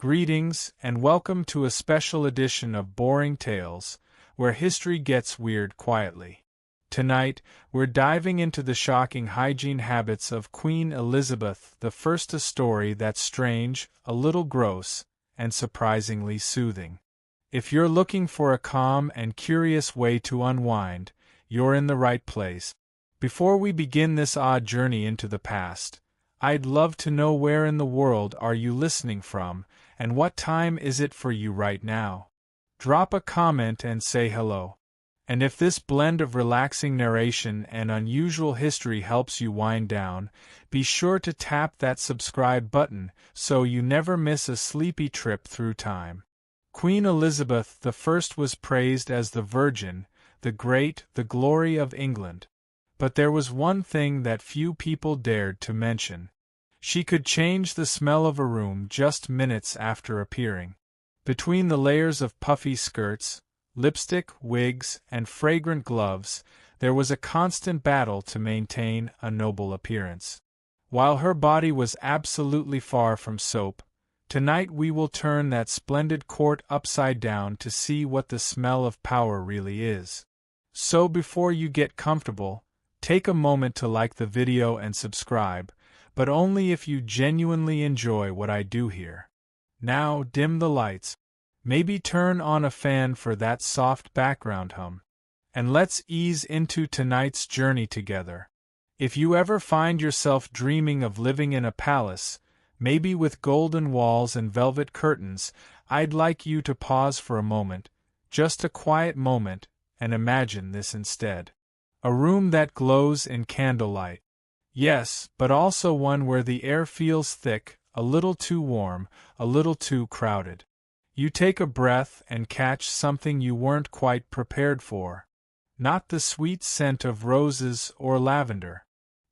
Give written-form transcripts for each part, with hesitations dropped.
Greetings, and welcome to a special edition of Boring Tales, where history gets weird quietly. Tonight, we're diving into the shocking hygiene habits of Queen Elizabeth I, a story that's strange, a little gross, and surprisingly soothing. If you're looking for a calm and curious way to unwind, you're in the right place. Before we begin this odd journey into the past, I'd love to know where in the world are you listening from, and what time is it for you right now? Drop a comment and say hello. And if this blend of relaxing narration and unusual history helps you wind down, be sure to tap that subscribe button so you never miss a sleepy trip through time. Queen Elizabeth I was praised as the Virgin, the Great, the glory of England. But there was one thing that few people dared to mention. She could change the smell of a room just minutes after appearing. Between the layers of puffy skirts, lipstick, wigs, and fragrant gloves, there was a constant battle to maintain a noble appearance. While her body was absolutely far from soap, tonight we will turn that splendid court upside down to see what the smell of power really is. So before you get comfortable, take a moment to like the video and subscribe, but only if you genuinely enjoy what I do here. Now dim the lights. Maybe turn on a fan for that soft background hum. And let's ease into tonight's journey together. If you ever find yourself dreaming of living in a palace, maybe with golden walls and velvet curtains, I'd like you to pause for a moment, just a quiet moment, and imagine this instead. A room that glows in candlelight. Yes, but also one where the air feels thick, a little too warm, a little too crowded. You take a breath and catch something you weren't quite prepared for. Not the sweet scent of roses or lavender.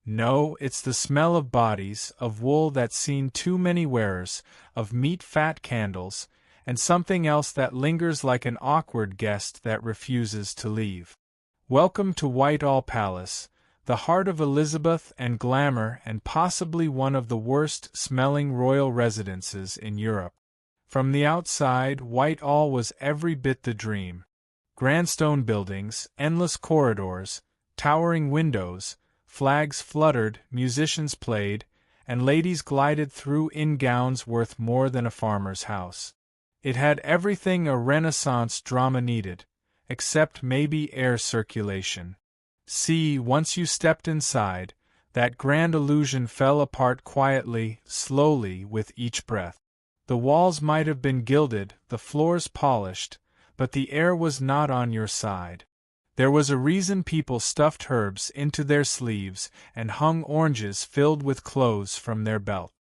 No, it's the smell of bodies, of wool that's seen too many wearers, of meat-fat candles, and something else that lingers like an awkward guest that refuses to leave. Welcome to Whitehall Palace, the heart of Elizabeth and glamour and possibly one of the worst-smelling royal residences in Europe. From the outside, Whitehall was every bit the dream. Grand stone buildings, endless corridors, towering windows, flags fluttered, musicians played, and ladies glided through in gowns worth more than a farmer's house. It had everything a Renaissance drama needed, except maybe air circulation. See, once you stepped inside, that grand illusion fell apart quietly, slowly, with each breath. The walls might have been gilded, the floors polished, but the air was not on your side. There was a reason people stuffed herbs into their sleeves and hung oranges filled with cloves from their belt.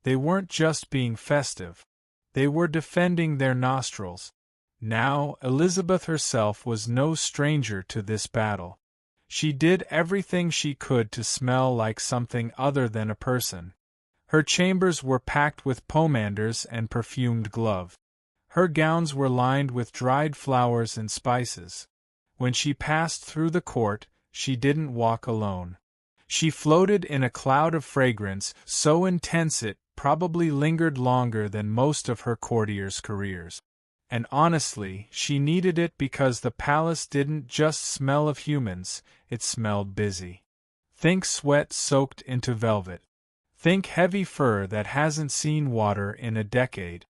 They weren't just being festive. They were defending their nostrils. Now, Elizabeth herself was no stranger to this battle. She did everything she could to smell like something other than a person. Her chambers were packed with pomanders and perfumed gloves. Her gowns were lined with dried flowers and spices. When she passed through the court, she didn't walk alone. She floated in a cloud of fragrance so intense it probably lingered longer than most of her courtiers' careers. And honestly, she needed it because the palace didn't just smell of humans, it smelled busy. Think sweat soaked into velvet. Think heavy fur that hasn't seen water in a decade.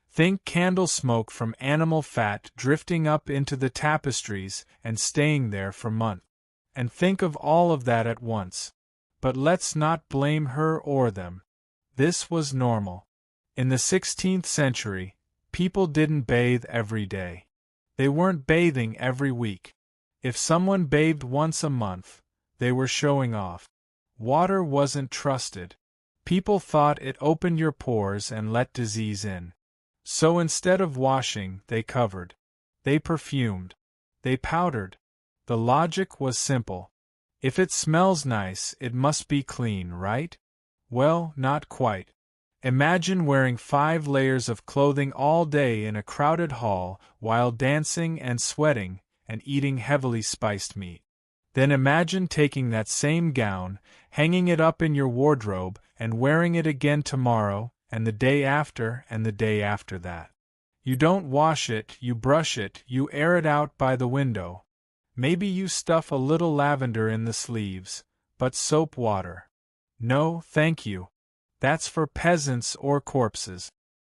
Think candle smoke from animal fat drifting up into the tapestries and staying there for months. And think of all of that at once. But let's not blame her or them. This was normal. In the 16th century, people didn't bathe every day. They weren't bathing every week. If someone bathed once a month, they were showing off. Water wasn't trusted. People thought it opened your pores and let disease in. So instead of washing, they covered. They perfumed. They powdered. The logic was simple. If it smells nice, it must be clean, right? Well, not quite. Imagine wearing 5 layers of clothing all day in a crowded hall while dancing and sweating and eating heavily spiced meat. Then imagine taking that same gown, hanging it up in your wardrobe, and wearing it again tomorrow, and the day after, and the day after that. You don't wash it, you brush it, you air it out by the window. Maybe you stuff a little lavender in the sleeves, but soap water. No, thank you. That's for peasants or corpses.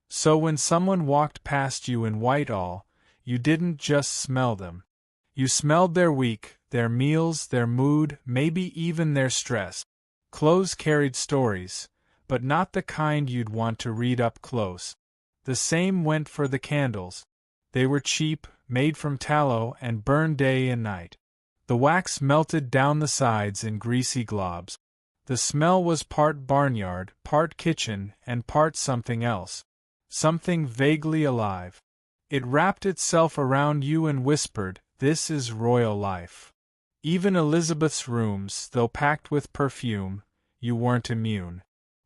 So when someone walked past you in Whitehall, you didn't just smell them. You smelled their week, their meals, their mood, maybe even their stress. Clothes carried stories, but not the kind you'd want to read up close. The same went for the candles. They were cheap, made from tallow, and burned day and night. The wax melted down the sides in greasy globs. The smell was part barnyard, part kitchen, and part something else. Something vaguely alive. It wrapped itself around you and whispered, "This is royal life." Even Elizabeth's rooms, though packed with perfume, you weren't immune.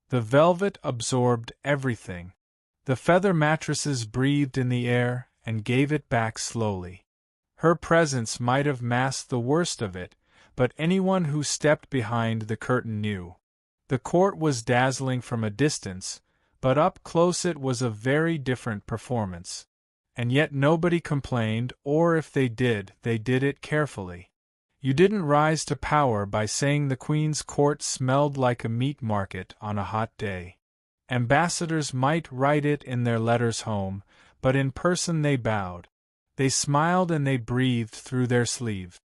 The velvet absorbed everything. The feather mattresses breathed in the air and gave it back slowly. Her presence might have masked the worst of it, but anyone who stepped behind the curtain knew. The court was dazzling from a distance, but up close it was a very different performance. And yet nobody complained, or if they did it carefully. You didn't rise to power by saying the Queen's court smelled like a meat market on a hot day. Ambassadors might write it in their letters home, but in person they bowed. They smiled and they breathed through their sleeves.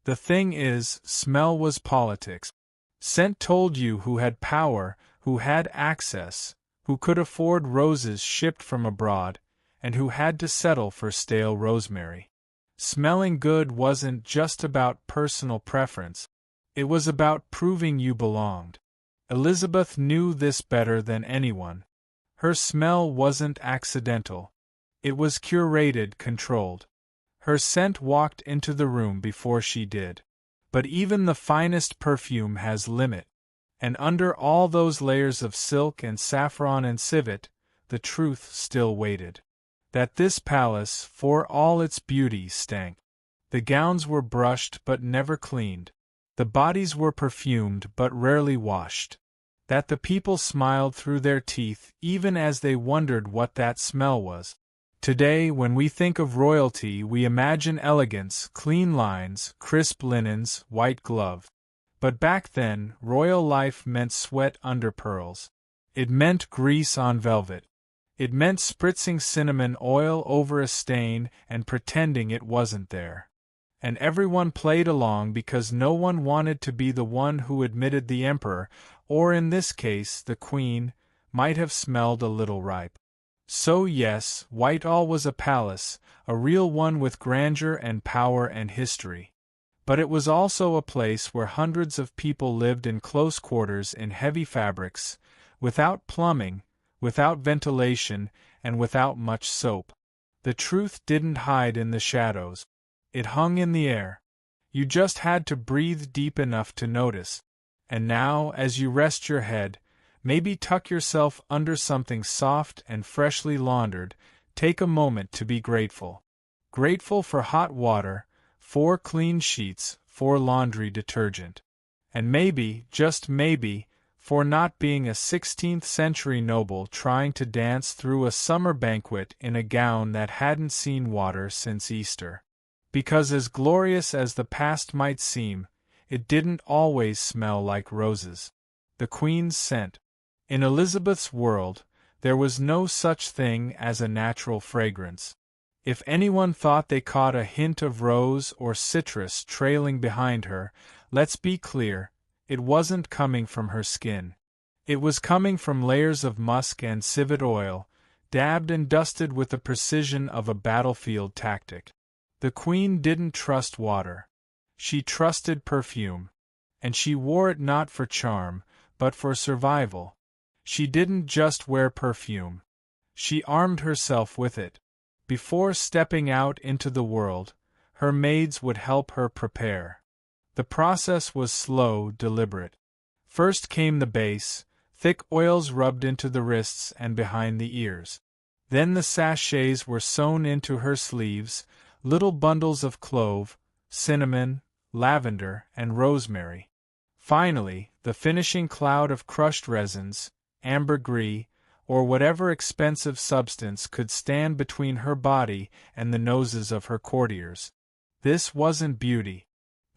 The thing is, smell was politics. Scent told you who had power, who had access, who could afford roses shipped from abroad, and who had to settle for stale rosemary. Smelling good wasn't just about personal preference. It was about proving you belonged. Elizabeth knew this better than anyone. Her smell wasn't accidental. It was curated, controlled. Her scent walked into the room before she did. But even the finest perfume has limit. And under all those layers of silk and saffron and civet, the truth still waited. That this palace, for all its beauty, stank. The gowns were brushed but never cleaned. The bodies were perfumed but rarely washed. That the people smiled through their teeth even as they wondered what that smell was. Today, when we think of royalty, we imagine elegance, clean lines, crisp linens, white gloves. But back then, royal life meant sweat under pearls. It meant grease on velvet. It meant spritzing cinnamon oil over a stain and pretending it wasn't there. And everyone played along because no one wanted to be the one who admitted the emperor, or in this case the queen, might have smelled a little ripe. So yes, Whitehall was a palace, a real one with grandeur and power and history. But it was also a place where hundreds of people lived in close quarters in heavy fabrics, without plumbing, without ventilation, and without much soap. The truth didn't hide in the shadows. It hung in the air. You just had to breathe deep enough to notice. And now, as you rest your head, maybe tuck yourself under something soft and freshly laundered, take a moment to be grateful. Grateful for hot water, for clean sheets, for laundry detergent. And maybe, just maybe, for not being a 16th-century noble trying to dance through a summer banquet in a gown that hadn't seen water since Easter. Because as glorious as the past might seem, it didn't always smell like roses. The Queen's scent. In Elizabeth's world, there was no such thing as a natural fragrance. If anyone thought they caught a hint of rose or citrus trailing behind her, let's be clear, it wasn't coming from her skin. It was coming from layers of musk and civet oil, dabbed and dusted with the precision of a battlefield tactic. The Queen didn't trust water. She trusted perfume. And she wore it not for charm, but for survival. She didn't just wear perfume. She armed herself with it. Before stepping out into the world, her maids would help her prepare. The process was slow, deliberate. First came the base, thick oils rubbed into the wrists and behind the ears. Then the sachets were sewn into her sleeves, little bundles of clove, cinnamon, lavender, and rosemary. Finally, the finishing cloud of crushed resins, ambergris, or whatever expensive substance could stand between her body and the noses of her courtiers. This wasn't beauty.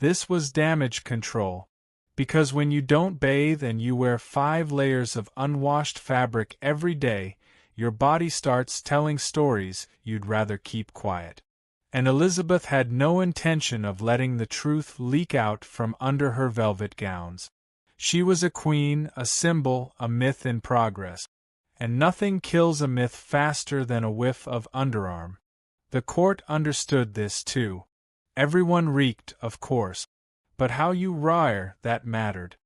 This was damage control. Because when you don't bathe and you wear 5 layers of unwashed fabric every day, your body starts telling stories you'd rather keep quiet. And Elizabeth had no intention of letting the truth leak out from under her velvet gowns. She was a queen, a symbol, a myth in progress. And nothing kills a myth faster than a whiff of underarm. The court understood this too. Everyone reeked, of course. But how you were, that mattered.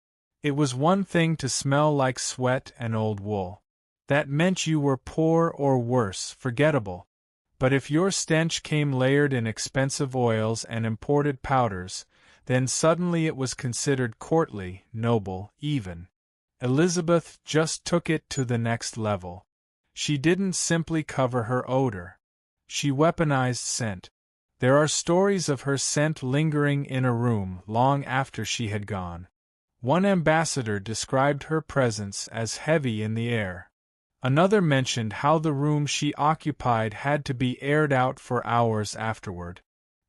It was one thing to smell like sweat and old wool. That meant you were poor or worse, forgettable. But if your stench came layered in expensive oils and imported powders, then suddenly it was considered courtly, noble, even. Elizabeth just took it to the next level. She didn't simply cover her odor. She weaponized scent. There are stories of her scent lingering in a room long after she had gone. One ambassador described her presence as heavy in the air. Another mentioned how the room she occupied had to be aired out for hours afterward.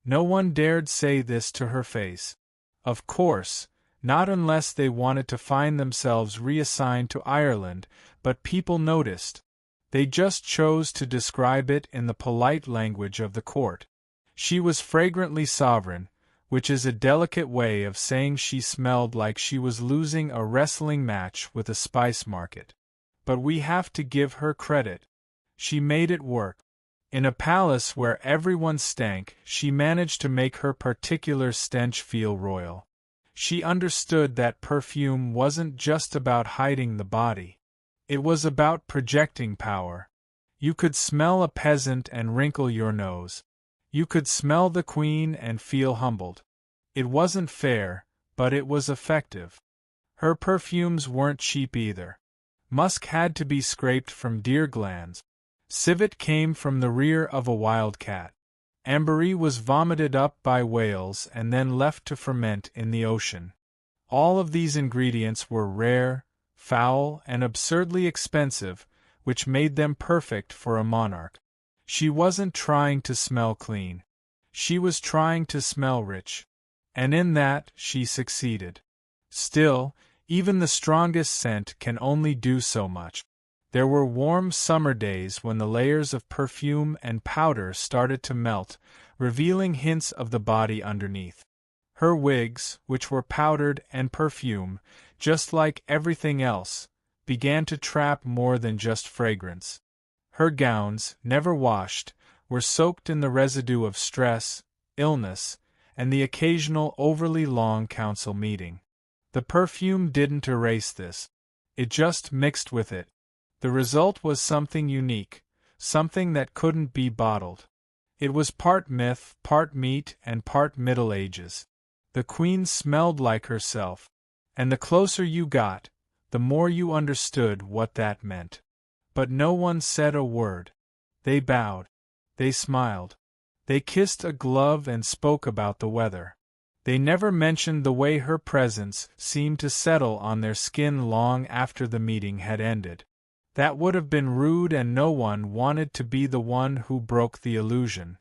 No one dared say this to her face. Of course, not unless they wanted to find themselves reassigned to Ireland, but people noticed. They just chose to describe it in the polite language of the court. She was fragrantly sovereign, which is a delicate way of saying she smelled like she was losing a wrestling match with a spice market. But we have to give her credit. She made it work. In a palace where everyone stank, she managed to make her particular stench feel royal. She understood that perfume wasn't just about hiding the body. It was about projecting power. You could smell a peasant and wrinkle your nose. You could smell the queen and feel humbled. It wasn't fair, but it was effective. Her perfumes weren't cheap either. Musk had to be scraped from deer glands. Civet came from the rear of a wildcat. Ambergris was vomited up by whales and then left to ferment in the ocean. All of these ingredients were rare, foul, and absurdly expensive, which made them perfect for a monarch. She wasn't trying to smell clean. She was trying to smell rich. And in that, she succeeded. Still, even the strongest scent can only do so much. There were warm summer days when the layers of perfume and powder started to melt, revealing hints of the body underneath. Her wigs, which were powdered and perfume, just like everything else, began to trap more than just fragrance. Her gowns, never washed, were soaked in the residue of stress, illness, and the occasional overly long council meeting. The perfume didn't erase this. It just mixed with it. The result was something unique, something that couldn't be bottled. It was part myth, part meat, and part Middle Ages. The queen smelled like herself, and the closer you got, the more you understood what that meant. But no one said a word. They bowed. They smiled. They kissed a glove and spoke about the weather. They never mentioned the way her presence seemed to settle on their skin long after the meeting had ended. That would have been rude, and no one wanted to be the one who broke the illusion.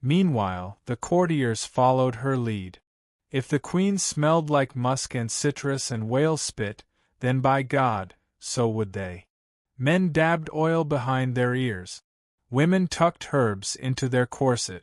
Meanwhile, the courtiers followed her lead. If the queen smelled like musk and citrus and whale spit, then by God, so would they. Men dabbed oil behind their ears. Women tucked herbs into their corset.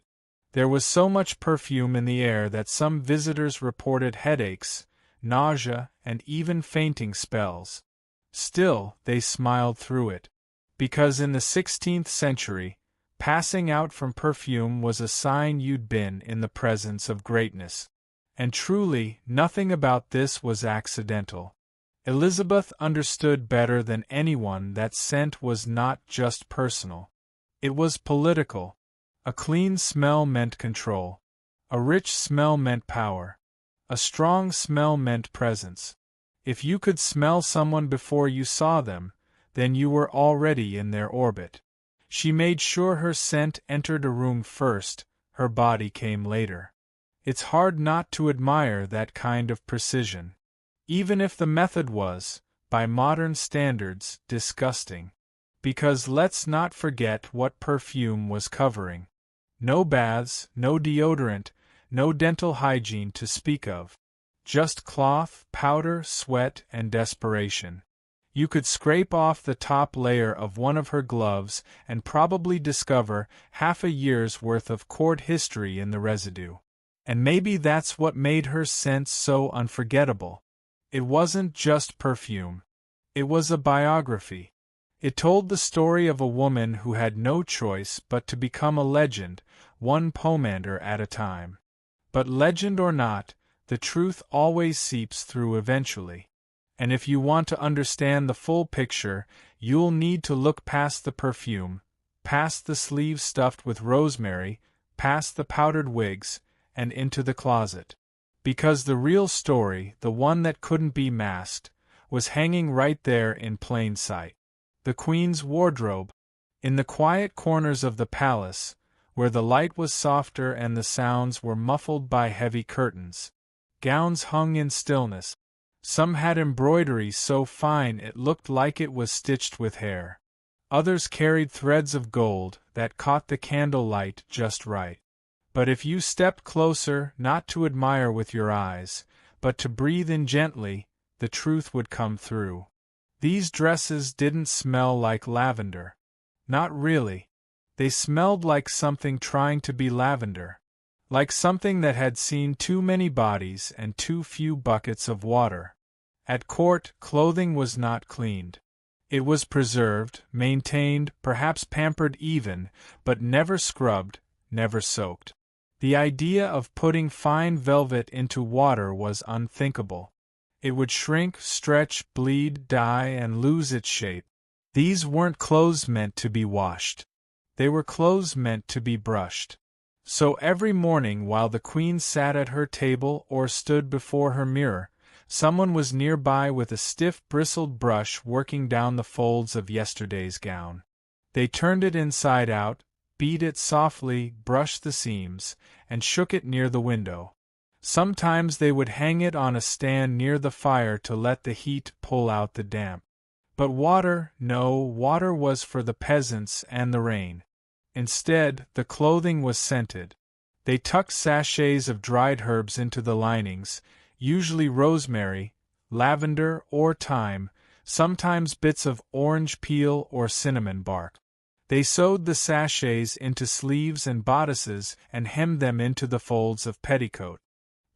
There was so much perfume in the air that some visitors reported headaches, nausea, and even fainting spells. Still, they smiled through it. Because in the 16th century, passing out from perfume was a sign you'd been in the presence of greatness. And truly, nothing about this was accidental. Elizabeth understood better than anyone that scent was not just personal. It was political. A clean smell meant control. A rich smell meant power. A strong smell meant presence. If you could smell someone before you saw them, then you were already in their orbit. She made sure her scent entered a room first, her body came later. It's hard not to admire that kind of precision. Even if the method was, by modern standards, disgusting. Because let's not forget what perfume was covering. No baths, no deodorant, no dental hygiene to speak of. Just cloth, powder, sweat, and desperation. You could scrape off the top layer of one of her gloves and probably discover half a year's worth of court history in the residue. And maybe that's what made her scent so unforgettable. It wasn't just perfume. It was a biography. It told the story of a woman who had no choice but to become a legend, one pomander at a time. But legend or not, the truth always seeps through eventually. And if you want to understand the full picture, you'll need to look past the perfume, past the sleeves stuffed with rosemary, past the powdered wigs, and into the closet. Because the real story, the one that couldn't be masked, was hanging right there in plain sight. The Queen's wardrobe. In the quiet corners of the palace, where the light was softer and the sounds were muffled by heavy curtains, gowns hung in stillness. Some had embroidery so fine it looked like it was stitched with hair. Others carried threads of gold that caught the candle light just right. But if you stepped closer, not to admire with your eyes, but to breathe in gently, the truth would come through. These dresses didn't smell like lavender. Not really. They smelled like something trying to be lavender. Like something that had seen too many bodies and too few buckets of water. At court, clothing was not cleaned. It was preserved, maintained, perhaps pampered even, but never scrubbed, never soaked. The idea of putting fine velvet into water was unthinkable. It would shrink, stretch, bleed, die, and lose its shape. These weren't clothes meant to be washed. They were clothes meant to be brushed. So every morning while the Queen sat at her table or stood before her mirror, someone was nearby with a stiff bristled brush working down the folds of yesterday's gown. They turned it inside out, beat it softly, brushed the seams, and shook it near the window. Sometimes they would hang it on a stand near the fire to let the heat pull out the damp. But water was for the peasants and the rain. Instead, the clothing was scented. They tucked sachets of dried herbs into the linings, usually rosemary, lavender, or thyme, sometimes bits of orange peel or cinnamon bark. They sewed the sachets into sleeves and bodices and hemmed them into the folds of petticoat.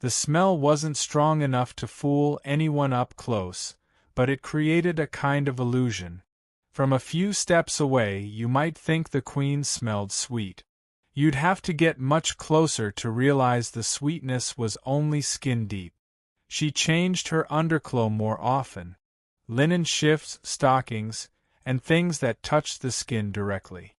The smell wasn't strong enough to fool anyone up close, but it created a kind of illusion. From a few steps away you might think the Queen smelled sweet. You'd have to get much closer to realize the sweetness was only skin deep. She changed her underclothes more often. Linen shifts, stockings, and things that touched the skin directly.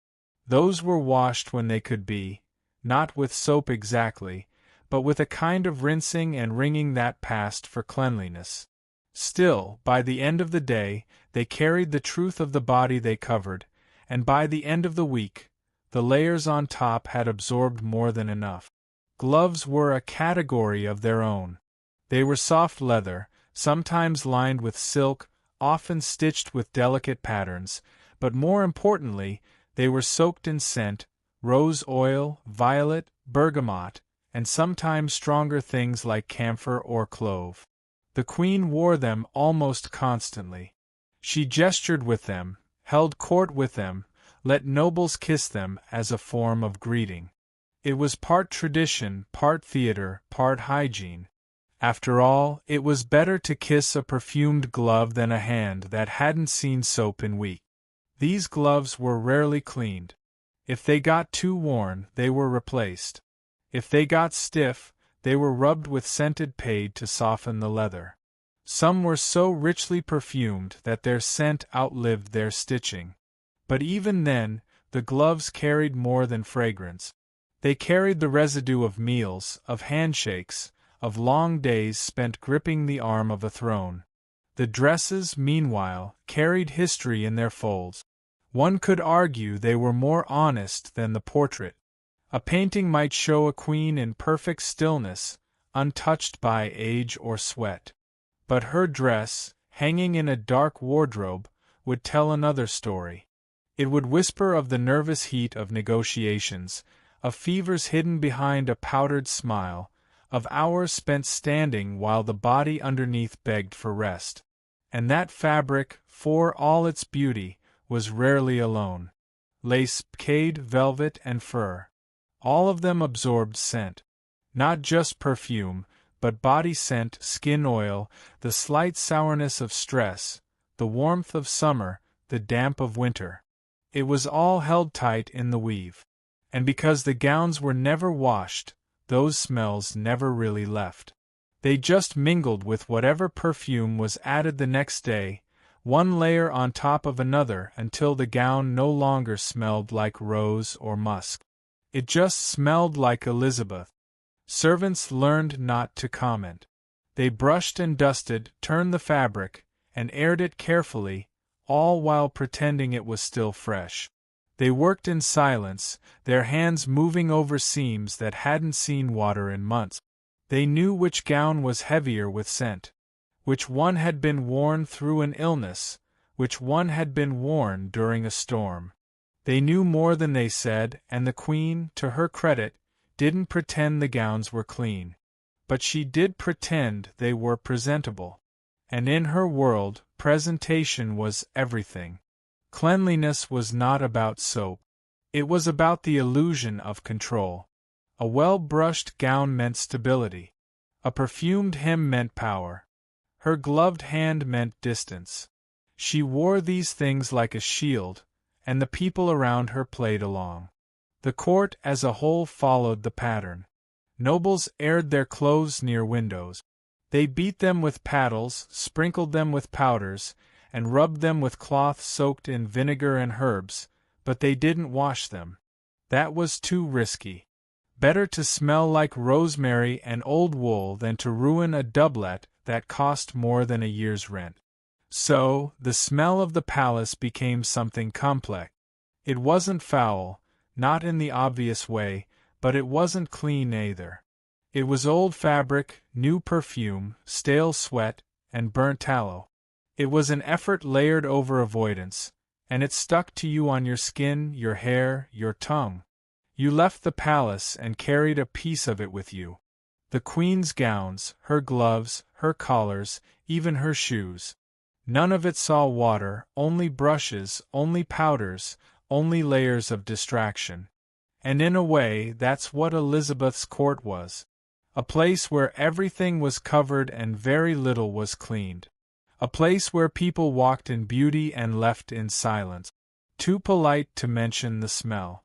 Those were washed when they could be, not with soap exactly, but with a kind of rinsing and wringing that passed for cleanliness. Still, by the end of the day, they carried the truth of the body they covered, and by the end of the week, the layers on top had absorbed more than enough. Gloves were a category of their own. They were soft leather, sometimes lined with silk, often stitched with delicate patterns, but more importantly, they were soaked in scent, rose oil, violet, bergamot, and sometimes stronger things like camphor or clove. The Queen wore them almost constantly. She gestured with them, held court with them, let nobles kiss them as a form of greeting. It was part tradition, part theater, part hygiene. After all, it was better to kiss a perfumed glove than a hand that hadn't seen soap in weeks. These gloves were rarely cleaned. If they got too worn, they were replaced. If they got stiff, they were rubbed with scented paste to soften the leather. Some were so richly perfumed that their scent outlived their stitching. But even then, the gloves carried more than fragrance. They carried the residue of meals, of handshakes, of long days spent gripping the arm of a throne. The dresses, meanwhile, carried history in their folds. One could argue they were more honest than the portrait. A painting might show a queen in perfect stillness, untouched by age or sweat. But her dress, hanging in a dark wardrobe, would tell another story. It would whisper of the nervous heat of negotiations, of fevers hidden behind a powdered smile, of hours spent standing while the body underneath begged for rest. And that fabric, for all its beauty, was rarely alone. Lace, brocade, velvet, and fur. All of them absorbed scent. Not just perfume, but body scent, skin oil, the slight sourness of stress, the warmth of summer, the damp of winter. It was all held tight in the weave. And because the gowns were never washed, those smells never really left. They just mingled with whatever perfume was added the next day, one layer on top of another until the gown no longer smelled like rose or musk. It just smelled like Elizabeth. Servants learned not to comment. They brushed and dusted, turned the fabric, and aired it carefully, all while pretending it was still fresh. They worked in silence, their hands moving over seams that hadn't seen water in months. They knew which gown was heavier with scent, which one had been worn through an illness, which one had been worn during a storm. They knew more than they said, and the Queen, to her credit, didn't pretend the gowns were clean. But she did pretend they were presentable. And in her world, presentation was everything. Cleanliness was not about soap. It was about the illusion of control. A well-brushed gown meant stability. A perfumed hem meant power. Her gloved hand meant distance. She wore these things like a shield, and the people around her played along. The court as a whole followed the pattern. Nobles aired their clothes near windows. They beat them with paddles, sprinkled them with powders, and rubbed them with cloth soaked in vinegar and herbs, but they didn't wash them. That was too risky. Better to smell like rosemary and old wool than to ruin a doublet that cost more than a year's rent. So, the smell of the palace became something complex. It wasn't foul, not in the obvious way, but it wasn't clean either. It was old fabric, new perfume, stale sweat, and burnt tallow. It was an effort layered over avoidance, and it stuck to you on your skin, your hair, your tongue. You left the palace and carried a piece of it with you. The Queen's gowns, her gloves, her collars, even her shoes. None of it saw water, only brushes, only powders, only layers of distraction. And in a way, that's what Elizabeth's court was. A place where everything was covered and very little was cleaned. A place where people walked in beauty and left in silence. Too polite to mention the smell.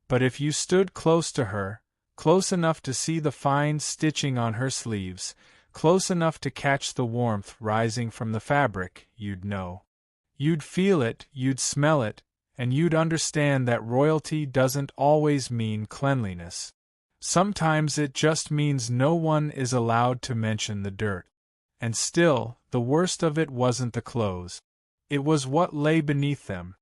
But if you stood close to her, close enough to see the fine stitching on her sleeves, close enough to catch the warmth rising from the fabric, you'd know. You'd feel it, you'd smell it, and you'd understand that royalty doesn't always mean cleanliness. Sometimes it just means no one is allowed to mention the dirt. And still, the worst of it wasn't the clothes. It was what lay beneath them.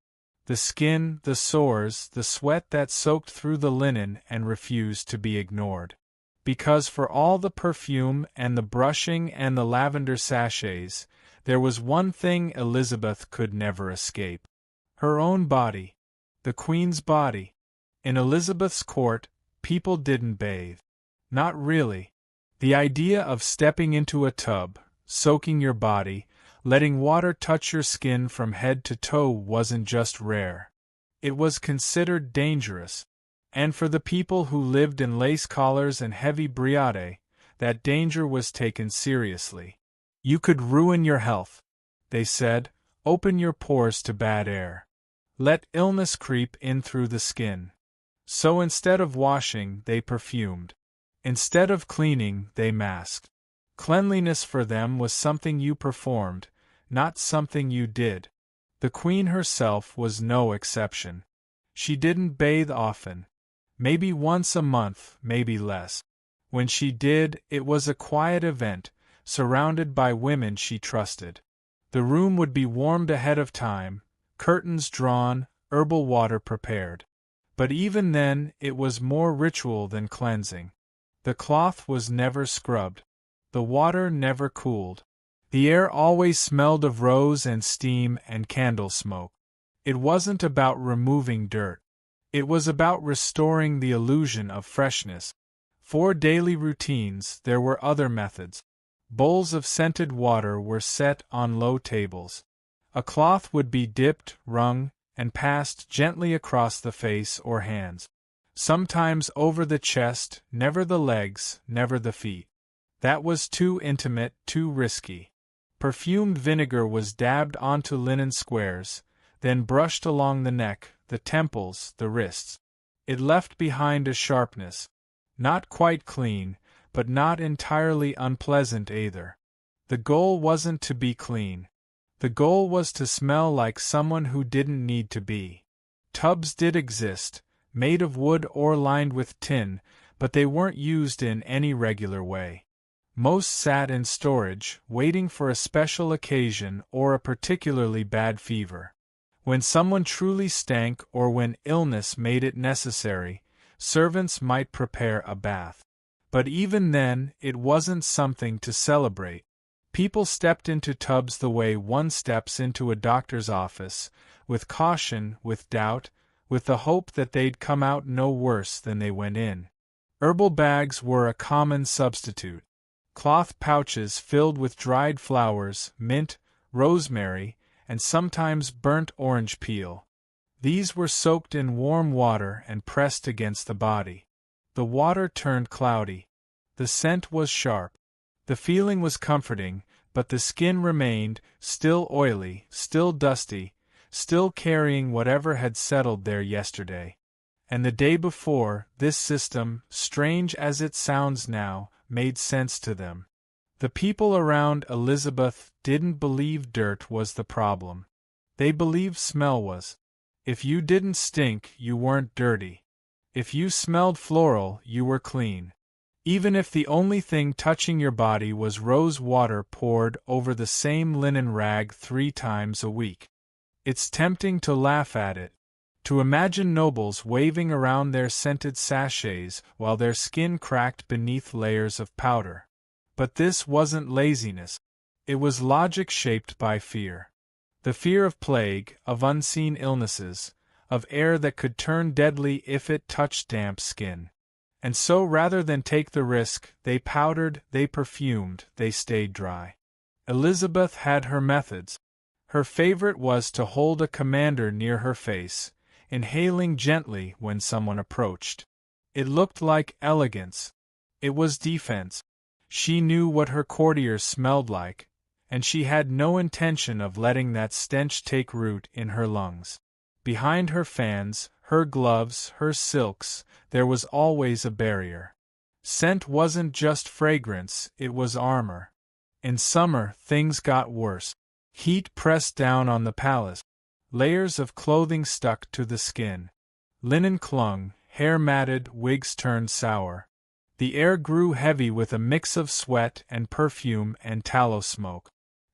The skin, the sores, the sweat that soaked through the linen and refused to be ignored. Because for all the perfume and the brushing and the lavender sachets, there was one thing Elizabeth could never escape. Her own body. The Queen's body. In Elizabeth's court, people didn't bathe. Not really. The idea of stepping into a tub, soaking your body, letting water touch your skin from head to toe wasn't just rare. It was considered dangerous. And for the people who lived in lace collars and heavy brioche, that danger was taken seriously. You could ruin your health, they said, open your pores to bad air. Let illness creep in through the skin. So instead of washing, they perfumed. Instead of cleaning, they masked. Cleanliness for them was something you performed, not something you did. The Queen herself was no exception. She didn't bathe often. Maybe once a month, maybe less. When she did, it was a quiet event, surrounded by women she trusted. The room would be warmed ahead of time, curtains drawn, herbal water prepared. But even then, it was more ritual than cleansing. The cloth was never scrubbed. The water never cooled. The air always smelled of rose and steam and candle smoke. It wasn't about removing dirt. It was about restoring the illusion of freshness. For daily routines, there were other methods. Bowls of scented water were set on low tables. A cloth would be dipped, wrung, and passed gently across the face or hands. Sometimes over the chest, never the legs, never the feet. That was too intimate, too risky. Perfumed vinegar was dabbed onto linen squares, then brushed along the neck, the temples, the wrists. It left behind a sharpness. Not quite clean, but not entirely unpleasant either. The goal wasn't to be clean. The goal was to smell like someone who didn't need to be. Tubs did exist, made of wood or lined with tin, but they weren't used in any regular way. Most sat in storage, waiting for a special occasion or a particularly bad fever. When someone truly stank or when illness made it necessary, servants might prepare a bath. But even then, it wasn't something to celebrate. People stepped into tubs the way one steps into a doctor's office, with caution, with doubt, with the hope that they'd come out no worse than they went in. Herbal bags were a common substitute. Cloth pouches filled with dried flowers, mint, rosemary, and sometimes burnt orange peel. These were soaked in warm water and pressed against the body. The water turned cloudy. The scent was sharp. The feeling was comforting, but the skin remained, still oily, still dusty, still carrying whatever had settled there yesterday. And the day before, this system, strange as it sounds now, made sense to them. The people around Elizabeth didn't believe dirt was the problem. They believed smell was. If you didn't stink, you weren't dirty. If you smelled floral, you were clean. Even if the only thing touching your body was rose water poured over the same linen rag 3 times a week. It's tempting to laugh at it, to imagine nobles waving around their scented sachets while their skin cracked beneath layers of powder. But this wasn't laziness. It was logic shaped by fear. The fear of plague, of unseen illnesses, of air that could turn deadly if it touched damp skin. And so rather than take the risk, they powdered, they perfumed, they stayed dry. Elizabeth had her methods. Her favorite was to hold a commander near her face, inhaling gently when someone approached. It looked like elegance. It was defense. She knew what her courtiers smelled like, and she had no intention of letting that stench take root in her lungs. Behind her fans, her gloves, her silks, there was always a barrier. Scent wasn't just fragrance, it was armor. In summer, things got worse. Heat pressed down on the palace. Layers of clothing stuck to the skin. Linen clung, hair matted, wigs turned sour. The air grew heavy with a mix of sweat and perfume and tallow smoke.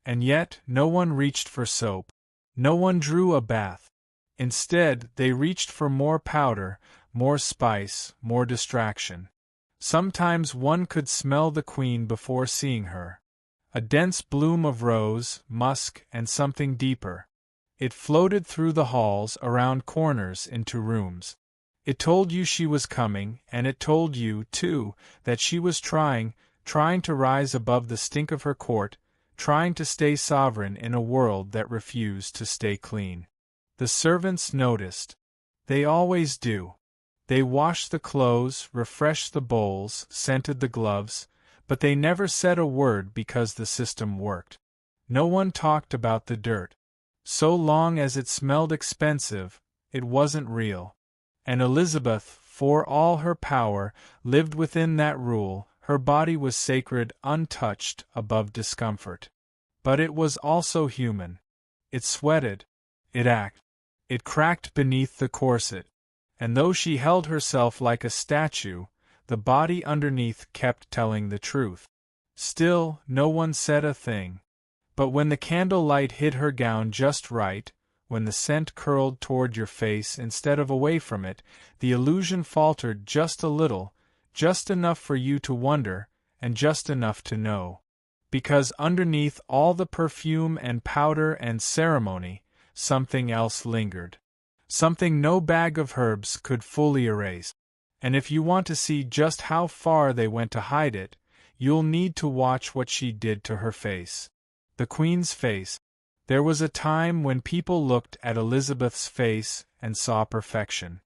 And yet, no one reached for soap. No one drew a bath. Instead, they reached for more powder, more spice, more distraction. Sometimes one could smell the queen before seeing her. A dense bloom of rose, musk, and something deeper. It floated through the halls, around corners, into rooms. It told you she was coming, and it told you, too, that she was trying to rise above the stink of her court, trying to stay sovereign in a world that refused to stay clean. The servants noticed. They always do. They washed the clothes, refreshed the bowls, scented the gloves, but they never said a word because the system worked. No one talked about the dirt. So long as it smelled expensive, it wasn't real. And Elizabeth, for all her power, lived within that rule. Her body was sacred, untouched, above discomfort. But it was also human. It sweated. It ached. It cracked beneath the corset. And though she held herself like a statue, the body underneath kept telling the truth. Still, no one said a thing. But when the candlelight hit her gown just right, when the scent curled toward your face instead of away from it, the illusion faltered just a little, just enough for you to wonder, and just enough to know. Because underneath all the perfume and powder and ceremony, something else lingered. Something no bag of herbs could fully erase. And if you want to see just how far they went to hide it, you'll need to watch what she did to her face. The Queen's face. There was a time when people looked at Elizabeth's face and saw perfection.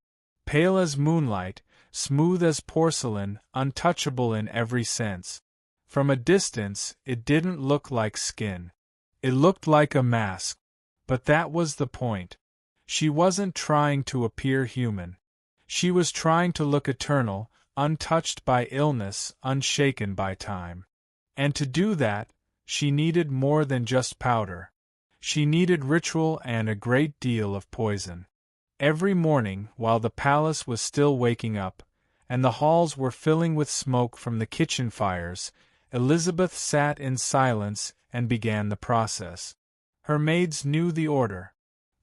Pale as moonlight, smooth as porcelain, untouchable in every sense. From a distance, it didn't look like skin. It looked like a mask. But that was the point. She wasn't trying to appear human. She was trying to look eternal, untouched by illness, unshaken by time. And to do that, she needed more than just powder. She needed ritual and a great deal of poison. Every morning, while the palace was still waking up, and the halls were filling with smoke from the kitchen fires, Elizabeth sat in silence and began the process. Her maids knew the order.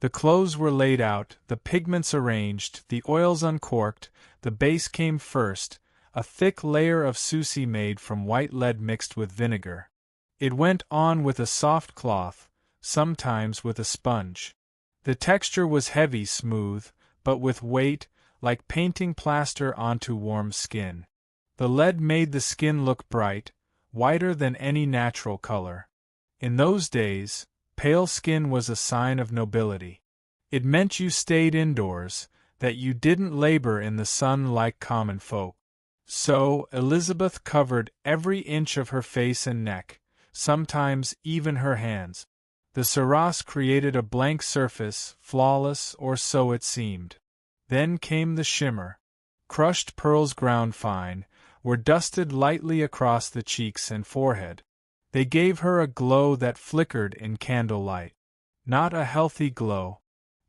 The clothes were laid out, the pigments arranged, the oils uncorked, the base came first, a thick layer of Susie made from white lead mixed with vinegar. It went on with a soft cloth, sometimes with a sponge. The texture was heavy, smooth, but with weight, like painting plaster onto warm skin. The lead made the skin look bright, whiter than any natural color. In those days, pale skin was a sign of nobility. It meant you stayed indoors, that you didn't labor in the sun like common folk. So, Elizabeth covered every inch of her face and neck, sometimes even her hands. The sarong created a blank surface, flawless, or so it seemed. Then came the shimmer. Crushed pearls ground fine, were dusted lightly across the cheeks and forehead. They gave her a glow that flickered in candlelight. Not a healthy glow.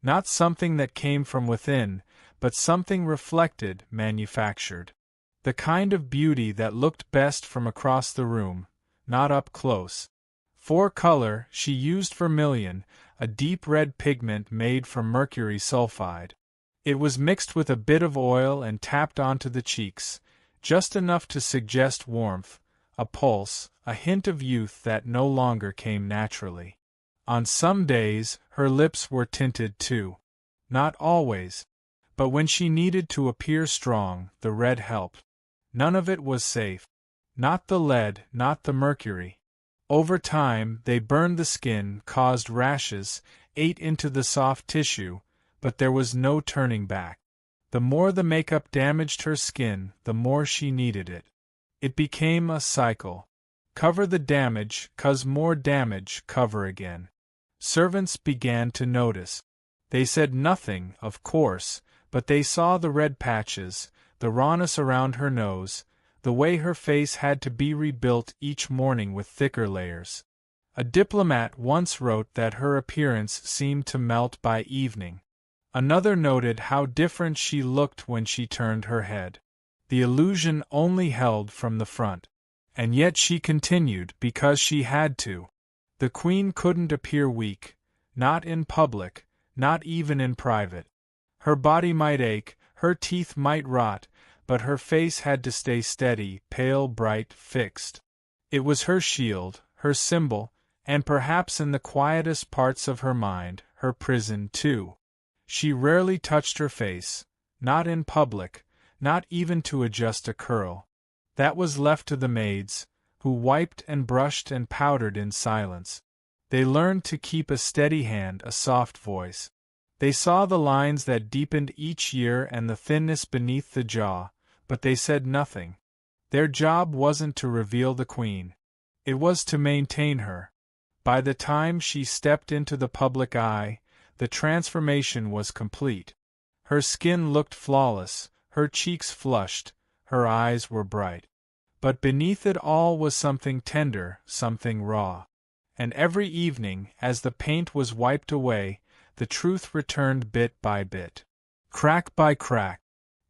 Not something that came from within, but something reflected, manufactured. The kind of beauty that looked best from across the room, not up close. For color, she used vermilion, a deep red pigment made from mercury sulfide. It was mixed with a bit of oil and tapped onto the cheeks, just enough to suggest warmth, a pulse, a hint of youth that no longer came naturally. On some days, her lips were tinted too. Not always. But when she needed to appear strong, the red helped. None of it was safe. Not the lead, not the mercury. Over time, they burned the skin, caused rashes, ate into the soft tissue, but there was no turning back. The more the makeup damaged her skin, the more she needed it. It became a cycle. Cover the damage, 'cause more damage, cover again. Servants began to notice. They said nothing, of course, but they saw the red patches, the rawness around her nose, the way her face had to be rebuilt each morning with thicker layers. A diplomat once wrote that her appearance seemed to melt by evening. Another noted how different she looked when she turned her head. The illusion only held from the front. And yet she continued because she had to. The Queen couldn't appear weak, not in public, not even in private. Her body might ache, her teeth might rot, but her face had to stay steady, pale, bright, fixed. It was her shield, her symbol, and perhaps in the quietest parts of her mind, her prison too. She rarely touched her face, not in public, not even to adjust a curl. That was left to the maids, who wiped and brushed and powdered in silence. They learned to keep a steady hand, a soft voice. They saw the lines that deepened each year and the thinness beneath the jaw, but they said nothing. Their job wasn't to reveal the Queen. It was to maintain her. By the time she stepped into the public eye, the transformation was complete. Her skin looked flawless, her cheeks flushed, her eyes were bright. But beneath it all was something tender, something raw. And every evening, as the paint was wiped away, the truth returned bit by bit. Crack by crack.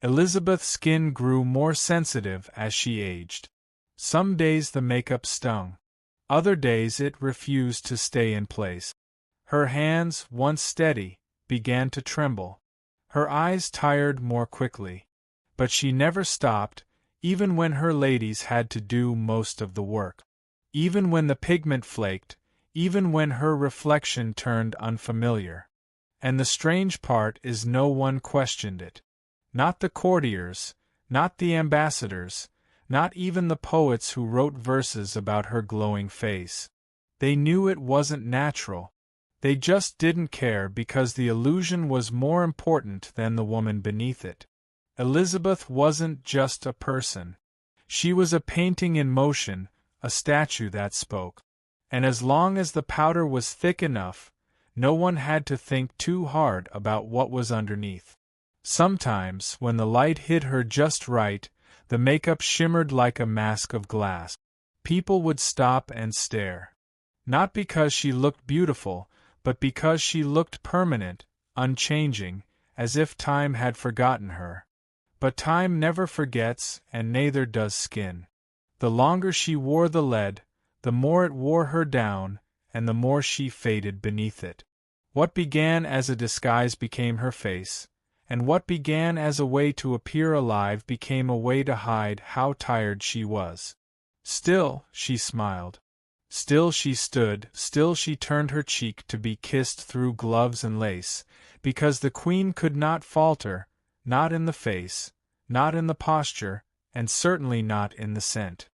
Elizabeth's skin grew more sensitive as she aged. Some days the makeup stung. Other days it refused to stay in place. Her hands, once steady, began to tremble. Her eyes tired more quickly. But she never stopped, even when her ladies had to do most of the work. Even when the pigment flaked, even when her reflection turned unfamiliar. And the strange part is no one questioned it. Not the courtiers, not the ambassadors, not even the poets who wrote verses about her glowing face. They knew it wasn't natural. They just didn't care because the illusion was more important than the woman beneath it. Elizabeth wasn't just a person. She was a painting in motion, a statue that spoke. And as long as the powder was thick enough, no one had to think too hard about what was underneath. Sometimes, when the light hit her just right, the makeup shimmered like a mask of glass. People would stop and stare. Not because she looked beautiful, but because she looked permanent, unchanging, as if time had forgotten her. But time never forgets, and neither does skin. The longer she wore the lead, the more it wore her down, and the more she faded beneath it. What began as a disguise became her face, and what began as a way to appear alive became a way to hide how tired she was. Still, she smiled. Still she stood, still she turned her cheek to be kissed through gloves and lace, because the queen could not falter, not in the face, not in the posture, and certainly not in the scent.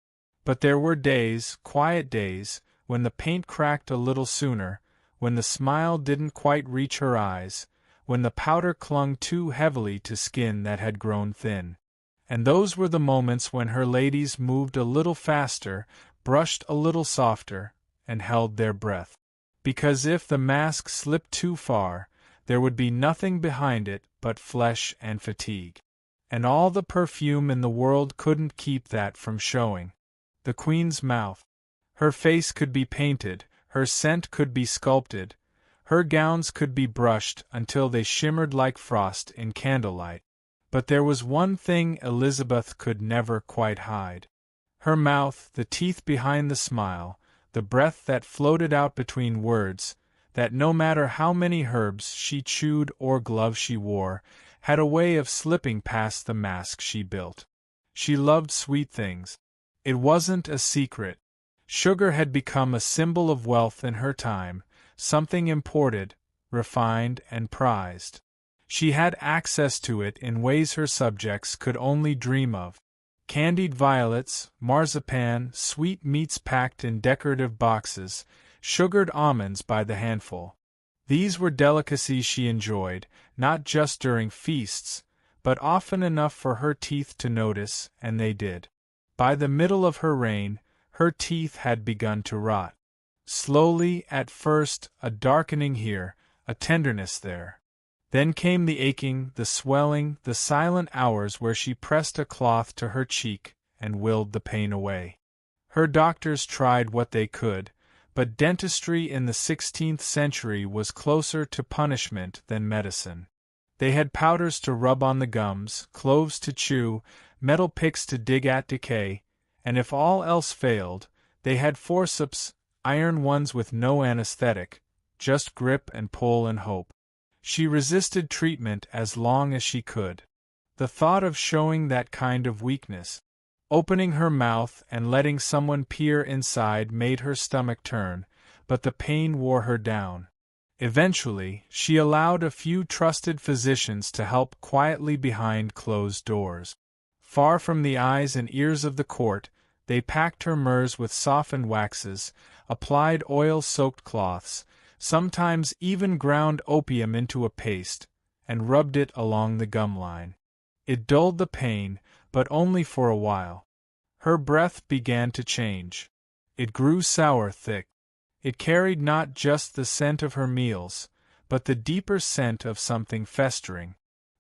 But there were days, quiet days, when the paint cracked a little sooner, when the smile didn't quite reach her eyes, when the powder clung too heavily to skin that had grown thin. And those were the moments when her ladies moved a little faster, brushed a little softer, and held their breath. Because if the mask slipped too far, there would be nothing behind it but flesh and fatigue. And all the perfume in the world couldn't keep that from showing. The queen's mouth. Her face could be painted, her scent could be sculpted, her gowns could be brushed until they shimmered like frost in candlelight. But there was one thing Elizabeth could never quite hide. Her mouth, the teeth behind the smile, the breath that floated out between words, that no matter how many herbs she chewed or gloves she wore, had a way of slipping past the mask she built. She loved sweet things. It wasn't a secret. Sugar had become a symbol of wealth in her time, something imported, refined, and prized. She had access to it in ways her subjects could only dream of. Candied violets, marzipan, sweet meats packed in decorative boxes, sugared almonds by the handful. These were delicacies she enjoyed, not just during feasts, but often enough for her teeth to notice, and they did. By the middle of her reign, her teeth had begun to rot. Slowly, at first, a darkening here, a tenderness there. Then came the aching, the swelling, the silent hours where she pressed a cloth to her cheek and willed the pain away. Her doctors tried what they could, but dentistry in the 16th century was closer to punishment than medicine. They had powders to rub on the gums, cloves to chew, metal picks to dig at decay, and if all else failed, they had forceps, iron ones with no anesthetic, just grip and pull and hope. She resisted treatment as long as she could. The thought of showing that kind of weakness, opening her mouth and letting someone peer inside made her stomach turn, but the pain wore her down. Eventually, she allowed a few trusted physicians to help quietly behind closed doors. Far from the eyes and ears of the court, they packed her myrrhs with softened waxes, applied oil-soaked cloths, sometimes even ground opium into a paste, and rubbed it along the gum line. It dulled the pain, but only for a while. Her breath began to change. It grew sour thick. It carried not just the scent of her meals, but the deeper scent of something festering.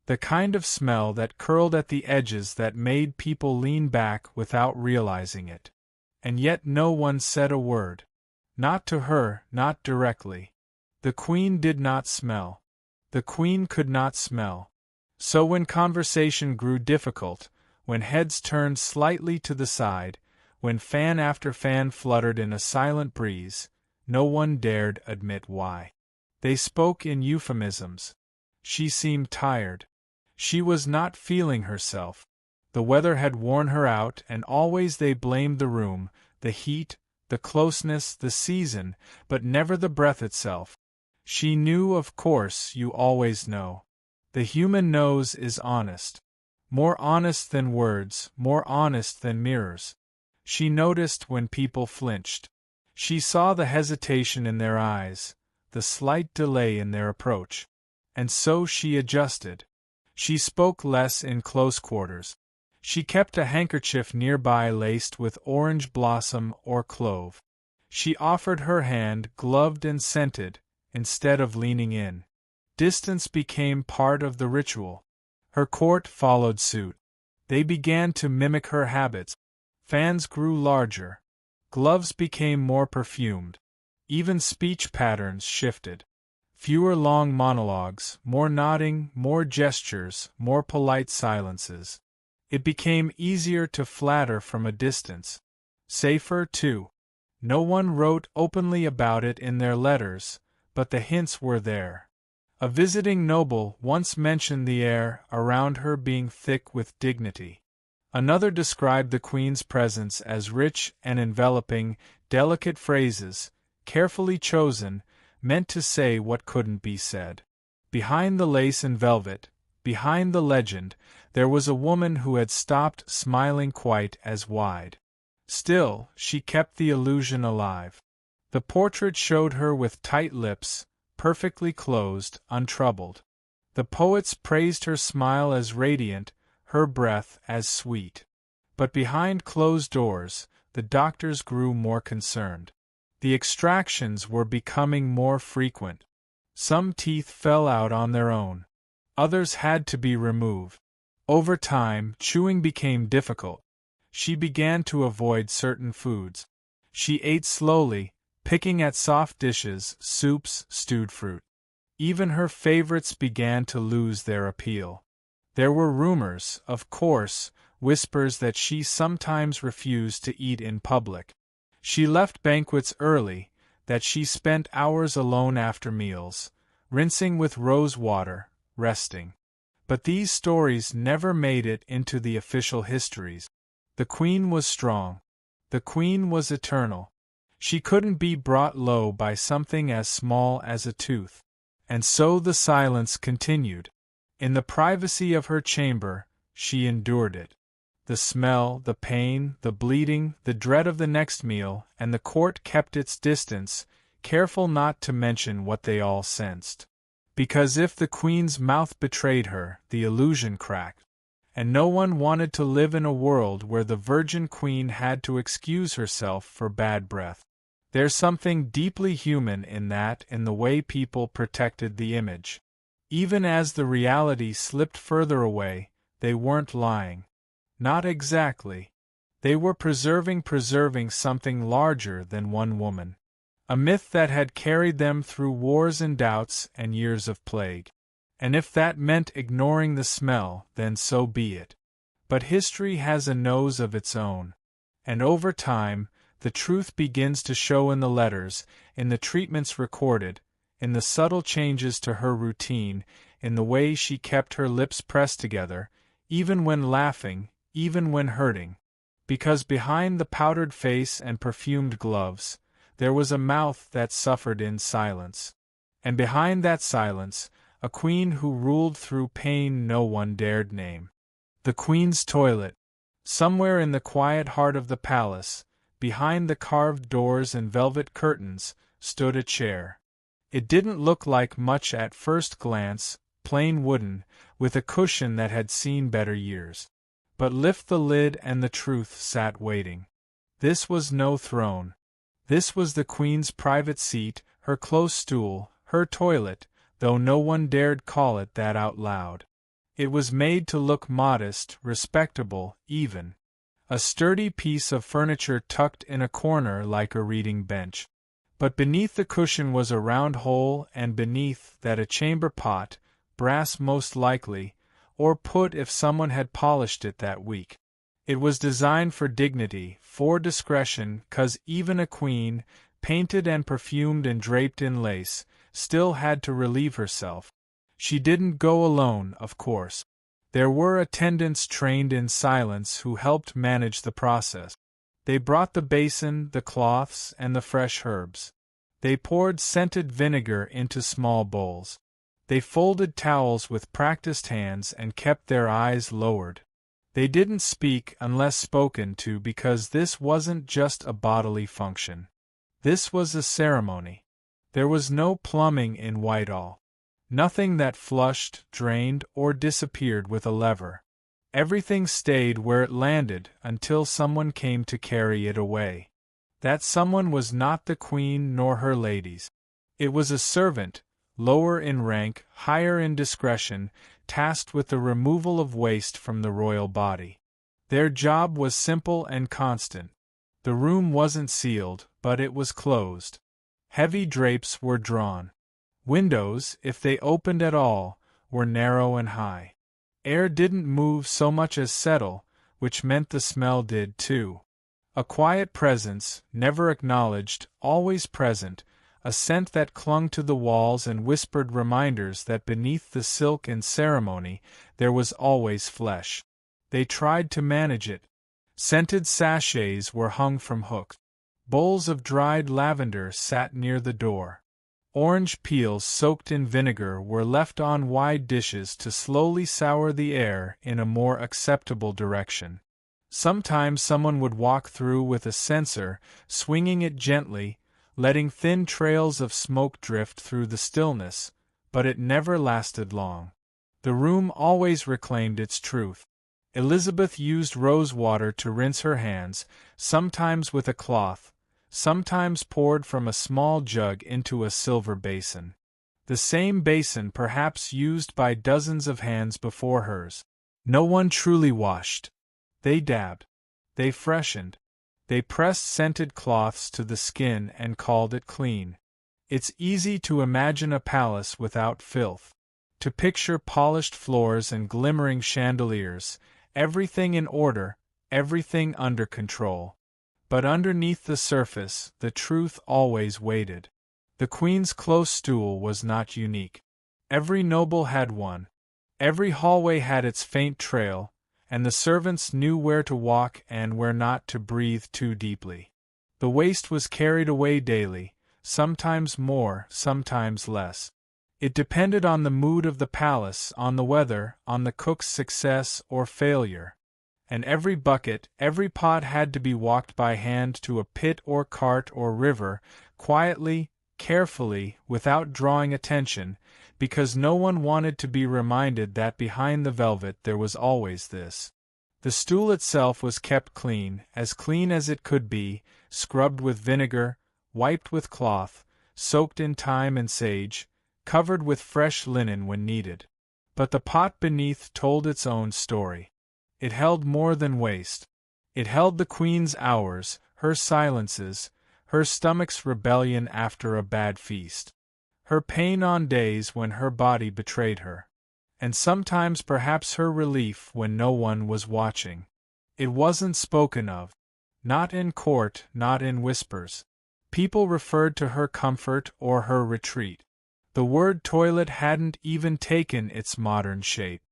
The kind of smell that curled at the edges that made people lean back without realizing it. And yet no one said a word. Not to her, not directly. The queen did not smell. The queen could not smell. So when conversation grew difficult, when heads turned slightly to the side, when fan after fan fluttered in a silent breeze, no one dared admit why. They spoke in euphemisms. She seemed tired. She was not feeling herself. The weather had worn her out, and always they blamed the room, the heat, the closeness, the season, but never the breath itself. She knew, of course, you always know. The human nose is honest. More honest than words, more honest than mirrors. She noticed when people flinched. She saw the hesitation in their eyes, the slight delay in their approach. And so she adjusted. She spoke less in close quarters. She kept a handkerchief nearby laced with orange blossom or clove. She offered her hand, gloved and scented, instead of leaning in. Distance became part of the ritual. Her court followed suit. They began to mimic her habits. Fans grew larger. Gloves became more perfumed. Even speech patterns shifted. Fewer long monologues, more nodding, more gestures, more polite silences. It became easier to flatter from a distance. Safer, too. No one wrote openly about it in their letters, but the hints were there. A visiting noble once mentioned the air around her being thick with dignity. Another described the Queen's presence as rich and enveloping, delicate phrases, carefully chosen, meant to say what couldn't be said. Behind the lace and velvet, behind the legend, there was a woman who had stopped smiling quite as wide. Still, she kept the illusion alive. The portrait showed her with tight lips, perfectly closed, untroubled. The poets praised her smile as radiant, her breath as sweet. But behind closed doors, the doctors grew more concerned. The extractions were becoming more frequent. Some teeth fell out on their own. Others had to be removed. Over time, chewing became difficult. She began to avoid certain foods. She ate slowly, picking at soft dishes, soups, stewed fruit. Even her favorites began to lose their appeal. There were rumors, of course, whispers that she sometimes refused to eat in public. She left banquets early, that she spent hours alone after meals, rinsing with rose water, resting. But these stories never made it into the official histories. The Queen was strong. The Queen was eternal. She couldn't be brought low by something as small as a tooth. And so the silence continued. In the privacy of her chamber, she endured it. The smell, the pain, the bleeding, the dread of the next meal, and the court kept its distance, careful not to mention what they all sensed. Because if the Queen's mouth betrayed her, the illusion cracked. And no one wanted to live in a world where the Virgin Queen had to excuse herself for bad breath. There's something deeply human in that, in the way people protected the image. Even as the reality slipped further away, they weren't lying. Not exactly. They were preserving something larger than one woman. A myth that had carried them through wars and doubts and years of plague. And if that meant ignoring the smell, then so be it. But history has a nose of its own. And over time, the truth begins to show in the letters, in the treatments recorded, in the subtle changes to her routine, in the way she kept her lips pressed together, even when laughing, even when hurting. Because behind the powdered face and perfumed gloves, there was a mouth that suffered in silence. And behind that silence, a queen who ruled through pain no one dared name. The Queen's toilet. Somewhere in the quiet heart of the palace, behind the carved doors and velvet curtains, stood a chair. It didn't look like much at first glance, plain wooden, with a cushion that had seen better years. But lift the lid and the truth sat waiting. This was no throne. This was the Queen's private seat, her close stool, her toilet, though no one dared call it that out loud. It was made to look modest, respectable, even. A sturdy piece of furniture tucked in a corner like a reading bench. But beneath the cushion was a round hole, and beneath that a chamber pot, brass most likely, or put if someone had polished it that week. It was designed for dignity, for discretion, 'cause even a queen, painted and perfumed and draped in lace, still had to relieve herself. She didn't go alone, of course. There were attendants trained in silence who helped manage the process. They brought the basin, the cloths, and the fresh herbs. They poured scented vinegar into small bowls. They folded towels with practiced hands and kept their eyes lowered. They didn't speak unless spoken to because this wasn't just a bodily function. This was a ceremony. There was no plumbing in Whitehall. Nothing that flushed, drained, or disappeared with a lever. Everything stayed where it landed until someone came to carry it away. That someone was not the queen nor her ladies. It was a servant, lower in rank, higher in discretion, tasked with the removal of waste from the royal body. Their job was simple and constant. The room wasn't sealed, but it was closed. Heavy drapes were drawn. Windows, if they opened at all, were narrow and high. Air didn't move so much as settle, which meant the smell did too. A quiet presence, never acknowledged, always present, a scent that clung to the walls and whispered reminders that beneath the silk and ceremony there was always flesh. They tried to manage it. Scented sachets were hung from hooks. Bowls of dried lavender sat near the door. Orange peels soaked in vinegar were left on wide dishes to slowly sour the air in a more acceptable direction. Sometimes someone would walk through with a censer, swinging it gently, letting thin trails of smoke drift through the stillness, but it never lasted long. The room always reclaimed its truth. Elizabeth used rose water to rinse her hands, sometimes with a cloth, sometimes poured from a small jug into a silver basin. The same basin perhaps used by dozens of hands before hers. No one truly washed. They dabbed. They freshened. They pressed scented cloths to the skin and called it clean. It's easy to imagine a palace without filth. To picture polished floors and glimmering chandeliers, everything in order, everything under control. But underneath the surface, the truth always waited. The queen's close stool was not unique. Every noble had one. Every hallway had its faint trail, and the servants knew where to walk and where not to breathe too deeply. The waste was carried away daily, sometimes more, sometimes less. It depended on the mood of the palace, on the weather, on the cook's success or failure. And every bucket, every pot had to be walked by hand to a pit or cart or river, quietly, carefully, without drawing attention, because no one wanted to be reminded that behind the velvet there was always this. The stool itself was kept clean as it could be, scrubbed with vinegar, wiped with cloth, soaked in thyme and sage, covered with fresh linen when needed. But the pot beneath told its own story. It held more than waste. It held the queen's hours, her silences, her stomach's rebellion after a bad feast, her pain on days when her body betrayed her, and sometimes perhaps her relief when no one was watching. It wasn't spoken of. Not in court, not in whispers. People referred to her comfort or her retreat. The word toilet hadn't even taken its modern shape.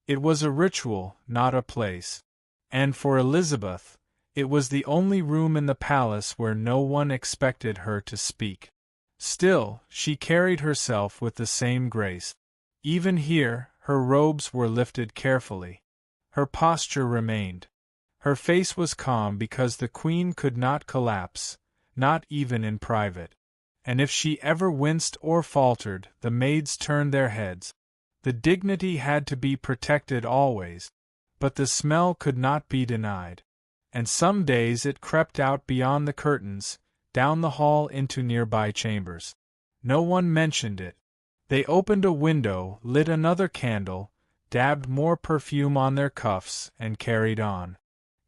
It was a ritual, not a place. And for Elizabeth, it was the only room in the palace where no one expected her to speak. Still, she carried herself with the same grace. Even here, her robes were lifted carefully. Her posture remained. Her face was calm because the queen could not collapse, not even in private. And if she ever winced or faltered, the maids turned their heads. The dignity had to be protected always, but the smell could not be denied. And some days it crept out beyond the curtains, down the hall into nearby chambers. No one mentioned it. They opened a window, lit another candle, dabbed more perfume on their cuffs, and carried on.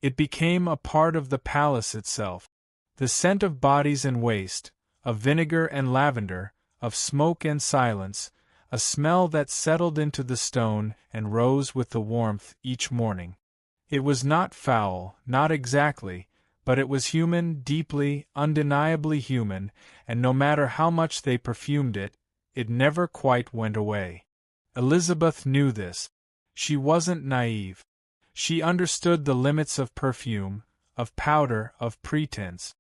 It became a part of the palace itself. The scent of bodies and waste, of vinegar and lavender, of smoke and silence, a smell that settled into the stone and rose with the warmth each morning. It was not foul, not exactly, but it was human, deeply, undeniably human, and no matter how much they perfumed it, it never quite went away. Elizabeth knew this. She wasn't naive. She understood the limits of perfume, of powder, of pretense.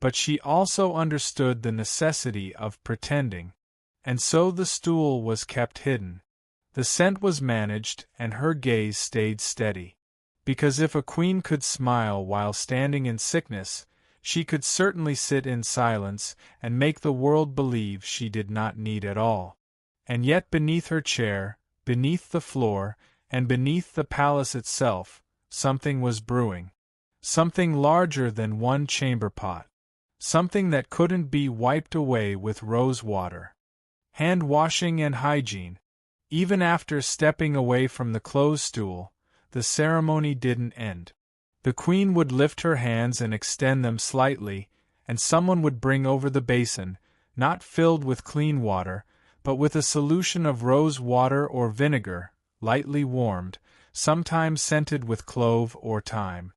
but she also understood the necessity of pretending. And so the stool was kept hidden. The scent was managed, and her gaze stayed steady. Because if a queen could smile while standing in sickness, she could certainly sit in silence and make the world believe she did not need at all. And yet beneath her chair, beneath the floor, and beneath the palace itself, something was brewing. Something larger than one chamber pot. Something that couldn't be wiped away with rose water. Hand washing and hygiene. Even after stepping away from the clothes stool, the ceremony didn't end. The queen would lift her hands and extend them slightly, and someone would bring over the basin, not filled with clean water, but with a solution of rose water or vinegar, lightly warmed, sometimes scented with clove or thyme.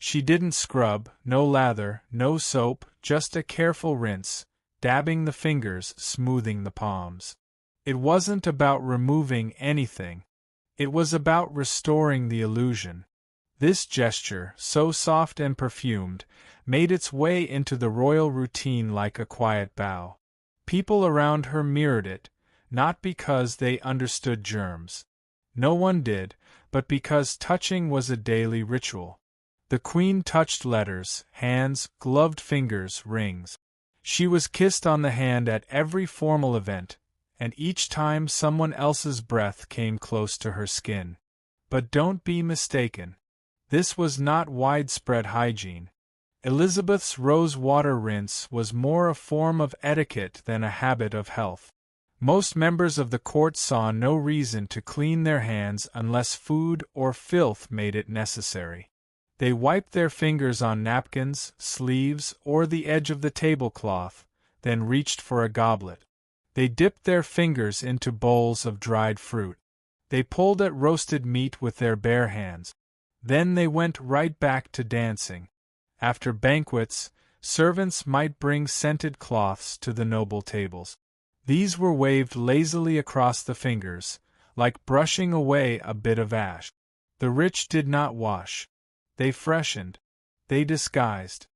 She didn't scrub, no lather, no soap, just a careful rinse, dabbing the fingers, smoothing the palms. It wasn't about removing anything. It was about restoring the illusion. This gesture, so soft and perfumed, made its way into the royal routine like a quiet bow. People around her mirrored it, not because they understood germs. No one did, but because touching was a daily ritual. The queen touched letters, hands, gloved fingers, rings. She was kissed on the hand at every formal event, and each time someone else's breath came close to her skin. But don't be mistaken. This was not widespread hygiene. Elizabeth's rose water rinse was more a form of etiquette than a habit of health. Most members of the court saw no reason to clean their hands unless food or filth made it necessary. They wiped their fingers on napkins, sleeves, or the edge of the tablecloth, then reached for a goblet. They dipped their fingers into bowls of dried fruit. They pulled at roasted meat with their bare hands. Then they went right back to dancing. After banquets, servants might bring scented cloths to the noble tables. These were waved lazily across the fingers, like brushing away a bit of ash. The rich did not wash. They freshened. They disguised.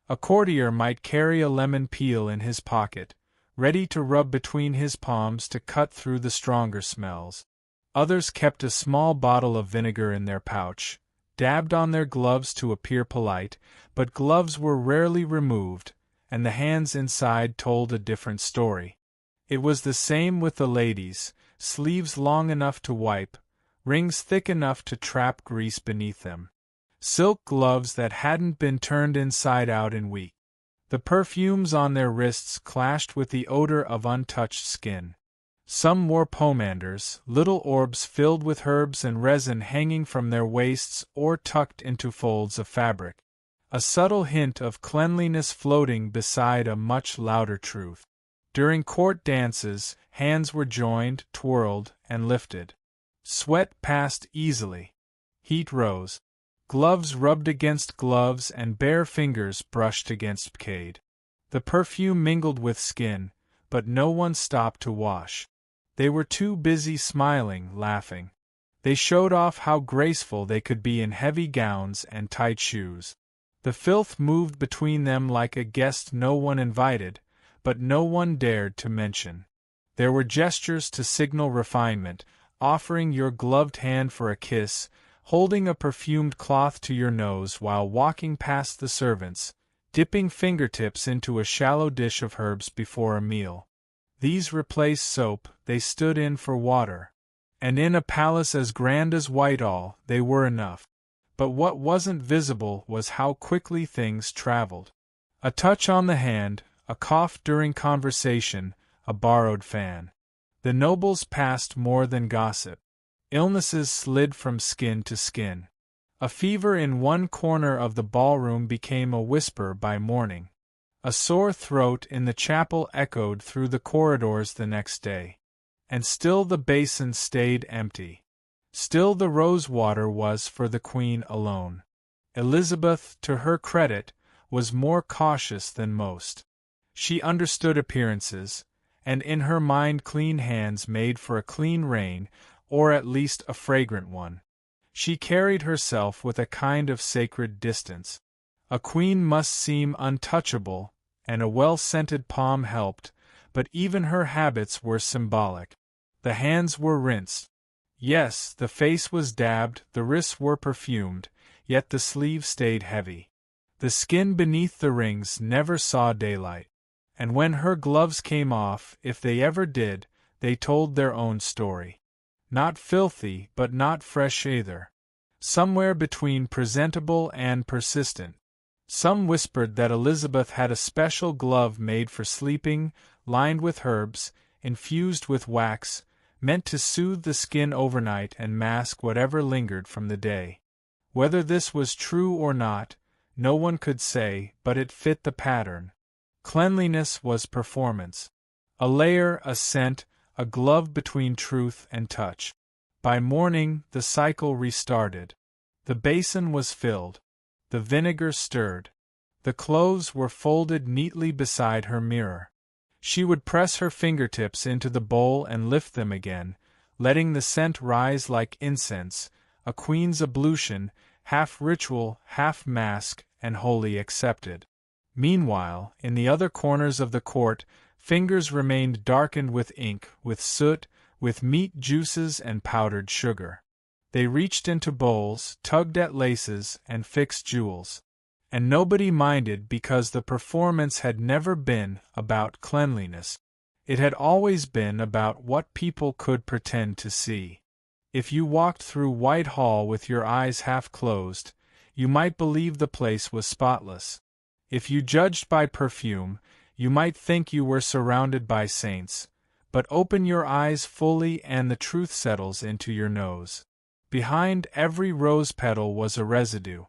A courtier might carry a lemon peel in his pocket, ready to rub between his palms to cut through the stronger smells. Others kept a small bottle of vinegar in their pouch, dabbed on their gloves to appear polite, but gloves were rarely removed, and the hands inside told a different story. It was the same with the ladies, sleeves long enough to wipe, rings thick enough to trap grease beneath them. Silk gloves that hadn't been turned inside out in weeks. The perfumes on their wrists clashed with the odor of untouched skin. Some wore pomanders, little orbs filled with herbs and resin hanging from their waists or tucked into folds of fabric. A subtle hint of cleanliness floating beside a much louder truth. During court dances, hands were joined, twirled, and lifted. Sweat passed easily. Heat rose. Gloves rubbed against gloves and bare fingers brushed against brocade. The perfume mingled with skin, but no one stopped to wash. They were too busy smiling, laughing. They showed off how graceful they could be in heavy gowns and tight shoes. The filth moved between them like a guest no one invited, but no one dared to mention. There were gestures to signal refinement, offering your gloved hand for a kiss, holding a perfumed cloth to your nose while walking past the servants, dipping fingertips into a shallow dish of herbs before a meal. These replaced soap, they stood in for water. And in a palace as grand as Whitehall, they were enough. But what wasn't visible was how quickly things traveled. A touch on the hand, a cough during conversation, a borrowed fan. The nobles passed more than gossip. Illnesses slid from skin to skin. A fever in one corner of the ballroom became a whisper by morning. A sore throat in the chapel echoed through the corridors the next day. And still the basin stayed empty. Still the rose water was for the queen alone. Elizabeth, to her credit, was more cautious than most. She understood appearances, and in her mind clean hands made for a clean reign, or at least a fragrant one. She carried herself with a kind of sacred distance. A queen must seem untouchable, and a well-scented palm helped, but even her habits were symbolic. The hands were rinsed. Yes, the face was dabbed, the wrists were perfumed, yet the sleeve stayed heavy. The skin beneath the rings never saw daylight. And when her gloves came off, if they ever did, they told their own story. Not filthy, but not fresh either. Somewhere between presentable and persistent. Some whispered that Elizabeth had a special glove made for sleeping, lined with herbs, infused with wax, meant to soothe the skin overnight and mask whatever lingered from the day. Whether this was true or not, no one could say, but it fit the pattern. Cleanliness was performance. A layer, a scent, a glove between truth and touch. By morning, the cycle restarted. The basin was filled. The vinegar stirred. The clothes were folded neatly beside her mirror. She would press her fingertips into the bowl and lift them again, letting the scent rise like incense, a queen's ablution, half ritual, half mask, and wholly accepted. Meanwhile, in the other corners of the court, fingers remained darkened with ink, with soot, with meat juices and powdered sugar. They reached into bowls, tugged at laces, and fixed jewels. And nobody minded because the performance had never been about cleanliness. It had always been about what people could pretend to see. If you walked through Whitehall with your eyes half closed, you might believe the place was spotless. If you judged by perfume, you might think you were surrounded by saints, but open your eyes fully and the truth settles into your nose. Behind every rose petal was a residue.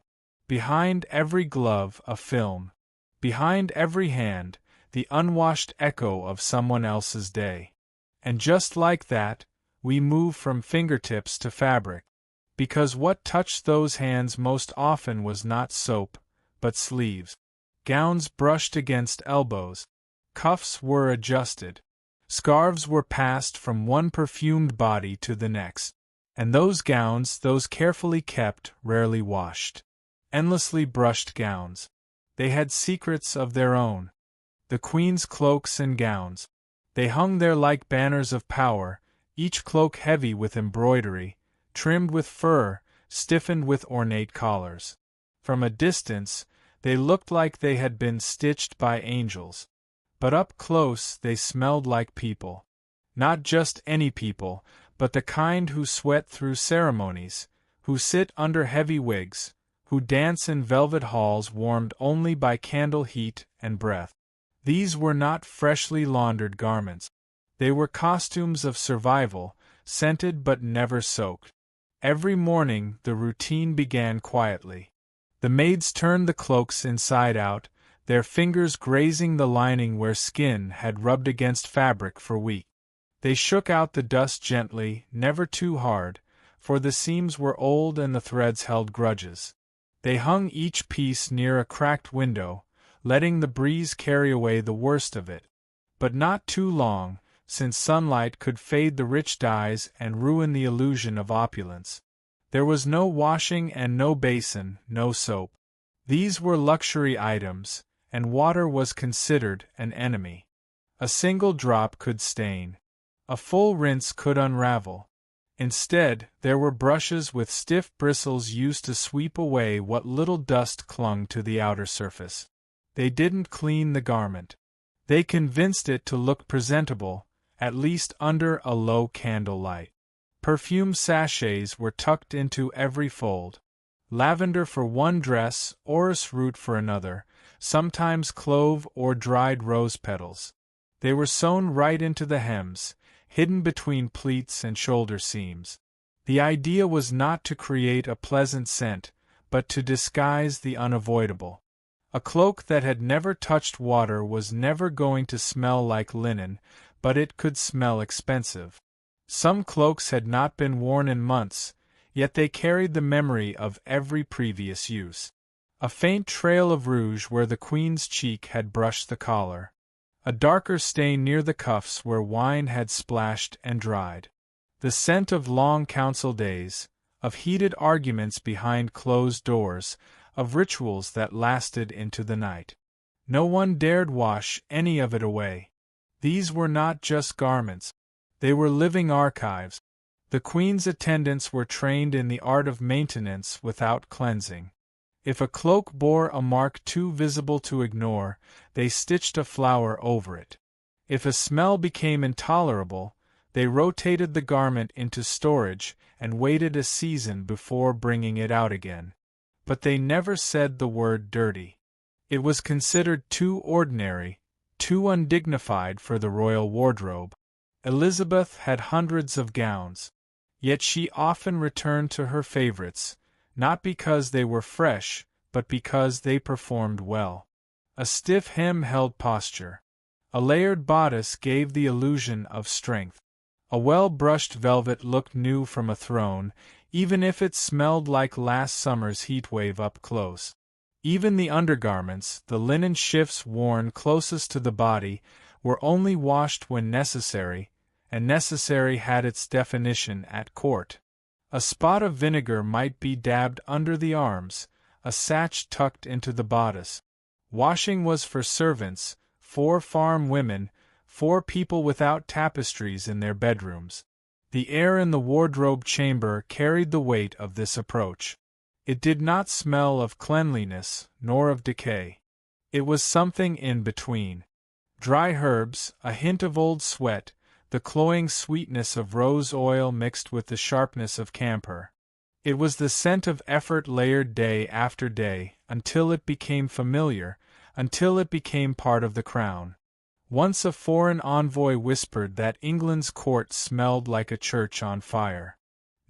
Behind every glove, a film. Behind every hand, the unwashed echo of someone else's day. And just like that, we move from fingertips to fabric. Because what touched those hands most often was not soap, but sleeves. Gowns brushed against elbows. Cuffs were adjusted. Scarves were passed from one perfumed body to the next. And those gowns, those carefully kept, rarely washed. Endlessly brushed gowns. They had secrets of their own. The queen's cloaks and gowns. They hung there like banners of power, each cloak heavy with embroidery, trimmed with fur, stiffened with ornate collars. From a distance, they looked like they had been stitched by angels. But up close they smelled like people. Not just any people, but the kind who sweat through ceremonies, who sit under heavy wigs, who dance in velvet halls warmed only by candle heat and breath. These were not freshly laundered garments. They were costumes of survival, scented but never soaked. Every morning the routine began quietly. The maids turned the cloaks inside out, their fingers grazing the lining where skin had rubbed against fabric for weeks. They shook out the dust gently, never too hard, for the seams were old and the threads held grudges. They hung each piece near a cracked window, letting the breeze carry away the worst of it. But not too long, since sunlight could fade the rich dyes and ruin the illusion of opulence. There was no washing and no basin, no soap. These were luxury items, and water was considered an enemy. A single drop could stain. A full rinse could unravel. Instead, there were brushes with stiff bristles used to sweep away what little dust clung to the outer surface. They didn't clean the garment. They convinced it to look presentable, at least under a low candle light. Perfume sachets were tucked into every fold. Lavender for one dress, orris root for another, sometimes clove or dried rose petals. They were sewn right into the hems, hidden between pleats and shoulder seams. The idea was not to create a pleasant scent, but to disguise the unavoidable. A cloak that had never touched water was never going to smell like linen, but it could smell expensive. Some cloaks had not been worn in months, yet they carried the memory of every previous use. A faint trail of rouge where the queen's cheek had brushed the collar. A darker stain near the cuffs where wine had splashed and dried. The scent of long council days, of heated arguments behind closed doors, of rituals that lasted into the night. No one dared wash any of it away. These were not just garments. They were living archives. The Queen's attendants were trained in the art of maintenance without cleansing. If a cloak bore a mark too visible to ignore, they stitched a flower over it. If a smell became intolerable, they rotated the garment into storage and waited a season before bringing it out again. But they never said the word dirty. It was considered too ordinary, too undignified for the royal wardrobe. Elizabeth had hundreds of gowns. Yet she often returned to her favorites, not because they were fresh, but because they performed well. A stiff hem held posture. A layered bodice gave the illusion of strength. A well-brushed velvet looked new from a throne, even if it smelled like last summer's heatwave up close. Even the undergarments, the linen shifts worn closest to the body, were only washed when necessary, and necessary had its definition at court. A spot of vinegar might be dabbed under the arms, a sash tucked into the bodice. Washing was for servants, for farm women, for people without tapestries in their bedrooms. The air in the wardrobe chamber carried the weight of this approach. It did not smell of cleanliness, nor of decay. It was something in between. Dry herbs, a hint of old sweat, the cloying sweetness of rose oil mixed with the sharpness of camphor. It was the scent of effort layered day after day, until it became familiar, until it became part of the crown. Once a foreign envoy whispered that England's court smelled like a church on fire.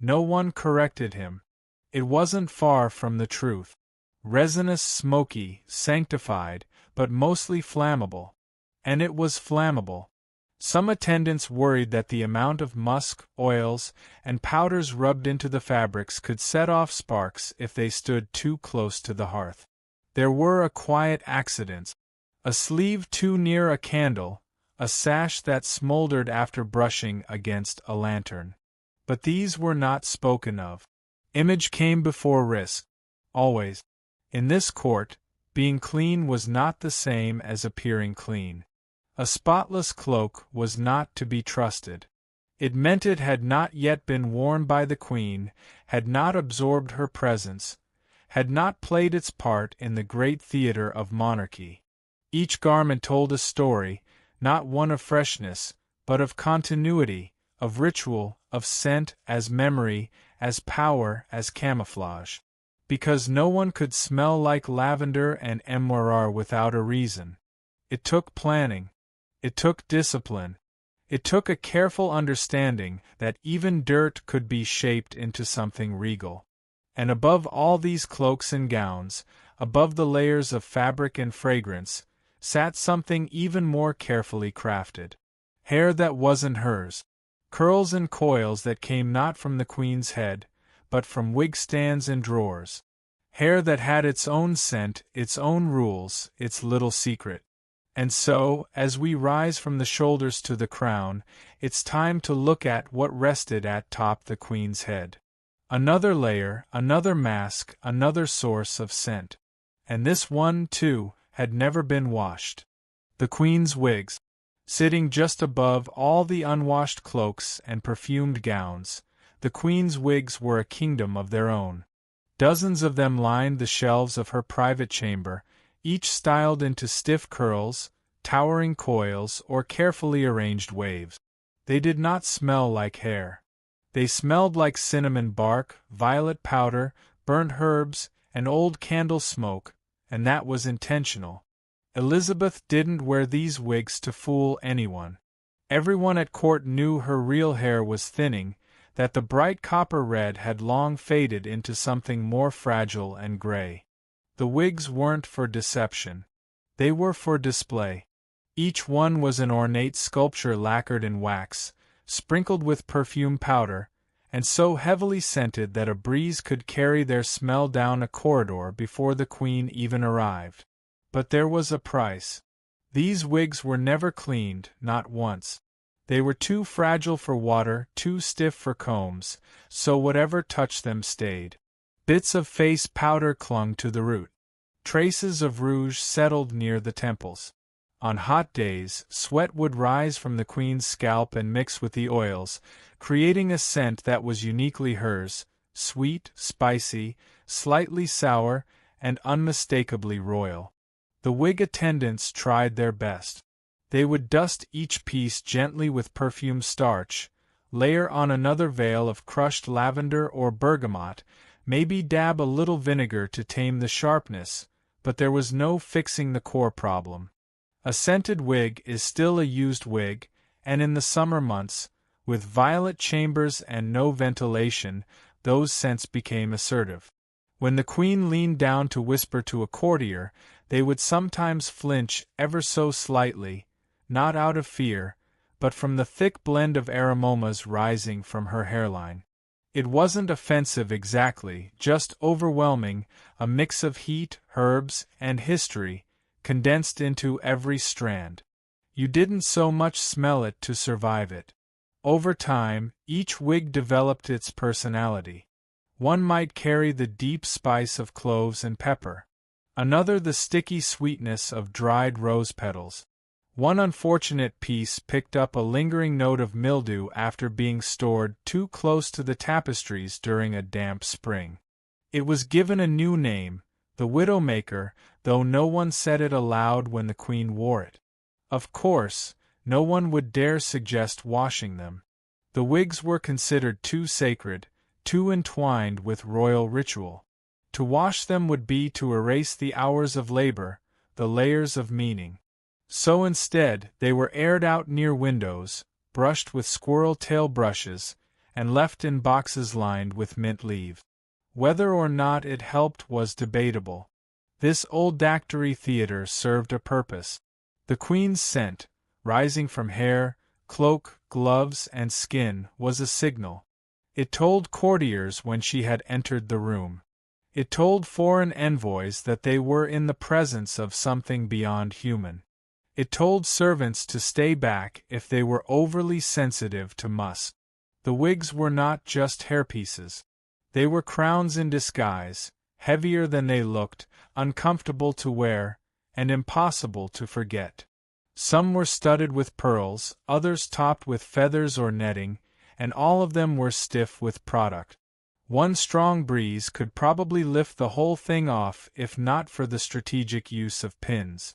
No one corrected him. It wasn't far from the truth. Resinous, smoky, sanctified, but mostly flammable. And it was flammable. Some attendants worried that the amount of musk, oils, and powders rubbed into the fabrics could set off sparks if they stood too close to the hearth. There were quiet accidents. A sleeve too near a candle, a sash that smoldered after brushing against a lantern. But these were not spoken of. Image came before risk. Always. In this court, being clean was not the same as appearing clean. A spotless cloak was not to be trusted. It meant it had not yet been worn by the Queen, had not absorbed her presence, had not played its part in the great theater of monarchy. Each garment told a story, not one of freshness, but of continuity, of ritual, of scent as memory, as power, as camouflage. Because no one could smell like lavender and emerald without a reason. It took planning. It took discipline. It took a careful understanding that even dirt could be shaped into something regal. And above all these cloaks and gowns, above the layers of fabric and fragrance, sat something even more carefully crafted. Hair that wasn't hers. Curls and coils that came not from the Queen's head, but from wig stands and drawers. Hair that had its own scent, its own rules, its little secret. And so, as we rise from the shoulders to the crown, it's time to look at what rested atop the Queen's head. Another layer, another mask, another source of scent. And this one, too, had never been washed. The Queen's wigs. Sitting just above all the unwashed cloaks and perfumed gowns, the Queen's wigs were a kingdom of their own. Dozens of them lined the shelves of her private chamber, each styled into stiff curls, towering coils, or carefully arranged waves. They did not smell like hair. They smelled like cinnamon bark, violet powder, burnt herbs, and old candle smoke, and that was intentional. Elizabeth didn't wear these wigs to fool anyone. Everyone at court knew her real hair was thinning, that the bright copper red had long faded into something more fragile and gray. The wigs weren't for deception. They were for display. Each one was an ornate sculpture lacquered in wax, sprinkled with perfume powder, and so heavily scented that a breeze could carry their smell down a corridor before the Queen even arrived. But there was a price. These wigs were never cleaned, not once. They were too fragile for water, too stiff for combs, so whatever touched them stayed. Bits of face powder clung to the root. Traces of rouge settled near the temples. On hot days, sweat would rise from the queen's scalp and mix with the oils, creating a scent that was uniquely hers, sweet, spicy, slightly sour, and unmistakably royal. The wig attendants tried their best. They would dust each piece gently with perfume starch, layer on another veil of crushed lavender or bergamot, maybe dab a little vinegar to tame the sharpness, but there was no fixing the core problem. A scented wig is still a used wig, and in the summer months, with violet chambers and no ventilation, those scents became assertive. When the queen leaned down to whisper to a courtier, they would sometimes flinch ever so slightly, not out of fear, but from the thick blend of aromas rising from her hairline. It wasn't offensive exactly, just overwhelming, a mix of heat, herbs, and history, condensed into every strand. You didn't so much smell it to survive it. Over time, each wig developed its personality. One might carry the deep spice of cloves and pepper. Another the sticky sweetness of dried rose petals. One unfortunate piece picked up a lingering note of mildew after being stored too close to the tapestries during a damp spring. It was given a new name, the Widowmaker, though no one said it aloud when the queen wore it. Of course, no one would dare suggest washing them. The wigs were considered too sacred, too entwined with royal ritual. To wash them would be to erase the hours of labor, the layers of meaning. So instead, they were aired out near windows, brushed with squirrel tail brushes, and left in boxes lined with mint leaves. Whether or not it helped was debatable. This olfactory theater served a purpose. The queen's scent, rising from hair, cloak, gloves, and skin, was a signal. It told courtiers when she had entered the room. It told foreign envoys that they were in the presence of something beyond human. It told servants to stay back if they were overly sensitive to musk. The wigs were not just hairpieces. They were crowns in disguise, heavier than they looked, uncomfortable to wear, and impossible to forget. Some were studded with pearls, others topped with feathers or netting, and all of them were stiff with product. One strong breeze could probably lift the whole thing off if not for the strategic use of pins.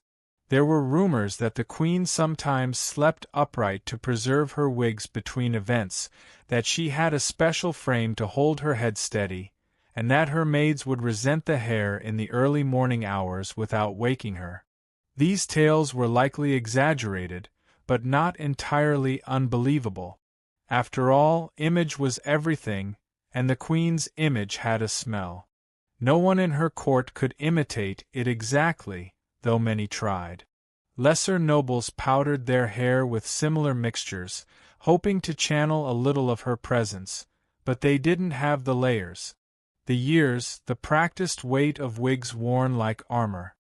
There were rumors that the queen sometimes slept upright to preserve her wigs between events, that she had a special frame to hold her head steady, and that her maids would resent the hair in the early morning hours without waking her. These tales were likely exaggerated, but not entirely unbelievable. After all, image was everything, and the queen's image had a smell. No one in her court could imitate it exactly, though many tried. Lesser nobles powdered their hair with similar mixtures, hoping to channel a little of her presence, but they didn't have the layers. The years, the practiced weight of wigs worn like armor.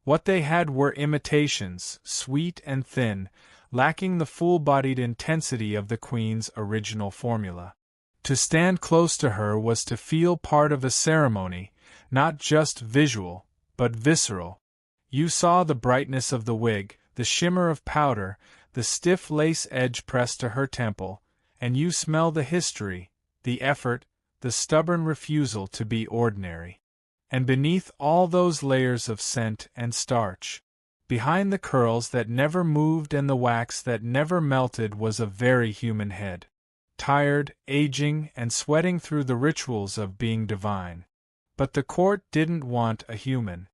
What they had were imitations, sweet and thin, lacking the full-bodied intensity of the queen's original formula. To stand close to her was to feel part of a ceremony, not just visual, but visceral. You saw the brightness of the wig, the shimmer of powder, the stiff lace edge pressed to her temple, and you smell the history, the effort, the stubborn refusal to be ordinary. And beneath all those layers of scent and starch, behind the curls that never moved and the wax that never melted was a very human head. Tired, aging, and sweating through the rituals of being divine. But the court didn't want a human.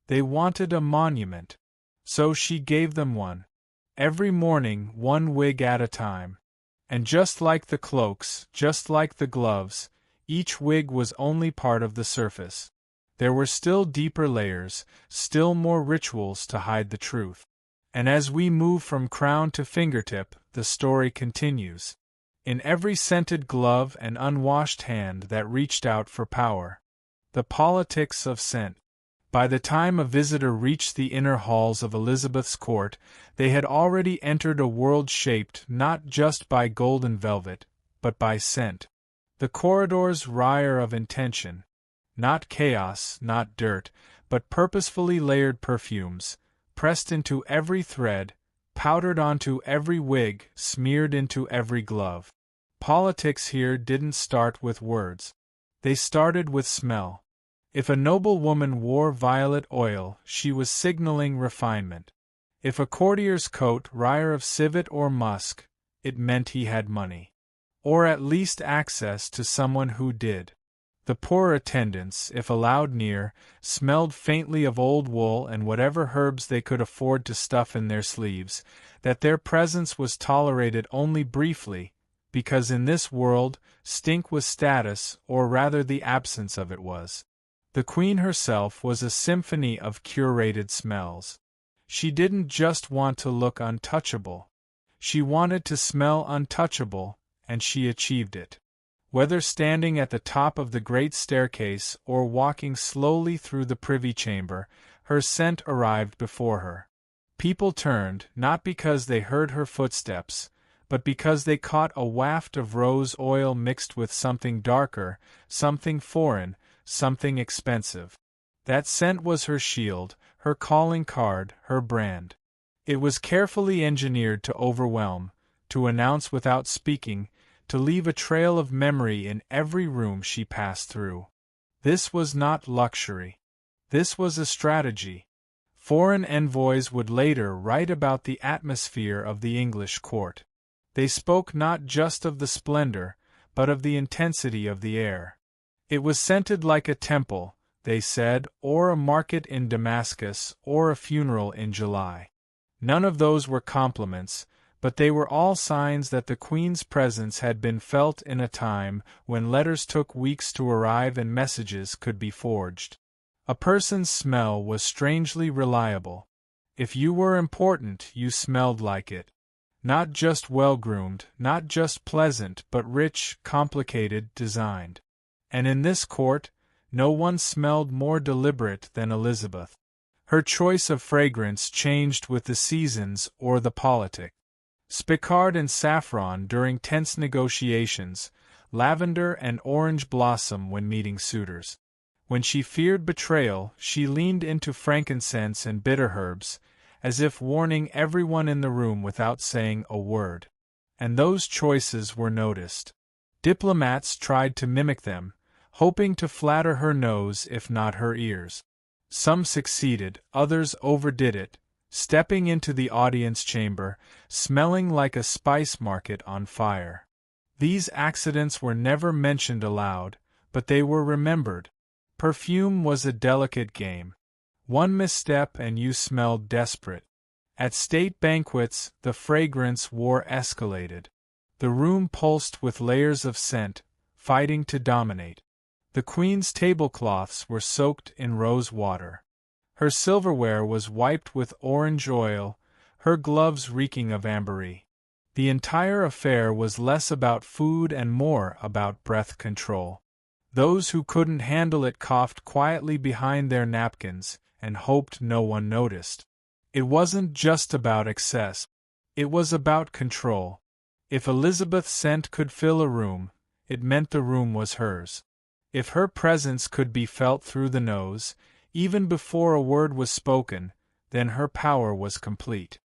They wanted a monument. So she gave them one. Every morning, one wig at a time. And just like the cloaks, just like the gloves, each wig was only part of the surface. There were still deeper layers, still more rituals to hide the truth. And as we move from crown to fingertip, the story continues. In every scented glove and unwashed hand that reached out for power. The politics of scent. By the time a visitor reached the inner halls of Elizabeth's court, they had already entered a world shaped not just by golden velvet, but by scent. The corridors' riot of intention. Not chaos, not dirt, but purposefully layered perfumes, pressed into every thread, powdered onto every wig, smeared into every glove. Politics here didn't start with words. They started with smell. If a noble woman wore violet oil, she was signaling refinement. If a courtier's coat reeked of civet or musk, it meant he had money. Or at least access to someone who did. The poor attendants, if allowed near, smelled faintly of old wool and whatever herbs they could afford to stuff in their sleeves, that their presence was tolerated only briefly, because in this world, stink was status, or rather the absence of it was. The Queen herself was a symphony of curated smells. She didn't just want to look untouchable. She wanted to smell untouchable, and she achieved it. Whether standing at the top of the great staircase or walking slowly through the privy chamber, her scent arrived before her. People turned, not because they heard her footsteps, but because they caught a waft of rose oil mixed with something darker, something foreign, something expensive. That scent was her shield, her calling card, her brand. It was carefully engineered to overwhelm, to announce without speaking, to leave a trail of memory in every room she passed through. This was not luxury. This was a strategy. Foreign envoys would later write about the atmosphere of the English court. They spoke not just of the splendor, but of the intensity of the air. It was scented like a temple, they said, or a market in Damascus, or a funeral in July. None of those were compliments, but they were all signs that the Queen's presence had been felt in a time when letters took weeks to arrive and messages could be forged. A person's smell was strangely reliable. If you were important, you smelled like it. Not just well-groomed, not just pleasant, but rich, complicated, designed. And in this court, no one smelled more deliberate than Elizabeth. Her choice of fragrance changed with the seasons or the politic. Spicard and saffron during tense negotiations, lavender and orange blossom when meeting suitors. When she feared betrayal, she leaned into frankincense and bitter herbs, as if warning everyone in the room without saying a word. And those choices were noticed. Diplomats tried to mimic them, hoping to flatter her nose if not her ears. Some succeeded, others overdid it, stepping into the audience chamber, smelling like a spice market on fire. These accidents were never mentioned aloud, but they were remembered. Perfume was a delicate game. One misstep and you smelled desperate. At state banquets, the fragrance war escalated. The room pulsed with layers of scent, fighting to dominate. The Queen's tablecloths were soaked in rose water. Her silverware was wiped with orange oil, her gloves reeking of ambery. The entire affair was less about food and more about breath control. Those who couldn't handle it coughed quietly behind their napkins and hoped no one noticed. It wasn't just about excess. It was about control. If Elizabeth's scent could fill a room, it meant the room was hers. If her presence could be felt through the nose, even before a word was spoken, then her power was complete.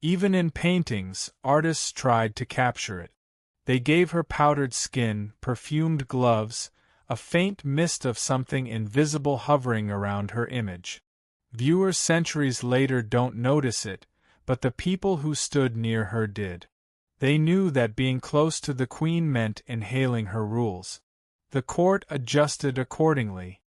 Even in paintings, artists tried to capture it. They gave her powdered skin, perfumed gloves, a faint mist of something invisible hovering around her image. Viewers centuries later don't notice it, but the people who stood near her did. They knew that being close to the Queen meant inhaling her rules. The court adjusted accordingly.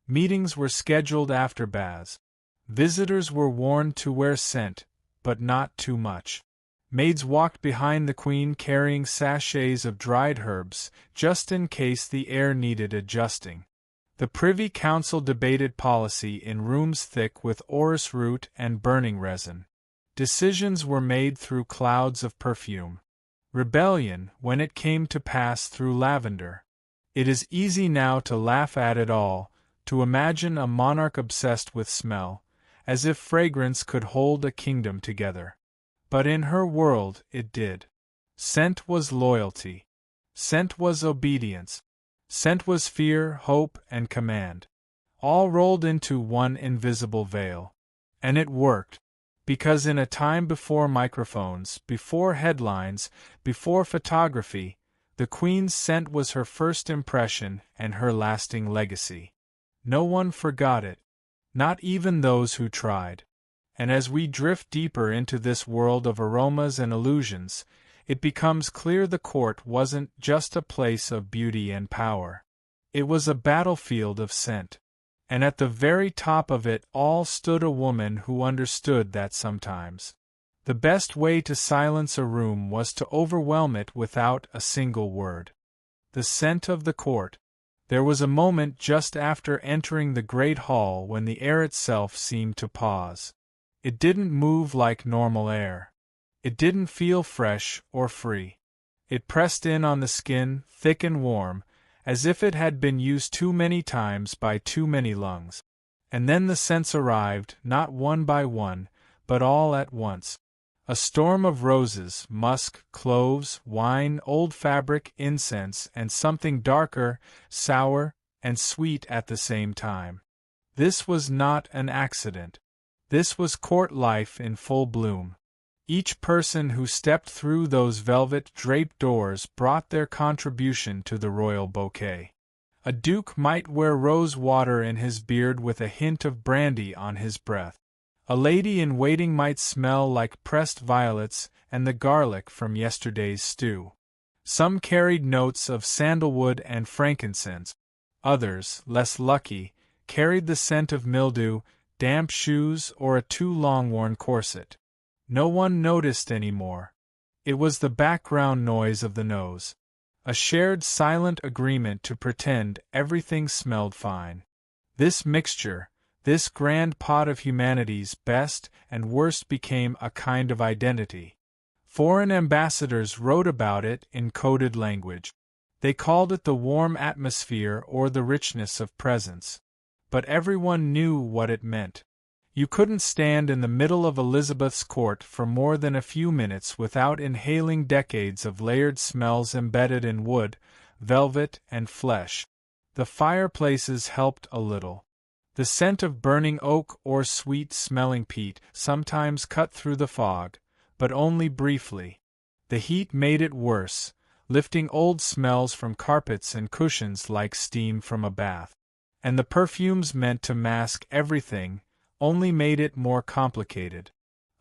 Meetings were scheduled after baths. Visitors were warned to wear scent, but not too much. Maids walked behind the Queen carrying sachets of dried herbs, just in case the air needed adjusting. The Privy Council debated policy in rooms thick with orris root and burning resin. Decisions were made through clouds of perfume. Rebellion, when it came to pass through lavender. It is easy now to laugh at it all, to imagine a monarch obsessed with smell, as if fragrance could hold a kingdom together. But in her world it did. Scent was loyalty. Scent was obedience. Scent was fear, hope, and command. all rolled into one invisible veil. And it worked. Because in a time before microphones, before headlines, before photography, the Queen's scent was her first impression and her lasting legacy. No one forgot it. Not even those who tried. And as we drift deeper into this world of aromas and illusions, it becomes clear the court wasn't just a place of beauty and power. It was a battlefield of scent. And at the very top of it all stood a woman who understood that sometimes the best way to silence a room was to overwhelm it without a single word. The scent of the court. There was a moment just after entering the great hall when the air itself seemed to pause. It didn't move like normal air. It didn't feel fresh or free. It pressed in on the skin, thick and warm, as if it had been used too many times by too many lungs. And then the scents arrived, not one by one, but all at once. A storm of roses, musk, cloves, wine, old fabric, incense, and something darker, sour, and sweet at the same time. This was not an accident. This was court life in full bloom. Each person who stepped through those velvet-draped doors brought their contribution to the royal bouquet. A duke might wear rose water in his beard with a hint of brandy on his breath. A lady-in-waiting might smell like pressed violets and the garlic from yesterday's stew. Some carried notes of sandalwood and frankincense. Others, less lucky, carried the scent of mildew, damp shoes, or a too long-worn corset. No one noticed anymore. It was the background noise of the nose. A shared silent agreement to pretend everything smelled fine. This mixture, this grand pot of humanity's best and worst became a kind of identity. Foreign ambassadors wrote about it in coded language. They called it the warm atmosphere or the richness of presence. But everyone knew what it meant. You couldn't stand in the middle of Elizabeth's court for more than a few minutes without inhaling decades of layered smells embedded in wood, velvet, and flesh. The fireplaces helped a little. The scent of burning oak or sweet-smelling peat sometimes cut through the fog, but only briefly. The heat made it worse, lifting old smells from carpets and cushions like steam from a bath. And the perfumes meant to mask everything, only made it more complicated.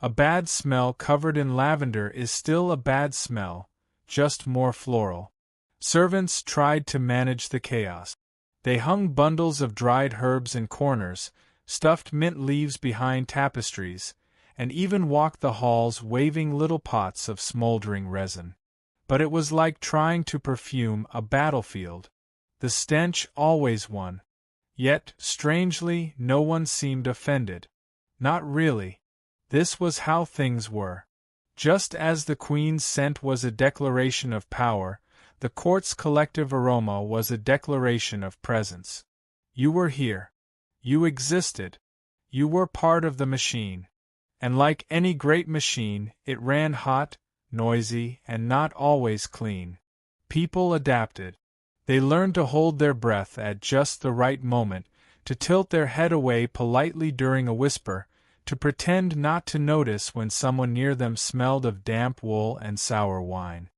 A bad smell covered in lavender is still a bad smell, just more floral. Servants tried to manage the chaos. They hung bundles of dried herbs in corners, stuffed mint leaves behind tapestries, and even walked the halls waving little pots of smoldering resin. But it was like trying to perfume a battlefield. The stench always won. Yet, strangely, no one seemed offended. Not really. This was how things were. Just as the Queen's scent was a declaration of power, the court's collective aroma was a declaration of presence. You were here. You existed. You were part of the machine. And like any great machine, it ran hot, noisy, and not always clean. People adapted. They learned to hold their breath at just the right moment, to tilt their head away politely during a whisper, to pretend not to notice when someone near them smelled of damp wool and sour wine.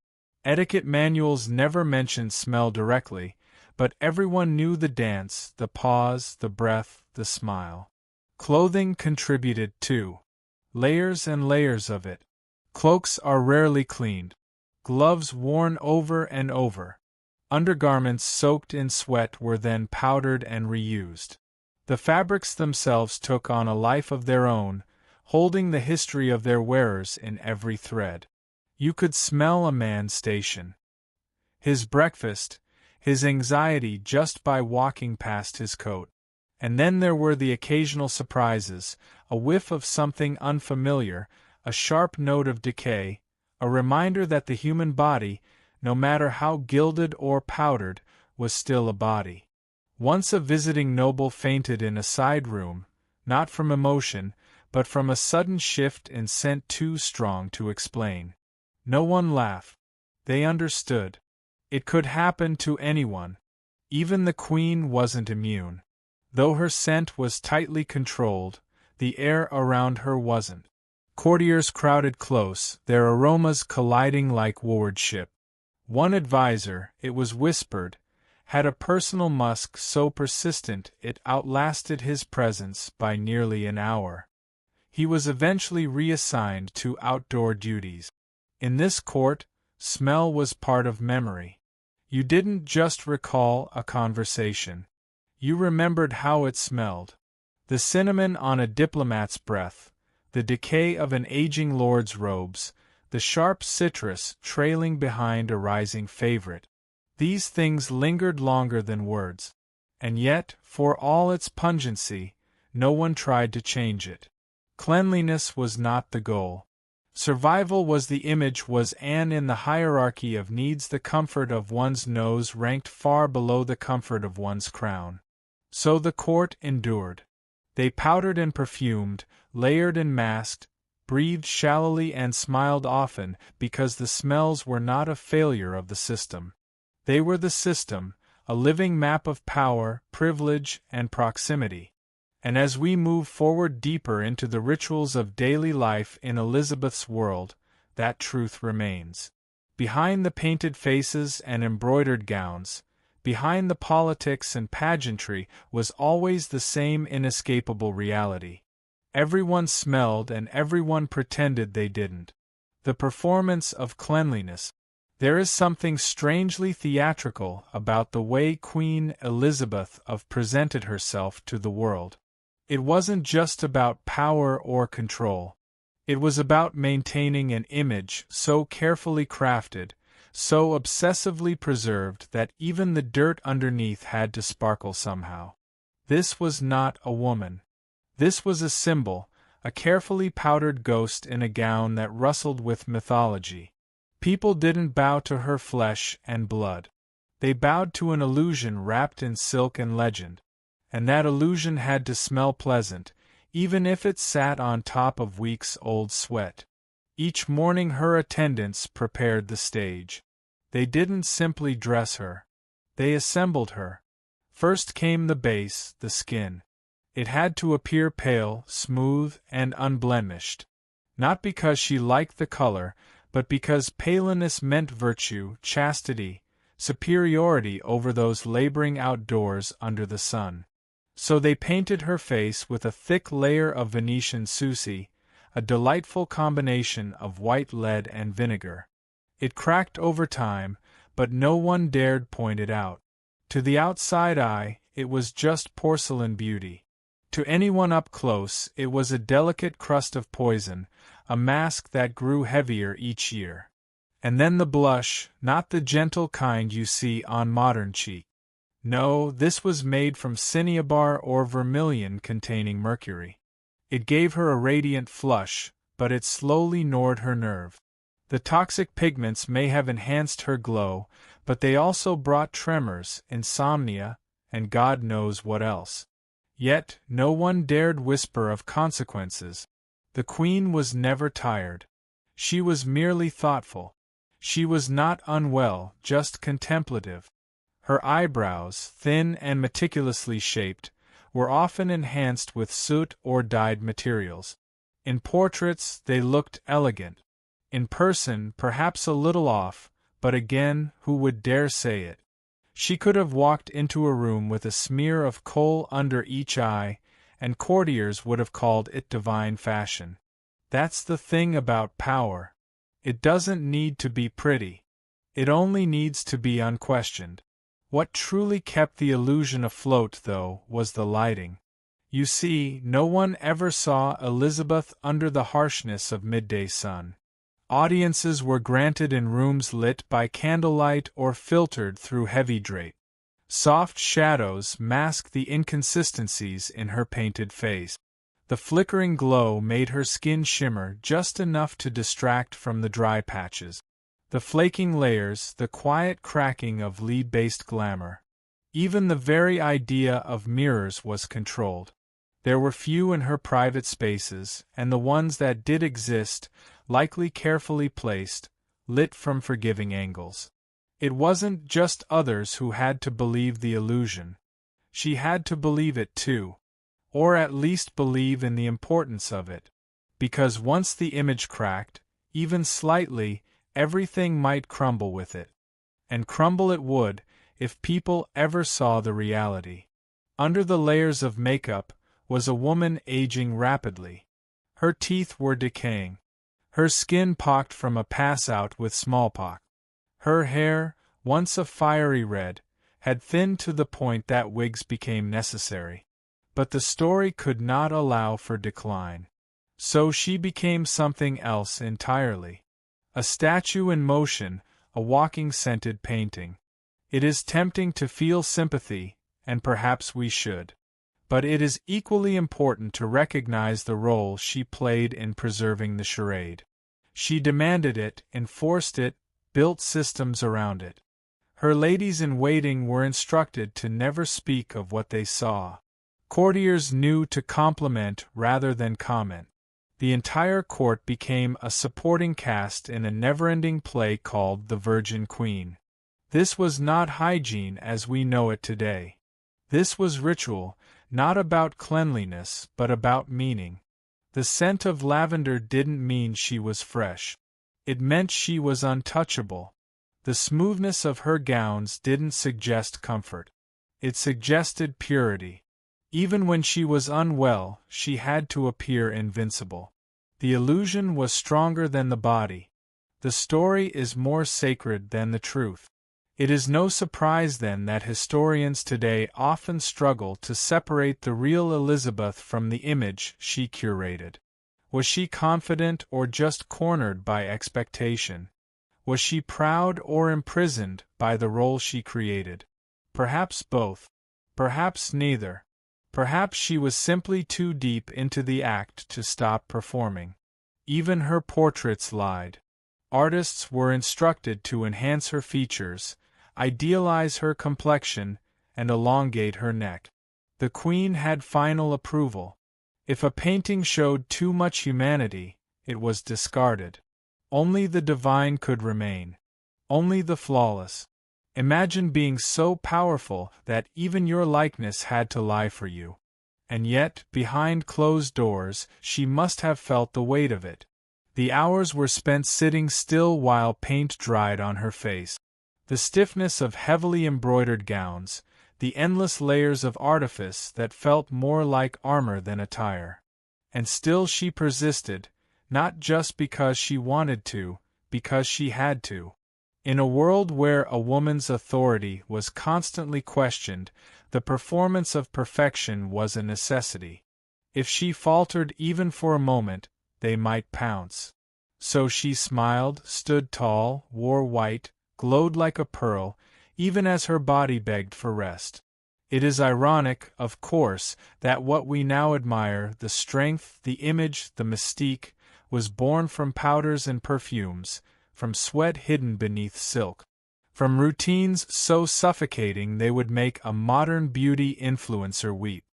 Etiquette manuals never mentioned smell directly, but everyone knew the dance, the pause, the breath, the smile. Clothing contributed too. Layers and layers of it. Cloaks are rarely cleaned. Gloves worn over and over. Undergarments soaked in sweat were then powdered and reused. The fabrics themselves took on a life of their own, holding the history of their wearers in every thread. You could smell a man's station, his breakfast, his anxiety just by walking past his coat. And then there were the occasional surprises, a whiff of something unfamiliar, a sharp note of decay, a reminder that the human body, no matter how gilded or powdered, was still a body. Once a visiting noble fainted in a side room, not from emotion, but from a sudden shift in scent too strong to explain. No one laughed. They understood. It could happen to anyone. Even the Queen wasn't immune. Though her scent was tightly controlled, the air around her wasn't. Courtiers crowded close, their aromas colliding like wardship. One advisor, it was whispered, had a personal musk so persistent it outlasted his presence by nearly an hour. He was eventually reassigned to outdoor duties. In this court, smell was part of memory. You didn't just recall a conversation. You remembered how it smelled. The cinnamon on a diplomat's breath, the decay of an aging lord's robes, the sharp citrus trailing behind a rising favorite. These things lingered longer than words. And yet, for all its pungency, no one tried to change it. Cleanliness was not the goal. Survival was the image, and in the hierarchy of needs the comfort of one's nose ranked far below the comfort of one's crown. So the court endured. They powdered and perfumed, layered and masked, breathed shallowly and smiled often because the smells were not a failure of the system. They were the system, a living map of power, privilege, and proximity. And as we move forward deeper into the rituals of daily life in Elizabeth's world, that truth remains. Behind the painted faces and embroidered gowns, behind the politics and pageantry was always the same inescapable reality. Everyone smelled and everyone pretended they didn't. The performance of cleanliness. There is something strangely theatrical about the way Queen Elizabeth presented herself to the world. It wasn't just about power or control. It was about maintaining an image so carefully crafted, so obsessively preserved that even the dirt underneath had to sparkle somehow. This was not a woman. This was a symbol, a carefully powdered ghost in a gown that rustled with mythology. People didn't bow to her flesh and blood. They bowed to an illusion wrapped in silk and legend. And that illusion had to smell pleasant, even if it sat on top of weeks-old sweat. Each morning her attendants prepared the stage. They didn't simply dress her. They assembled her. First came the base, the skin. It had to appear pale, smooth, and unblemished. Not because she liked the color, but because paleness meant virtue, chastity, superiority over those laboring outdoors under the sun. So they painted her face with a thick layer of Venetian Susi, a delightful combination of white lead and vinegar. It cracked over time, but no one dared point it out. To the outside eye, it was just porcelain beauty. To anyone up close, it was a delicate crust of poison, a mask that grew heavier each year. And then the blush, not the gentle kind you see on modern cheek. No, this was made from cinnabar or vermilion containing mercury. It gave her a radiant flush, but it slowly gnawed her nerve. The toxic pigments may have enhanced her glow, but they also brought tremors, insomnia, and God knows what else. Yet, no one dared whisper of consequences. The Queen was never tired. She was merely thoughtful. She was not unwell, just contemplative. Her eyebrows, thin and meticulously shaped, were often enhanced with soot or dyed materials. In portraits, they looked elegant. In person, perhaps a little off, but again, who would dare say it? She could have walked into a room with a smear of coal under each eye, and courtiers would have called it divine fashion. That's the thing about power. It doesn't need to be pretty. It only needs to be unquestioned. What truly kept the illusion afloat, though, was the lighting. You see, no one ever saw Elizabeth under the harshness of midday sun. Audiences were granted in rooms lit by candlelight or filtered through heavy drape. Soft shadows masked the inconsistencies in her painted face. The flickering glow made her skin shimmer just enough to distract from the dry patches. The flaking layers, the quiet cracking of lead-based glamour. Even the very idea of mirrors was controlled. There were few in her private spaces, and the ones that did exist, likely carefully placed, lit from forgiving angles. It wasn't just others who had to believe the illusion. She had to believe it too. Or at least believe in the importance of it. Because once the image cracked, even slightly, everything might crumble with it. And crumble it would, if people ever saw the reality. Under the layers of makeup was a woman aging rapidly. Her teeth were decaying. Her skin pocked from a pass-out with smallpox. Her hair, once a fiery red, had thinned to the point that wigs became necessary. But the story could not allow for decline. So she became something else entirely. A statue in motion, a walking scented painting. It is tempting to feel sympathy, and perhaps we should. But it is equally important to recognize the role she played in preserving the charade. She demanded it, enforced it, built systems around it. Her ladies-in-waiting were instructed to never speak of what they saw. Courtiers knew to compliment rather than comment. The entire court became a supporting cast in a never-ending play called The Virgin Queen. This was not hygiene as we know it today. This was ritual, not about cleanliness, but about meaning. The scent of lavender didn't mean she was fresh. It meant she was untouchable. The smoothness of her gowns didn't suggest comfort. It suggested purity. Even when she was unwell, she had to appear invincible. The illusion was stronger than the body. The story is more sacred than the truth. It is no surprise then that historians today often struggle to separate the real Elizabeth from the image she curated. Was she confident or just cornered by expectation? Was she proud or imprisoned by the role she created? Perhaps both. Perhaps neither. Perhaps she was simply too deep into the act to stop performing. Even her portraits lied. Artists were instructed to enhance her features, idealize her complexion, and elongate her neck. The Queen had final approval. If a painting showed too much humanity, it was discarded. Only the divine could remain. Only the flawless. Imagine being so powerful that even your likeness had to lie for you. And yet, behind closed doors, she must have felt the weight of it. The hours were spent sitting still while paint dried on her face. The stiffness of heavily embroidered gowns, the endless layers of artifice that felt more like armor than attire. And still she persisted, not just because she wanted to, because she had to. In a world where a woman's authority was constantly questioned, the performance of perfection was a necessity. If she faltered even for a moment, they might pounce. So she smiled, stood tall, wore white, glowed like a pearl, even as her body begged for rest. It is ironic, of course, that what we now admire, the strength, the image, the mystique, was born from powders and perfumes, from sweat hidden beneath silk, from routines so suffocating they would make a modern beauty influencer weep.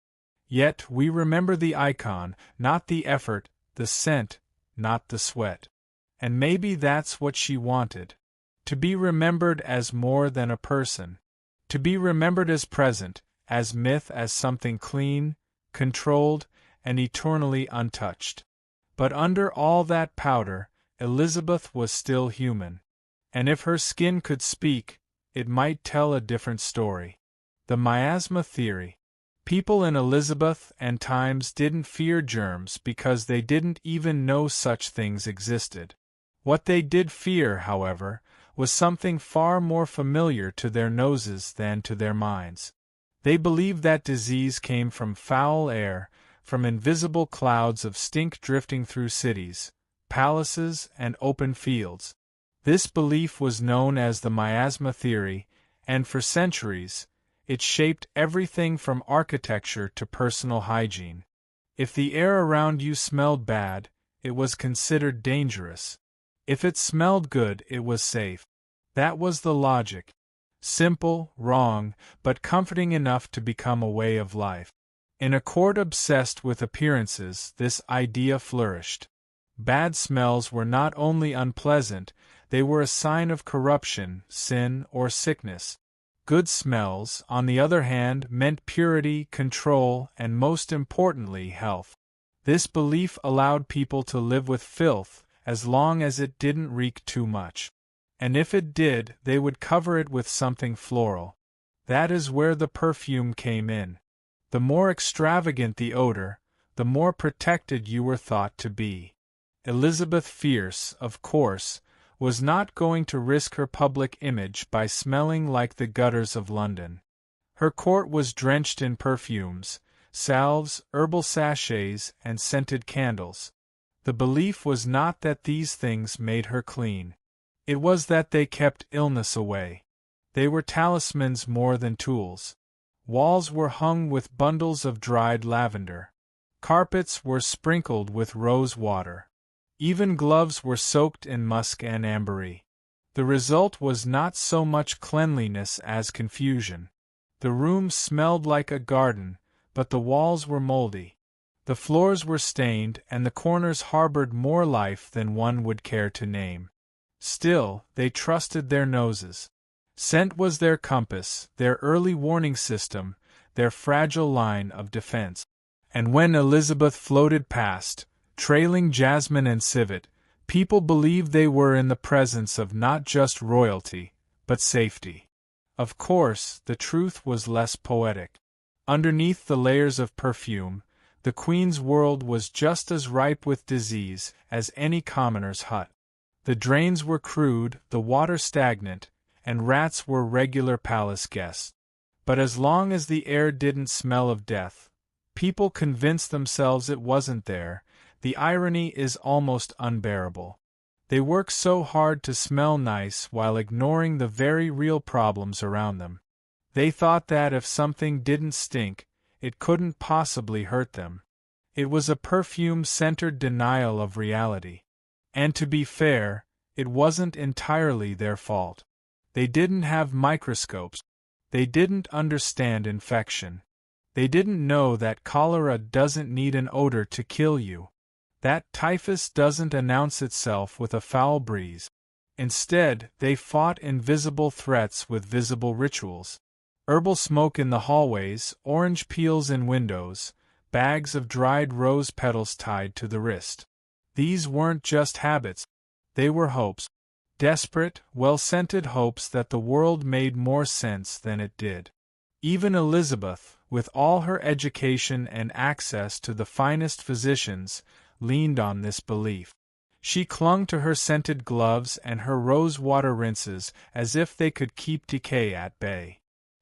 Yet we remember the icon, not the effort, the scent, not the sweat. And maybe that's what she wanted. To be remembered as more than a person. To be remembered as present, as myth, as something clean, controlled, and eternally untouched. But under all that powder, Elizabeth was still human. And if her skin could speak, it might tell a different story. The miasma theory. People in Elizabeth and times didn't fear germs because they didn't even know such things existed. What they did fear, however, was something far more familiar to their noses than to their minds. They believed that disease came from foul air, from invisible clouds of stink drifting through cities, palaces, and open fields. This belief was known as the miasma theory, and for centuries, it shaped everything from architecture to personal hygiene. If the air around you smelled bad, it was considered dangerous. If it smelled good, it was safe. That was the logic. Simple, wrong, but comforting enough to become a way of life. In a court obsessed with appearances, this idea flourished. Bad smells were not only unpleasant, they were a sign of corruption, sin, or sickness. Good smells, on the other hand, meant purity, control, and most importantly, health. This belief allowed people to live with filth as long as it didn't reek too much. And if it did, they would cover it with something floral. That is where the perfume came in. The more extravagant the odor, the more protected you were thought to be. Elizabeth Fierce, of course, was not going to risk her public image by smelling like the gutters of London. Her court was drenched in perfumes, salves, herbal sachets, and scented candles. The belief was not that these things made her clean. It was that they kept illness away. They were talismans more than tools. Walls were hung with bundles of dried lavender. Carpets were sprinkled with rose water. Even gloves were soaked in musk and ambergris. The result was not so much cleanliness as confusion. The room smelled like a garden, but the walls were moldy. The floors were stained, and the corners harbored more life than one would care to name. Still, they trusted their noses. Scent was their compass, their early warning system, their fragile line of defense. And when Elizabeth floated past, trailing jasmine and civet, people believed they were in the presence of not just royalty, but safety. Of course, the truth was less poetic. Underneath the layers of perfume, the Queen's world was just as ripe with disease as any commoner's hut. The drains were crude, the water stagnant, and rats were regular palace guests. But as long as the air didn't smell of death, people convinced themselves it wasn't there. The irony is almost unbearable. They work so hard to smell nice while ignoring the very real problems around them. They thought that if something didn't stink, it couldn't possibly hurt them. It was a perfume-centered denial of reality. And to be fair, it wasn't entirely their fault. They didn't have microscopes. They didn't understand infection. They didn't know that cholera doesn't need an odor to kill you. That typhus doesn't announce itself with a foul breeze. Instead, they fought invisible threats with visible rituals. Herbal smoke in the hallways, orange peels in windows, bags of dried rose petals tied to the wrist. These weren't just habits. They were hopes. Desperate, well-scented hopes that the world made more sense than it did. Even Elizabeth, with all her education and access to the finest physicians, leaned on this belief. She clung to her scented gloves and her rose-water rinses as if they could keep decay at bay.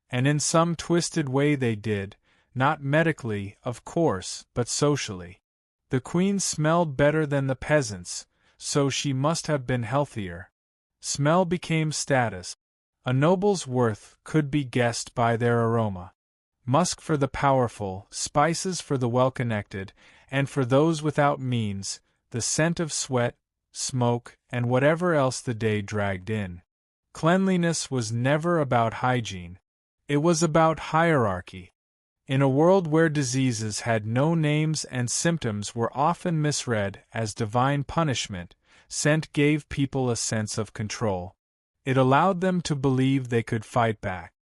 And in some twisted way they did, not medically, of course, but socially. The Queen smelled better than the peasants, so she must have been healthier. Smell became status. A noble's worth could be guessed by their aroma. Musk for the powerful, spices for the well-connected, and for those without means, the scent of sweat, smoke, and whatever else the day dragged in. Cleanliness was never about hygiene. It was about hierarchy. In a world where diseases had no names and symptoms were often misread as divine punishment, scent gave people a sense of control. It allowed them to believe they could fight back.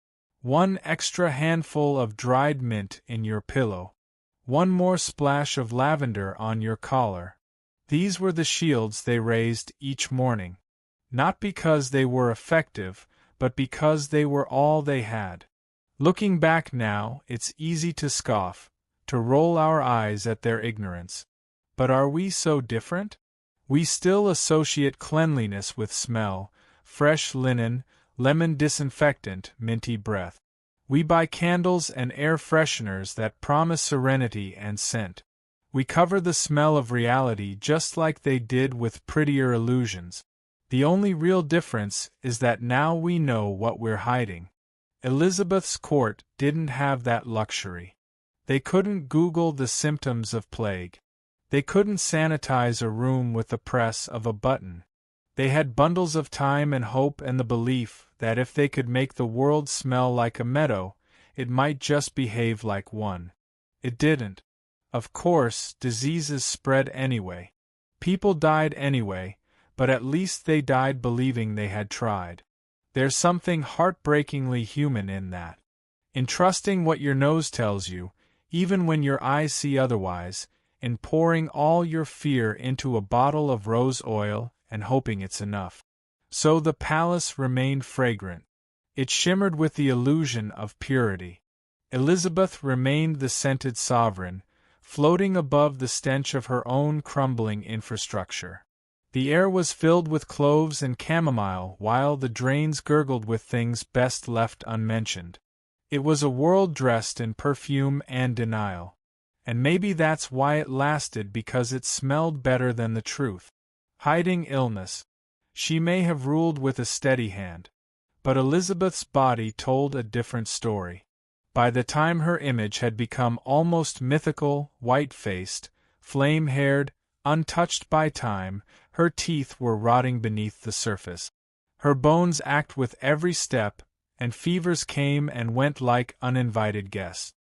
One extra handful of dried mint in your pillow. One more splash of lavender on your collar. These were the shields they raised each morning. Not because they were effective, but because they were all they had. Looking back now, it's easy to scoff, to roll our eyes at their ignorance. But are we so different? We still associate cleanliness with smell, fresh linen, lemon disinfectant, minty breath. We buy candles and air fresheners that promise serenity and scent. We cover the smell of reality just like they did with prettier illusions. The only real difference is that now we know what we're hiding. Elizabeth's court didn't have that luxury. They couldn't Google the symptoms of plague. They couldn't sanitize a room with the press of a button. They had bundles of time and hope and the belief that if they could make the world smell like a meadow, it might just behave like one. It didn't. Of course, diseases spread anyway. People died anyway, but at least they died believing they had tried. There's something heartbreakingly human in that. In trusting what your nose tells you, even when your eyes see otherwise, in pouring all your fear into a bottle of rose oil and hoping it's enough. So the palace remained fragrant. It shimmered with the illusion of purity. Elizabeth remained the scented sovereign, floating above the stench of her own crumbling infrastructure. The air was filled with cloves and chamomile while the drains gurgled with things best left unmentioned. It was a world dressed in perfume and denial. And maybe that's why it lasted, because it smelled better than the truth. Hiding illness. She may have ruled with a steady hand. But Elizabeth's body told a different story. By the time her image had become almost mythical, white-faced, flame-haired, untouched by time, her teeth were rotting beneath the surface. Her bones ached with every step, and fevers came and went like uninvited guests.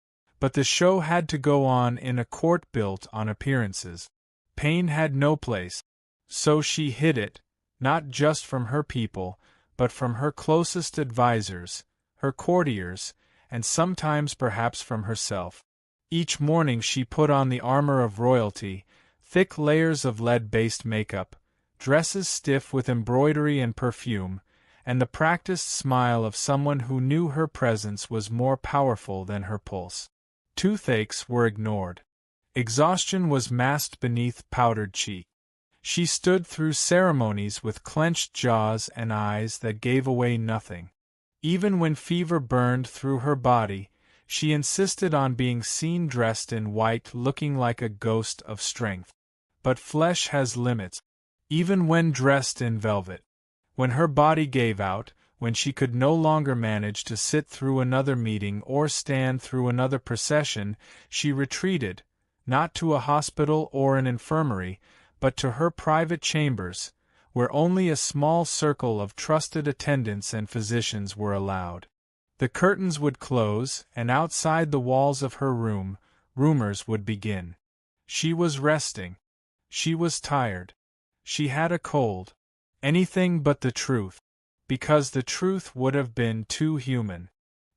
But the show had to go on in a court built on appearances. Pain had no place. So she hid it, not just from her people, but from her closest advisors, her courtiers, and sometimes perhaps from herself. Each morning she put on the armor of royalty, thick layers of lead-based makeup, dresses stiff with embroidery and perfume, and the practiced smile of someone who knew her presence was more powerful than her pulse. Toothaches were ignored. Exhaustion was masked beneath powdered cheek. She stood through ceremonies with clenched jaws and eyes that gave away nothing. Even when fever burned through her body, she insisted on being seen dressed in white, looking like a ghost of strength. But flesh has limits, even when dressed in velvet. When her body gave out, when she could no longer manage to sit through another meeting or stand through another procession, she retreated, not to a hospital or an infirmary, but to her private chambers, where only a small circle of trusted attendants and physicians were allowed. The curtains would close, and outside the walls of her room, rumors would begin. She was resting. She was tired. She had a cold. Anything but the truth, because the truth would have been too human.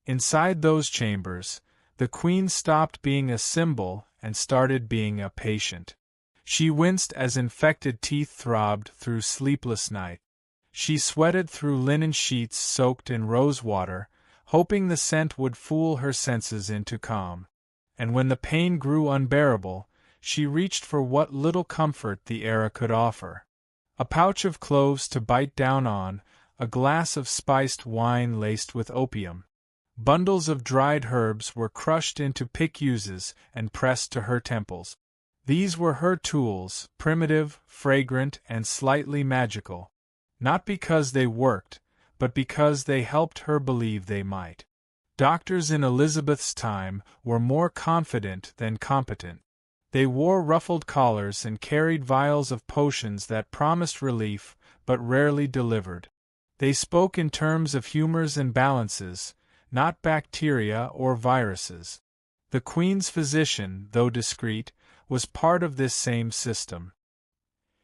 Inside those chambers, the Queen stopped being a symbol and started being a patient. She winced as infected teeth throbbed through sleepless night. She sweated through linen sheets soaked in rose water, hoping the scent would fool her senses into calm. And when the pain grew unbearable, she reached for what little comfort the era could offer. A pouch of cloves to bite down on, a glass of spiced wine laced with opium. Bundles of dried herbs were crushed into pick-uses and pressed to her temples. These were her tools, primitive, fragrant, and slightly magical. Not because they worked, but because they helped her believe they might. Doctors in Elizabeth's time were more confident than competent. They wore ruffled collars and carried vials of potions that promised relief, but rarely delivered. They spoke in terms of humors and balances, not bacteria or viruses. The Queen's physician, though discreet, was part of this same system.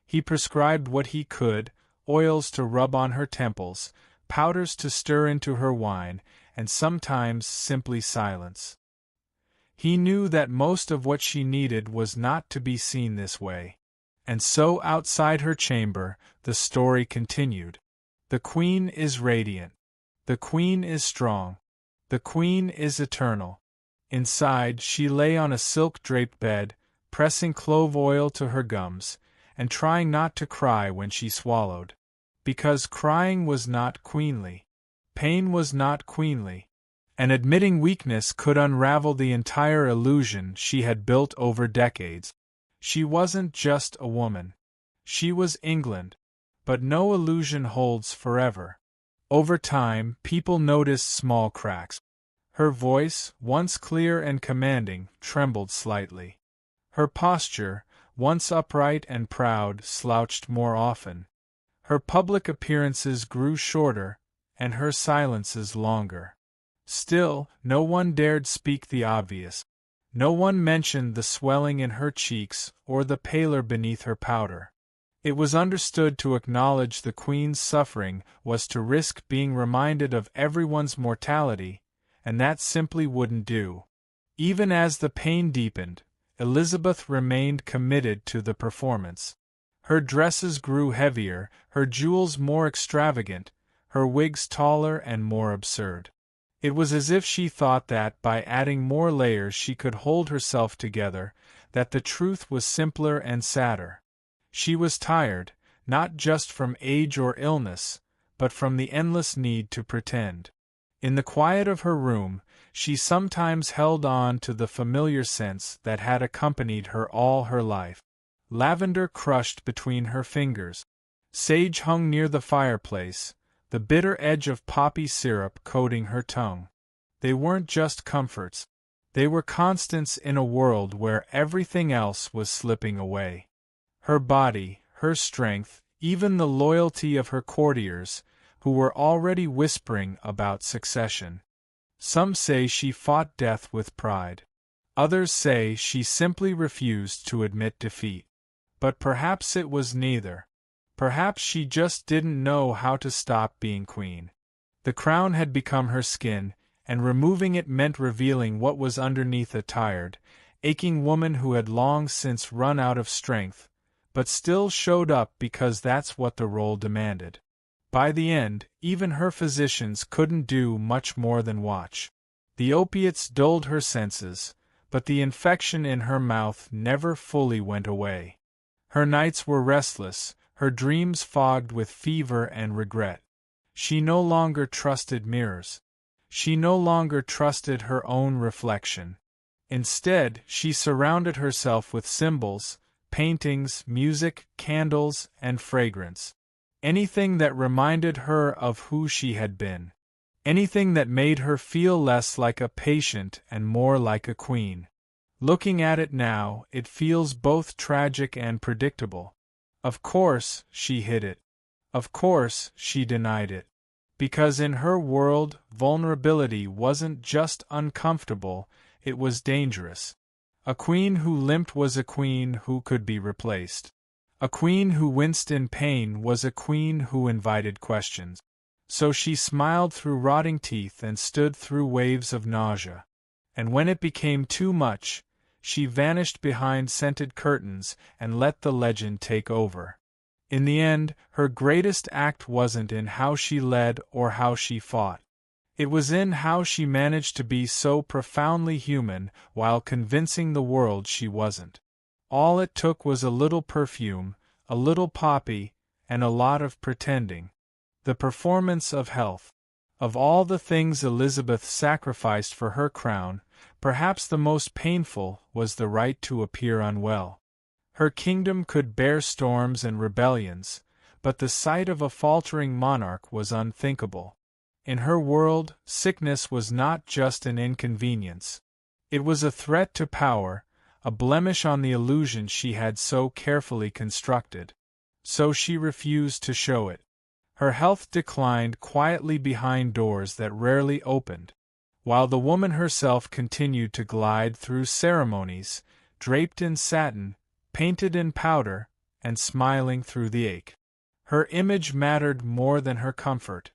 He prescribed what he could, oils to rub on her temples, powders to stir into her wine, and sometimes simply silence. He knew that most of what she needed was not to be seen this way. And so outside her chamber, the story continued. The Queen is radiant. The Queen is strong. The Queen is eternal. Inside, she lay on a silk-draped bed, pressing clove oil to her gums, and trying not to cry when she swallowed. Because crying was not queenly. Pain was not queenly. And admitting weakness could unravel the entire illusion she had built over decades. She wasn't just a woman. She was England. But no illusion holds forever. Over time, people noticed small cracks. Her voice, once clear and commanding, trembled slightly. Her posture, once upright and proud, slouched more often. Her public appearances grew shorter, and her silences longer. Still, no one dared speak the obvious. No one mentioned the swelling in her cheeks or the pallor beneath her powder. It was understood to acknowledge the Queen's suffering was to risk being reminded of everyone's mortality, and that simply wouldn't do. Even as the pain deepened, Elizabeth remained committed to the performance. Her dresses grew heavier, her jewels more extravagant, her wigs taller and more absurd. It was as if she thought that by adding more layers she could hold herself together, that the truth was simpler and sadder. She was tired, not just from age or illness, but from the endless need to pretend. In the quiet of her room, she sometimes held on to the familiar scents that had accompanied her all her life. Lavender crushed between her fingers. Sage hung near the fireplace, the bitter edge of poppy syrup coating her tongue. They weren't just comforts. They were constants in a world where everything else was slipping away. Her body, her strength, even the loyalty of her courtiers, who were already whispering about succession. Some say she fought death with pride. Others say she simply refused to admit defeat. But perhaps it was neither. Perhaps she just didn't know how to stop being queen. The crown had become her skin, and removing it meant revealing what was underneath a tired, aching woman who had long since run out of strength, but still showed up because that's what the role demanded. By the end, even her physicians couldn't do much more than watch. The opiates dulled her senses, but the infection in her mouth never fully went away. Her nights were restless, her dreams fogged with fever and regret. She no longer trusted mirrors. She no longer trusted her own reflection. Instead, she surrounded herself with symbols, paintings, music, candles, and fragrance. Anything that reminded her of who she had been. Anything that made her feel less like a patient and more like a queen. Looking at it now, it feels both tragic and predictable. Of course, she hid it. Of course, she denied it. Because in her world, vulnerability wasn't just uncomfortable, it was dangerous. A queen who limped was a queen who could be replaced. A queen who winced in pain was a queen who invited questions. So she smiled through rotting teeth and stood through waves of nausea. And when it became too much, she vanished behind scented curtains and let the legend take over. In the end, her greatest act wasn't in how she led or how she fought. It was in how she managed to be so profoundly human while convincing the world she wasn't. All it took was a little perfume, a little poppy, and a lot of pretending. The performance of health. Of all the things Elizabeth sacrificed for her crown, perhaps the most painful was the right to appear unwell. Her kingdom could bear storms and rebellions, but the sight of a faltering monarch was unthinkable. In her world, sickness was not just an inconvenience. It was a threat to power, a blemish on the illusion she had so carefully constructed. So she refused to show it. Her health declined quietly behind doors that rarely opened, while the woman herself continued to glide through ceremonies, draped in satin, painted in powder, and smiling through the ache. Her image mattered more than her comfort.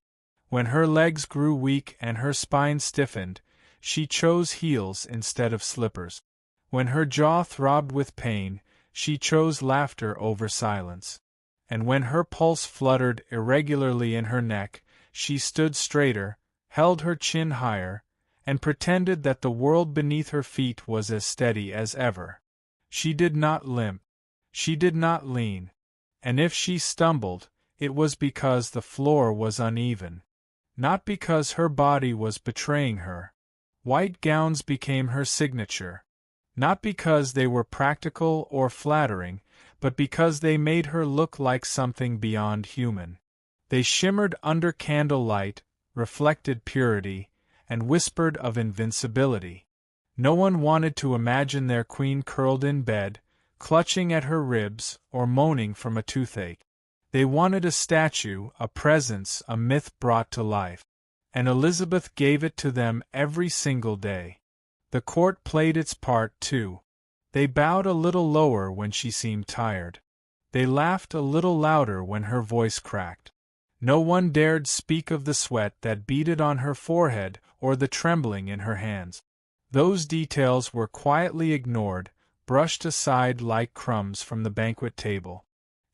When her legs grew weak and her spine stiffened, she chose heels instead of slippers. When her jaw throbbed with pain, she chose laughter over silence. And when her pulse fluttered irregularly in her neck, she stood straighter, held her chin higher, and pretended that the world beneath her feet was as steady as ever. She did not limp. She did not lean. And if she stumbled, it was because the floor was uneven. Not because her body was betraying her. White gowns became her signature. Not because they were practical or flattering, but because they made her look like something beyond human. They shimmered under candlelight, reflected purity, and whispered of invincibility. No one wanted to imagine their queen curled in bed, clutching at her ribs, or moaning from a toothache. They wanted a statue, a presence, a myth brought to life. And Elizabeth gave it to them every single day. The court played its part too. They bowed a little lower when she seemed tired. They laughed a little louder when her voice cracked. No one dared speak of the sweat that beaded on her forehead or the trembling in her hands. Those details were quietly ignored, brushed aside like crumbs from the banquet table.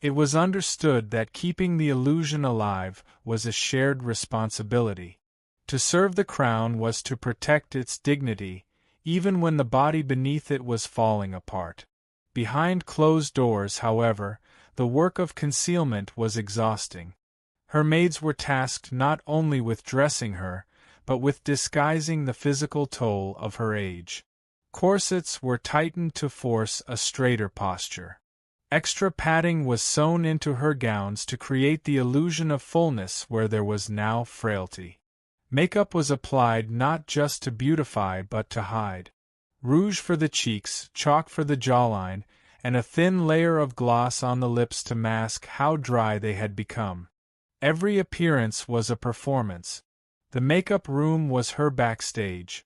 It was understood that keeping the illusion alive was a shared responsibility. To serve the crown was to protect its dignity, even when the body beneath it was falling apart. Behind closed doors, however, the work of concealment was exhausting. Her maids were tasked not only with dressing her, but with disguising the physical toll of her age. Corsets were tightened to force a straighter posture. Extra padding was sewn into her gowns to create the illusion of fullness where there was now frailty. Makeup was applied not just to beautify but to hide. Rouge for the cheeks, chalk for the jawline, and a thin layer of gloss on the lips to mask how dry they had become. Every appearance was a performance. The makeup room was her backstage.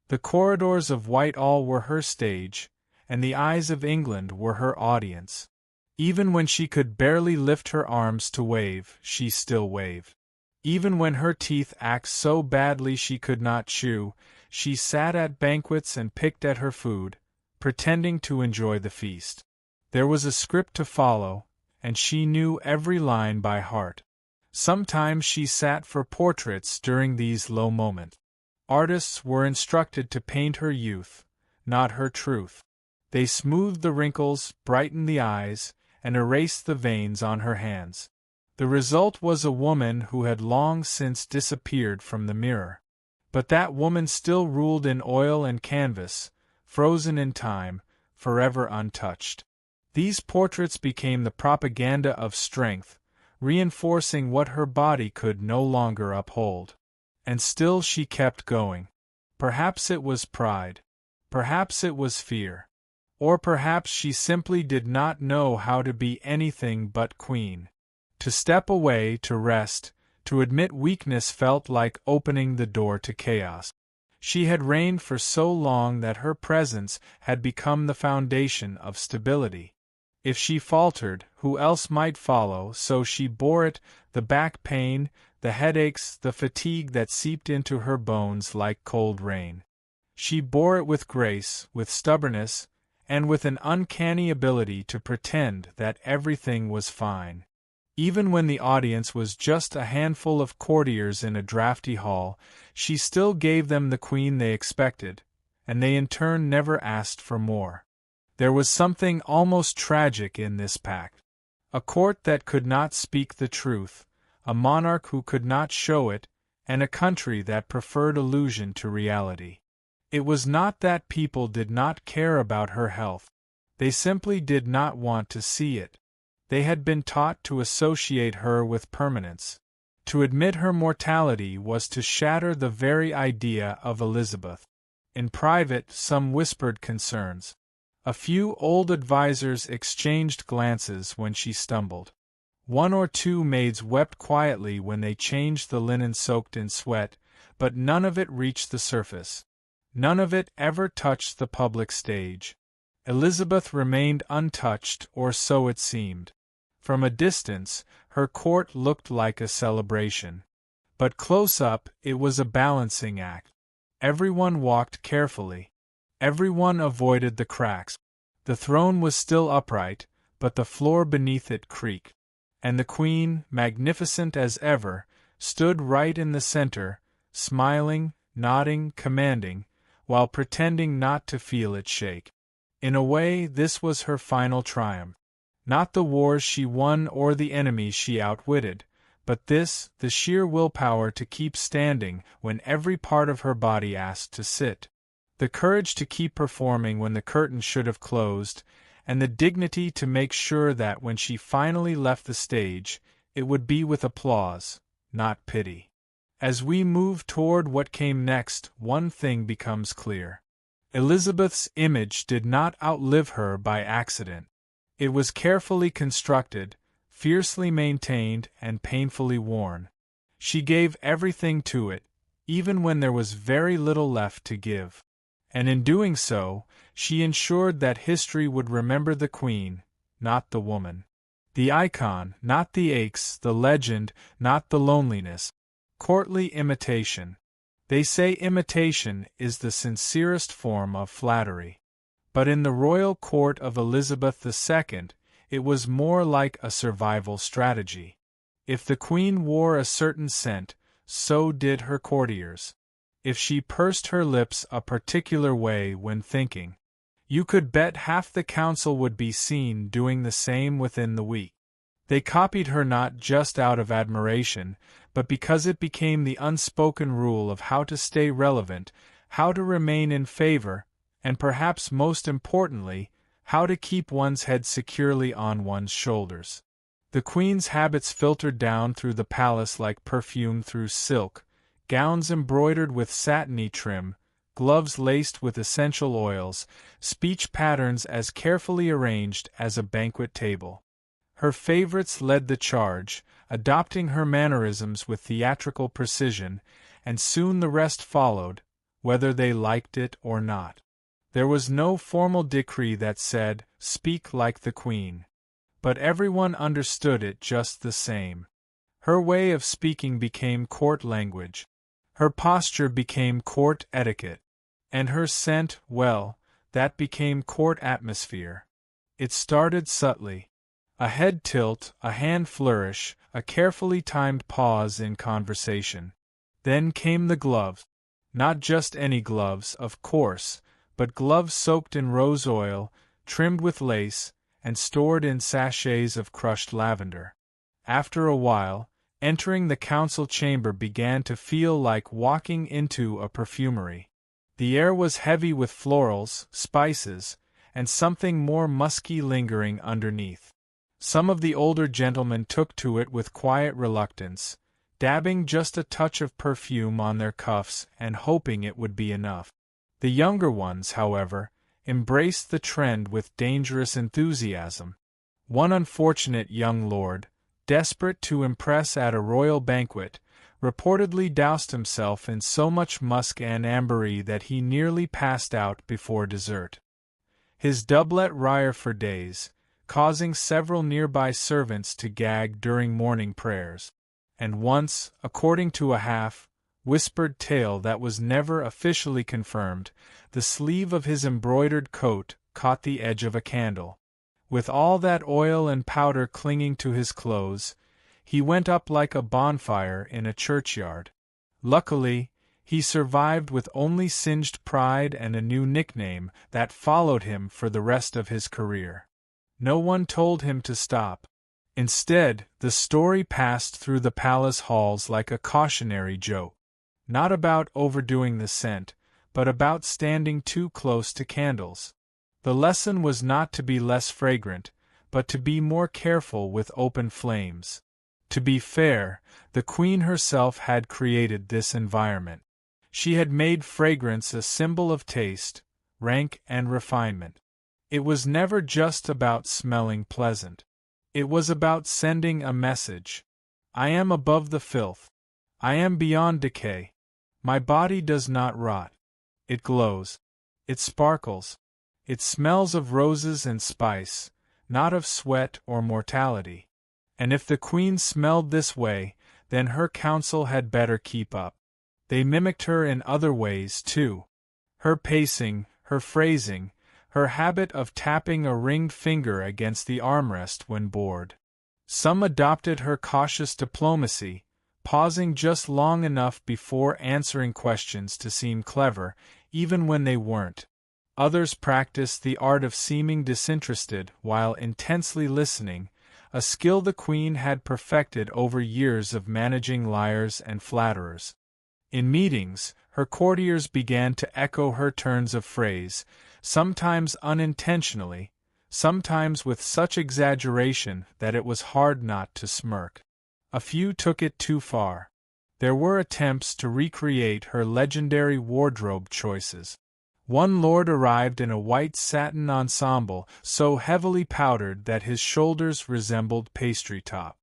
The corridors of Whitehall were her stage, and the eyes of England were her audience. Even when she could barely lift her arms to wave, she still waved. Even when her teeth ached so badly she could not chew, she sat at banquets and picked at her food, pretending to enjoy the feast. There was a script to follow, and she knew every line by heart. Sometimes she sat for portraits during these low moments. Artists were instructed to paint her youth, not her truth. They smoothed the wrinkles, brightened the eyes, and erased the veins on her hands. The result was a woman who had long since disappeared from the mirror. But that woman still ruled in oil and canvas, frozen in time, forever untouched. These portraits became the propaganda of strength, reinforcing what her body could no longer uphold. And still she kept going. Perhaps it was pride. Perhaps it was fear. Or perhaps she simply did not know how to be anything but queen. To step away, to rest, to admit weakness felt like opening the door to chaos. She had reigned for so long that her presence had become the foundation of stability. If she faltered, who else might follow? So she bore it, the back pain, the headaches, the fatigue that seeped into her bones like cold rain. She bore it with grace, with stubbornness, and with an uncanny ability to pretend that everything was fine. Even when the audience was just a handful of courtiers in a drafty hall, she still gave them the queen they expected, and they in turn never asked for more. There was something almost tragic in this pact. A court that could not speak the truth, a monarch who could not show it, and a country that preferred illusion to reality. It was not that people did not care about her health. They simply did not want to see it. They had been taught to associate her with permanence. To admit her mortality was to shatter the very idea of Elizabeth. In private, some whispered concerns. A few old advisers exchanged glances when she stumbled. One or two maids wept quietly when they changed the linen soaked in sweat, but none of it reached the surface. None of it ever touched the public stage. Elizabeth remained untouched, or so it seemed. From a distance, her court looked like a celebration. But close up, it was a balancing act. Everyone walked carefully. Everyone avoided the cracks. The throne was still upright, but the floor beneath it creaked. And the queen, magnificent as ever, stood right in the center, smiling, nodding, commanding, while pretending not to feel it shake. In a way, this was her final triumph. Not the wars she won or the enemies she outwitted, but this, the sheer willpower to keep standing when every part of her body asked to sit. The courage to keep performing when the curtain should have closed, and the dignity to make sure that when she finally left the stage, it would be with applause, not pity. As we move toward what came next, one thing becomes clear. Elizabeth's image did not outlive her by accident. It was carefully constructed, fiercely maintained, and painfully worn. She gave everything to it, even when there was very little left to give. And in doing so, she ensured that history would remember the queen, not the woman. The icon, not the aches, the legend, not the loneliness. Courtly imitation. They say imitation is the sincerest form of flattery. But in the royal court of Elizabeth II, it was more like a survival strategy. If the queen wore a certain scent, so did her courtiers. If she pursed her lips a particular way when thinking, you could bet half the council would be seen doing the same within the week. They copied her not just out of admiration, but because it became the unspoken rule of how to stay relevant, how to remain in favor, and perhaps most importantly, how to keep one's head securely on one's shoulders. The queen's habits filtered down through the palace like perfume through silk, gowns embroidered with satiny trim, gloves laced with essential oils, speech patterns as carefully arranged as a banquet table. Her favorites led the charge, adopting her mannerisms with theatrical precision, and soon the rest followed, whether they liked it or not. There was no formal decree that said, "Speak like the Queen." But everyone understood it just the same. Her way of speaking became court language. Her posture became court etiquette. And her scent, well, that became court atmosphere. It started subtly. A head tilt, a hand flourish, a carefully timed pause in conversation. Then came the gloves. Not just any gloves, of course, but gloves soaked in rose oil, trimmed with lace, and stored in sachets of crushed lavender. After a while, entering the council chamber began to feel like walking into a perfumery. The air was heavy with florals, spices, and something more musky lingering underneath. Some of the older gentlemen took to it with quiet reluctance, dabbing just a touch of perfume on their cuffs and hoping it would be enough. The younger ones, however, embraced the trend with dangerous enthusiasm. One unfortunate young lord, desperate to impress at a royal banquet, reportedly doused himself in so much musk and ambery that he nearly passed out before dessert. His doublet wire for days, causing several nearby servants to gag during morning prayers. And once, according to a half-whispered tale that was never officially confirmed, the sleeve of his embroidered coat caught the edge of a candle. With all that oil and powder clinging to his clothes, he went up like a bonfire in a churchyard. Luckily, he survived with only singed pride and a new nickname that followed him for the rest of his career. No one told him to stop. Instead, the story passed through the palace halls like a cautionary joke. Not about overdoing the scent, but about standing too close to candles. The lesson was not to be less fragrant, but to be more careful with open flames. To be fair, the Queen herself had created this environment. She had made fragrance a symbol of taste, rank, and refinement. It was never just about smelling pleasant. It was about sending a message. I am above the filth. I am beyond decay. My body does not rot. It glows. It sparkles. It smells of roses and spice, not of sweat or mortality. And if the Queen smelled this way, then her council had better keep up. They mimicked her in other ways, too. Her pacing, her phrasing, her habit of tapping a ringed finger against the armrest when bored. Some adopted her cautious diplomacy, pausing just long enough before answering questions to seem clever, even when they weren't. Others practiced the art of seeming disinterested while intensely listening, a skill the Queen had perfected over years of managing liars and flatterers. In meetings, her courtiers began to echo her turns of phrase, sometimes unintentionally, sometimes with such exaggeration that it was hard not to smirk. A few took it too far. There were attempts to recreate her legendary wardrobe choices. One lord arrived in a white satin ensemble so heavily powdered that his shoulders resembled pastry top.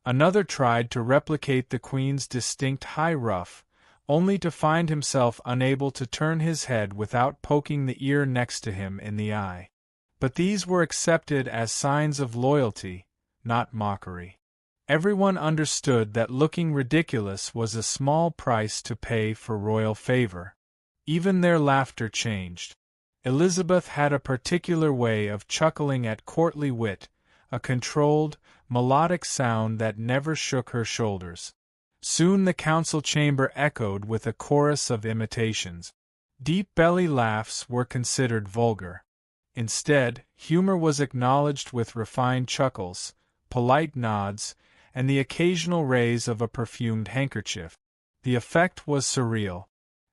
Another tried to replicate the Queen's distinct high ruff, only to find himself unable to turn his head without poking the ear next to him in the eye. But these were accepted as signs of loyalty, not mockery. Everyone understood that looking ridiculous was a small price to pay for royal favor. Even their laughter changed. Elizabeth had a particular way of chuckling at courtly wit, a controlled, melodic sound that never shook her shoulders. Soon the council chamber echoed with a chorus of imitations. Deep belly laughs were considered vulgar. Instead, humor was acknowledged with refined chuckles, polite nods, and the occasional raise of a perfumed handkerchief. The effect was surreal.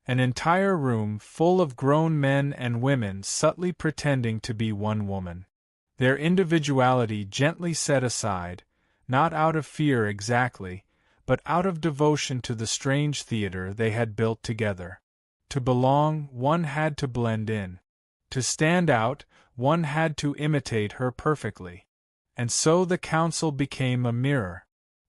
An entire room full of grown men and women subtly pretending to be one woman. Their individuality gently set aside, not out of fear exactly, but out of devotion to the strange theater they had built together. To belong, one had to blend in. To stand out, one had to imitate her perfectly. And so the council became a mirror.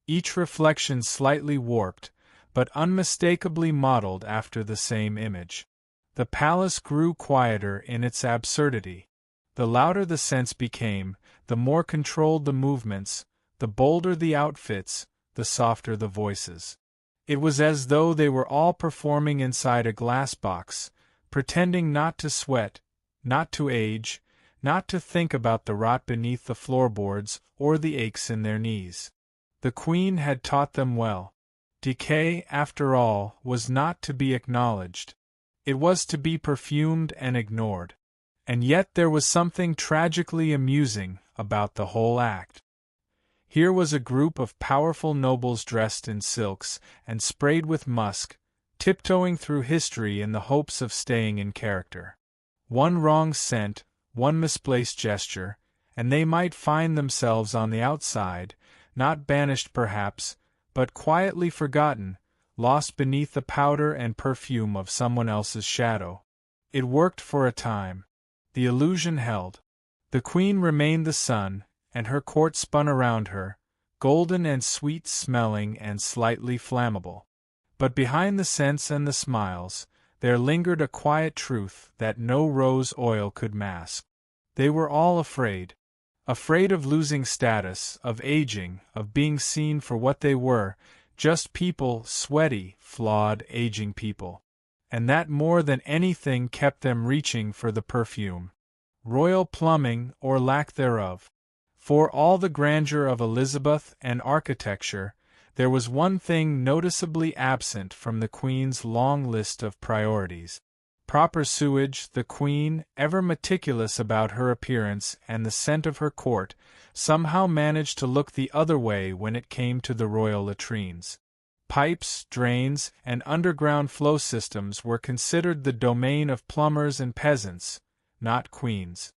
Each reflection slightly warped, but unmistakably modeled after the same image. The palace grew quieter in its absurdity. The louder the sense became, the more controlled the movements, the bolder the outfits, the softer the voices. It was as though they were all performing inside a glass box, pretending not to sweat, not to age, not to think about the rot beneath the floorboards or the aches in their knees. The Queen had taught them well. Decay, after all, was not to be acknowledged. It was to be perfumed and ignored. And yet there was something tragically amusing about the whole act. Here was a group of powerful nobles dressed in silks and sprayed with musk, tiptoeing through history in the hopes of staying in character. One wrong scent, one misplaced gesture, and they might find themselves on the outside, not banished perhaps, but quietly forgotten, lost beneath the powder and perfume of someone else's shadow. It worked for a time. The illusion held. The Queen remained the sun, and her court spun around her, golden and sweet-smelling and slightly flammable. But behind the scents and the smiles, there lingered a quiet truth that no rose oil could mask. They were all afraid. Afraid of losing status, of aging, of being seen for what they were, just people, sweaty, flawed, aging people. And that more than anything kept them reaching for the perfume. Royal plumbing, or lack thereof. For all the grandeur of Elizabeth and architecture, there was one thing noticeably absent from the Queen's long list of priorities. Proper sewage. The Queen, ever meticulous about her appearance and the scent of her court, somehow managed to look the other way when it came to the royal latrines. Pipes, drains, and underground flow systems were considered the domain of plumbers and peasants, not queens.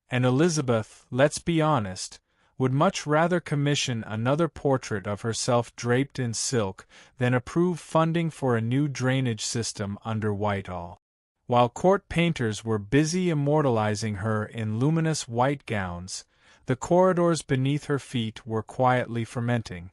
And Elizabeth, let's be honest, would much rather commission another portrait of herself draped in silk than approve funding for a new drainage system under Whitehall. While court painters were busy immortalizing her in luminous white gowns, the corridors beneath her feet were quietly fermenting.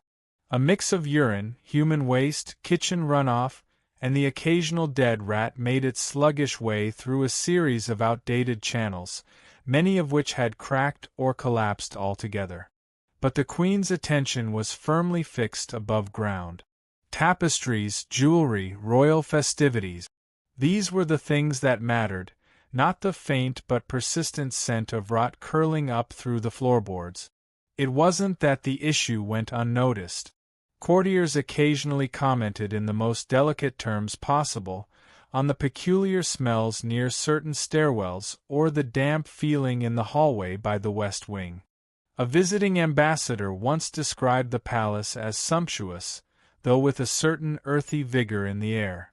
A mix of urine, human waste, kitchen runoff, and the occasional dead rat made its sluggish way through a series of outdated channels, many of which had cracked or collapsed altogether. But the Queen's attention was firmly fixed above ground. Tapestries, jewelry, royal festivities. These were the things that mattered, not the faint but persistent scent of rot curling up through the floorboards. It wasn't that the issue went unnoticed. Courtiers occasionally commented in the most delicate terms possible on the peculiar smells near certain stairwells or the damp feeling in the hallway by the West Wing. A visiting ambassador once described the palace as sumptuous, though with a certain earthy vigor in the air.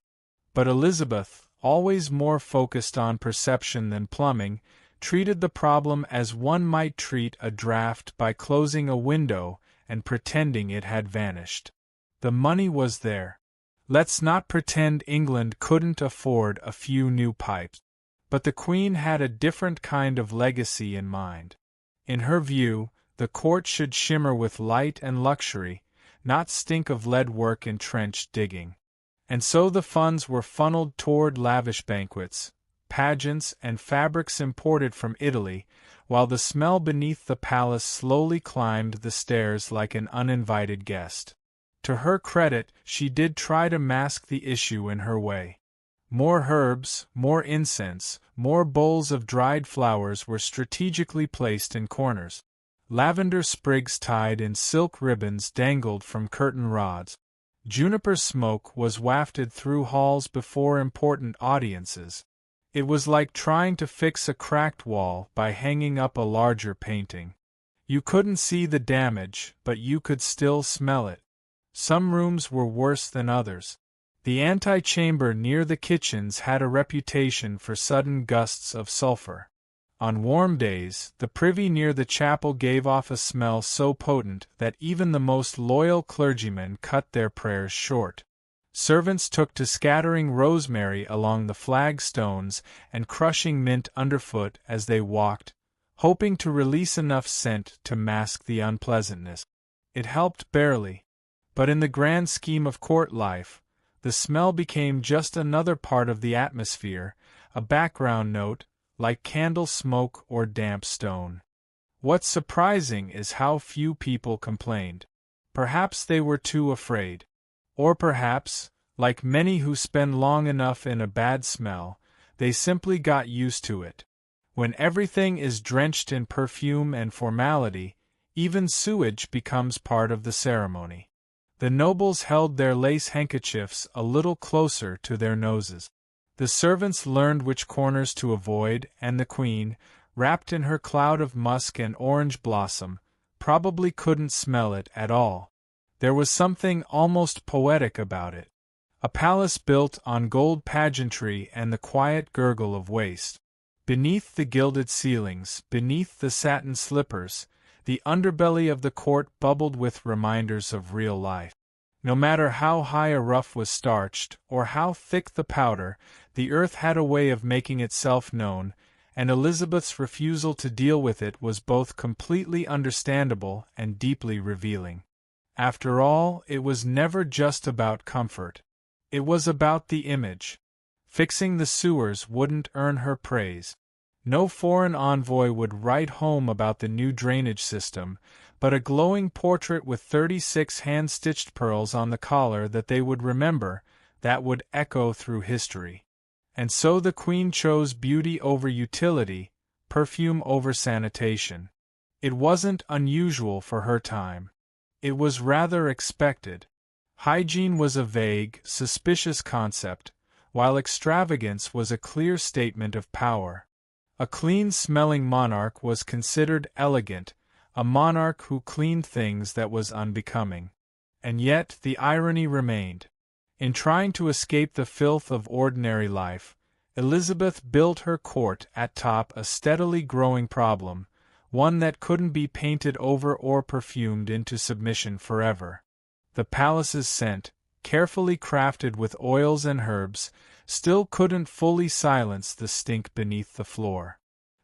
But Elizabeth, always more focused on perception than plumbing, treated the problem as one might treat a draft by closing a window and pretending it had vanished. The money was there. Let's not pretend England couldn't afford a few new pipes. But the Queen had a different kind of legacy in mind. In her view, the court should shimmer with light and luxury, not stink of lead work and trench digging. And so the funds were funneled toward lavish banquets, pageants, and fabrics imported from Italy, while the smell beneath the palace slowly climbed the stairs like an uninvited guest. To her credit, she did try to mask the issue in her way. More herbs, more incense, more bowls of dried flowers were strategically placed in corners. Lavender sprigs tied in silk ribbons dangled from curtain rods. Juniper smoke was wafted through halls before important audiences. It was like trying to fix a cracked wall by hanging up a larger painting. You couldn't see the damage, but you could still smell it. Some rooms were worse than others. The antechamber near the kitchens had a reputation for sudden gusts of sulfur. On warm days, the privy near the chapel gave off a smell so potent that even the most loyal clergymen cut their prayers short. Servants took to scattering rosemary along the flagstones and crushing mint underfoot as they walked, hoping to release enough scent to mask the unpleasantness. It helped barely. But in the grand scheme of court life, the smell became just another part of the atmosphere, a background note, like candle smoke or damp stone. What's surprising is how few people complained. Perhaps they were too afraid. Or perhaps, like many who spend long enough in a bad smell, they simply got used to it. When everything is drenched in perfume and formality, even sewage becomes part of the ceremony. The nobles held their lace handkerchiefs a little closer to their noses. The servants learned which corners to avoid, and the queen, wrapped in her cloud of musk and orange blossom, probably couldn't smell it at all. There was something almost poetic about it. A palace built on gold pageantry and the quiet gurgle of waste. Beneath the gilded ceilings, beneath the satin slippers, the underbelly of the court bubbled with reminders of real life. No matter how high a ruff was starched, or how thick the powder, the earth had a way of making itself known, and Elizabeth's refusal to deal with it was both completely understandable and deeply revealing. After all, it was never just about comfort. It was about the image. Fixing the sewers wouldn't earn her praise. No foreign envoy would write home about the new drainage system, but a glowing portrait with 36 hand-stitched pearls on the collar that they would remember, that would echo through history. And so the queen chose beauty over utility, perfume over sanitation. It wasn't unusual for her time. It was rather expected. Hygiene was a vague, suspicious concept, while extravagance was a clear statement of power. A clean-smelling monarch was considered elegant, a monarch who cleaned things that was unbecoming. And yet the irony remained. In trying to escape the filth of ordinary life, Elizabeth built her court atop a steadily growing problem, one that couldn't be painted over or perfumed into submission forever. The palace's scent, carefully crafted with oils and herbs, still couldn't fully silence the stink beneath the floor.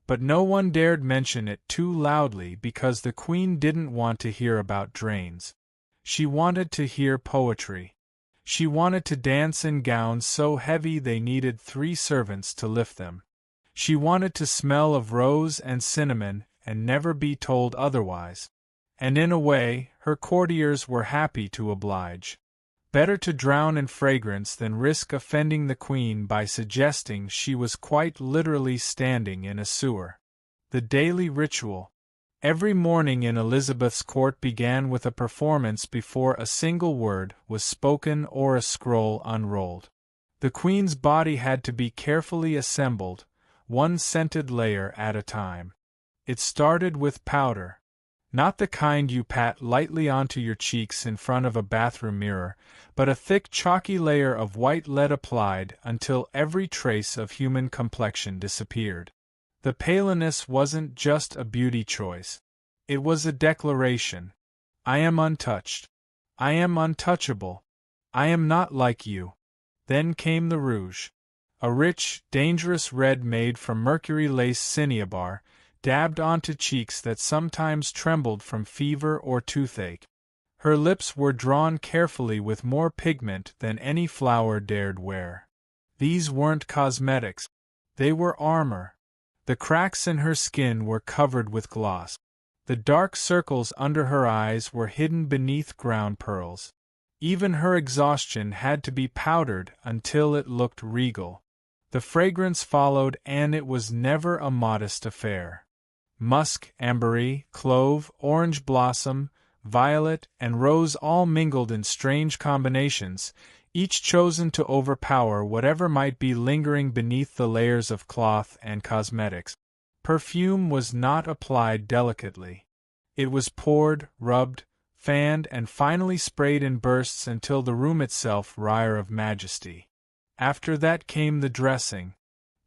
But no one dared mention it too loudly because the queen didn't want to hear about drains. She wanted to hear poetry. She wanted to dance in gowns so heavy they needed 3 servants to lift them. She wanted to smell of rose and cinnamon and never be told otherwise. And in a way, her courtiers were happy to oblige. Better to drown in fragrance than risk offending the queen by suggesting she was quite literally standing in a sewer. The daily ritual. Every morning in Elizabeth's court began with a performance before a single word was spoken or a scroll unrolled. The queen's body had to be carefully assembled, one scented layer at a time. It started with powder. Not the kind you pat lightly onto your cheeks in front of a bathroom mirror, but a thick chalky layer of white lead applied until every trace of human complexion disappeared. The paleness wasn't just a beauty choice. It was a declaration. I am untouched. I am untouchable. I am not like you. Then came the rouge. A rich, dangerous red made from mercury lace cinnabar, dabbed onto cheeks that sometimes trembled from fever or toothache. Her lips were drawn carefully with more pigment than any flower dared wear. These weren't cosmetics. They were armor. The cracks in her skin were covered with gloss. The dark circles under her eyes were hidden beneath ground pearls. Even her exhaustion had to be powdered until it looked regal. The fragrance followed, and it was never a modest affair. Musk, ambery, clove, orange blossom, violet, and rose all mingled in strange combinations, each chosen to overpower whatever might be lingering beneath the layers of cloth and cosmetics. Perfume was not applied delicately. It was poured, rubbed, fanned, and finally sprayed in bursts until the room itself roared of majesty. After that came the dressing.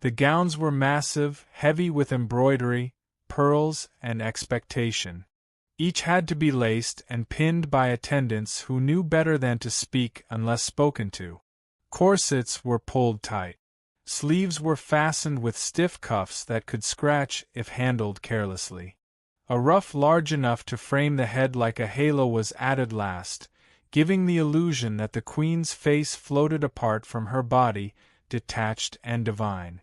The gowns were massive, heavy with embroidery, pearls, and expectation. Each had to be laced and pinned by attendants who knew better than to speak unless spoken to. Corsets were pulled tight. Sleeves were fastened with stiff cuffs that could scratch if handled carelessly. A ruff large enough to frame the head like a halo was added last, giving the illusion that the queen's face floated apart from her body, detached and divine.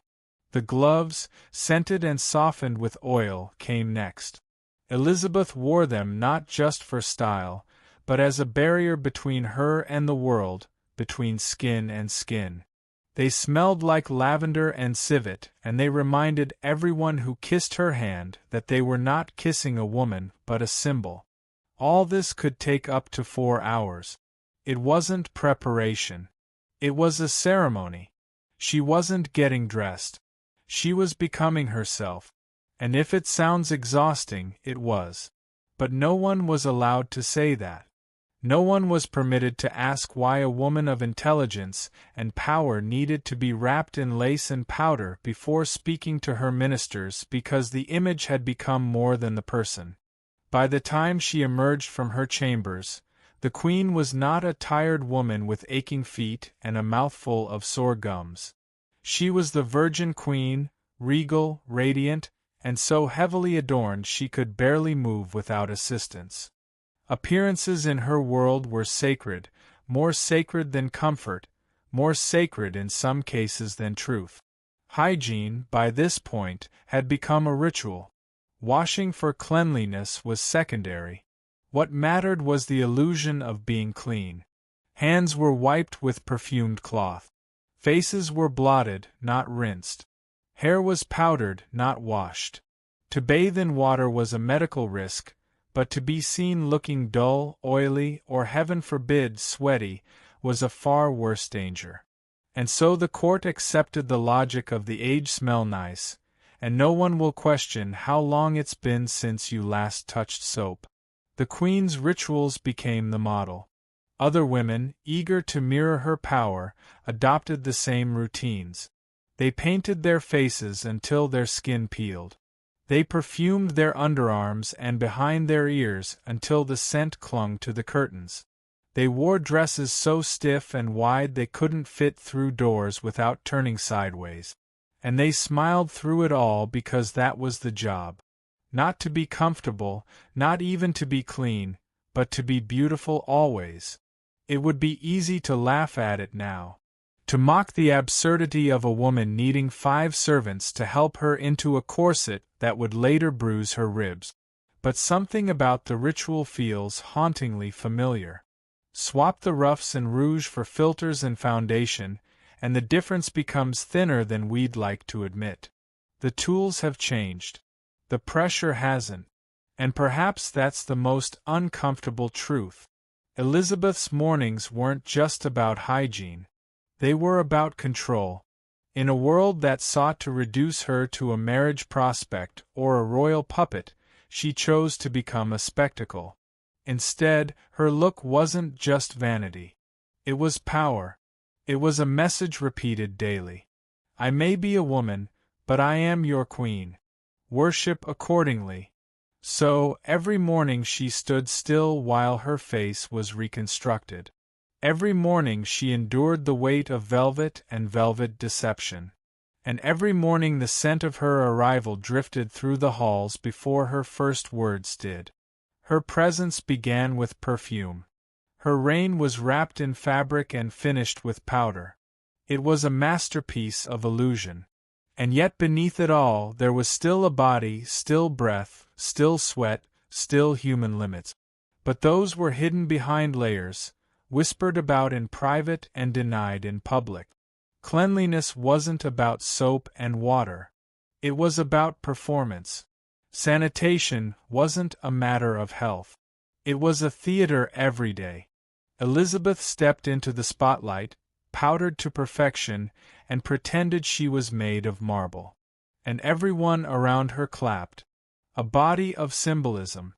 The gloves, scented and softened with oil, came next. Elizabeth wore them not just for style, but as a barrier between her and the world, between skin and skin. They smelled like lavender and civet, and they reminded everyone who kissed her hand that they were not kissing a woman but a symbol. All this could take up to 4 hours. It wasn't preparation. It was a ceremony. She wasn't getting dressed. She was becoming herself. And if it sounds exhausting, it was. But no one was allowed to say that. No one was permitted to ask why a woman of intelligence and power needed to be wrapped in lace and powder before speaking to her ministers, because the image had become more than the person. By the time she emerged from her chambers, the queen was not a tired woman with aching feet and a mouthful of sore gums. She was the Virgin Queen, regal, radiant, and so heavily adorned she could barely move without assistance. Appearances in her world were sacred, more sacred than comfort, more sacred in some cases than truth. Hygiene, by this point, had become a ritual. Washing for cleanliness was secondary. What mattered was the illusion of being clean. Hands were wiped with perfumed cloth. Faces were blotted, not rinsed. Hair was powdered, not washed. To bathe in water was a medical risk, but to be seen looking dull, oily, or heaven forbid, sweaty, was a far worse danger. And so the court accepted the logic of the age smell nice, and no one will question how long it's been since you last touched soap. The queen's rituals became the model. Other women, eager to mirror her power, adopted the same routines. They painted their faces until their skin peeled. They perfumed their underarms and behind their ears until the scent clung to the curtains. They wore dresses so stiff and wide they couldn't fit through doors without turning sideways. And they smiled through it all because that was the job. Not to be comfortable, not even to be clean, but to be beautiful always. It would be easy to laugh at it now. To mock the absurdity of a woman needing 5 servants to help her into a corset that would later bruise her ribs. But something about the ritual feels hauntingly familiar. Swap the ruffs and rouge for filters and foundation, and the difference becomes thinner than we'd like to admit. The tools have changed. The pressure hasn't. And perhaps that's the most uncomfortable truth. Elizabeth's mornings weren't just about hygiene. They were about control. In a world that sought to reduce her to a marriage prospect or a royal puppet, she chose to become a spectacle. Instead, her look wasn't just vanity. It was power. It was a message repeated daily. I may be a woman, but I am your queen. Worship accordingly. So, every morning she stood still while her face was reconstructed. Every morning she endured the weight of velvet and velvet deception. And every morning the scent of her arrival drifted through the halls before her first words did. Her presence began with perfume. Her reign was wrapped in fabric and finished with powder. It was a masterpiece of illusion. And yet beneath it all there was still a body, still breath, still sweat, still human limits. But those were hidden behind layers, whispered about in private and denied in public. Cleanliness wasn't about soap and water. It was about performance. Sanitation wasn't a matter of health. It was a theater every day. Elizabeth stepped into the spotlight, powdered to perfection, and pretended she was made of marble. And everyone around her clapped. A body of symbolism.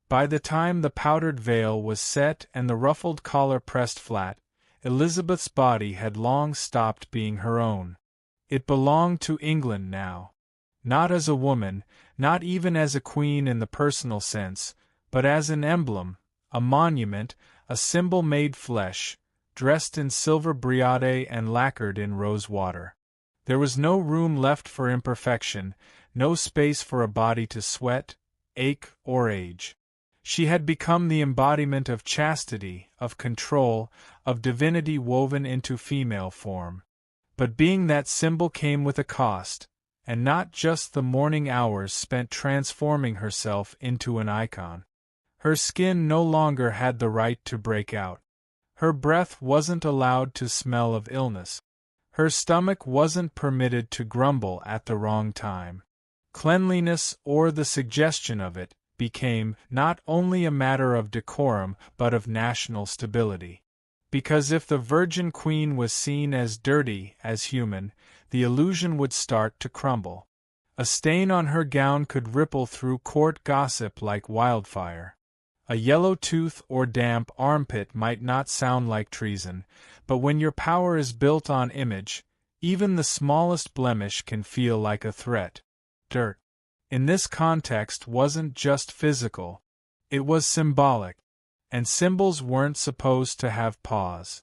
By the time the powdered veil was set and the ruffled collar pressed flat, Elizabeth's body had long stopped being her own. It belonged to England now. Not as a woman, not even as a queen in the personal sense, but as an emblem, a monument, a symbol made flesh, dressed in silver brioche and lacquered in rose water. There was no room left for imperfection, no space for a body to sweat, ache, or age. She had become the embodiment of chastity, of control, of divinity woven into female form. But being that symbol came with a cost, and not just the morning hours spent transforming herself into an icon. Her skin no longer had the right to break out. Her breath wasn't allowed to smell of illness. Her stomach wasn't permitted to grumble at the wrong time. Cleanliness, or the suggestion of it, became not only a matter of decorum but of national stability. Because if the Virgin Queen was seen as dirty, as human, the illusion would start to crumble. A stain on her gown could ripple through court gossip like wildfire. A yellow tooth or damp armpit might not sound like treason, but when your power is built on image, even the smallest blemish can feel like a threat. Dirt, in this context, wasn't just physical. It was symbolic. And symbols weren't supposed to have pause.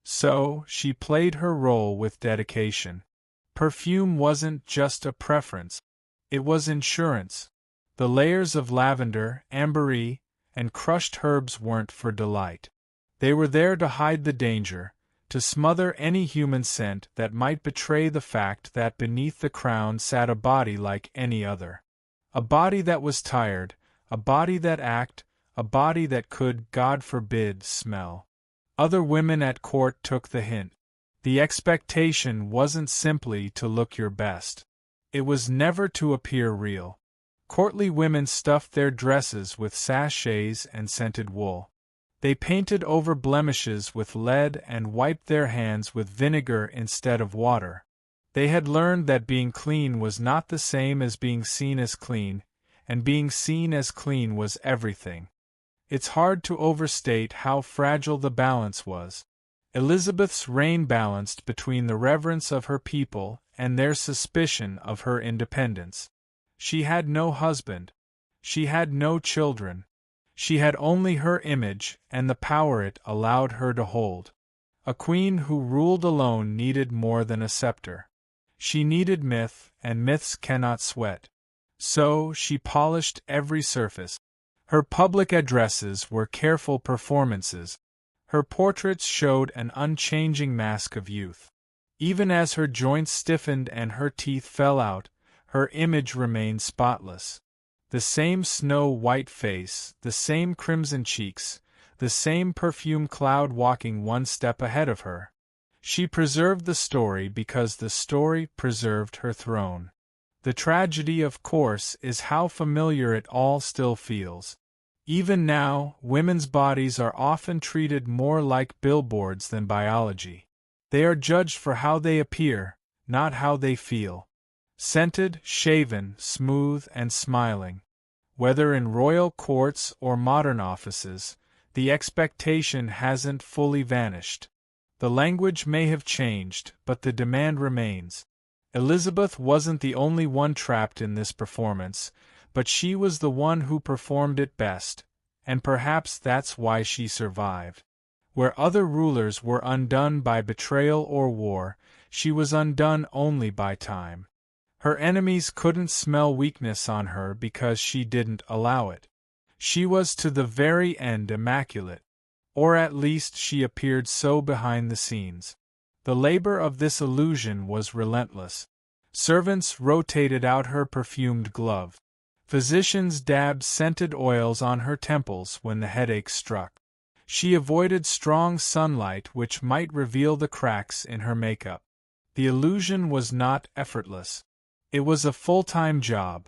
So, she played her role with dedication. Perfume wasn't just a preference. It was insurance. The layers of lavender, ambergris, and crushed herbs weren't for delight. They were there to hide the danger, to smother any human scent that might betray the fact that beneath the crown sat a body like any other. A body that was tired, a body that acted, a body that could, God forbid, smell. Other women at court took the hint. The expectation wasn't simply to look your best. It was never to appear real. Courtly women stuffed their dresses with sachets and scented wool. They painted over blemishes with lead and wiped their hands with vinegar instead of water. They had learned that being clean was not the same as being seen as clean, and being seen as clean was everything. It's hard to overstate how fragile the balance was. Elizabeth's reign balanced between the reverence of her people and their suspicion of her independence. She had no husband. She had no children. She had only her image and the power it allowed her to hold. A queen who ruled alone needed more than a scepter. She needed myth, and myths cannot sweat. So she polished every surface. Her public addresses were careful performances. Her portraits showed an unchanging mask of youth. Even as her joints stiffened and her teeth fell out, her image remained spotless. The same snow-white face, the same crimson cheeks, the same perfume cloud walking one step ahead of her. She preserved the story because the story preserved her throne. The tragedy, of course, is how familiar it all still feels. Even now, women's bodies are often treated more like billboards than biology. They are judged for how they appear, not how they feel. Scented, shaven, smooth, and smiling. Whether in royal courts or modern offices, the expectation hasn't fully vanished. The language may have changed, but the demand remains. Elizabeth wasn't the only one trapped in this performance, but she was the one who performed it best, and perhaps that's why she survived. Where other rulers were undone by betrayal or war, she was undone only by time. Her enemies couldn't smell weakness on her because she didn't allow it. She was to the very end immaculate. Or at least she appeared so behind the scenes. The labor of this illusion was relentless. Servants rotated out her perfumed glove. Physicians dabbed scented oils on her temples when the headache struck. She avoided strong sunlight which might reveal the cracks in her makeup. The illusion was not effortless. It was a full-time job.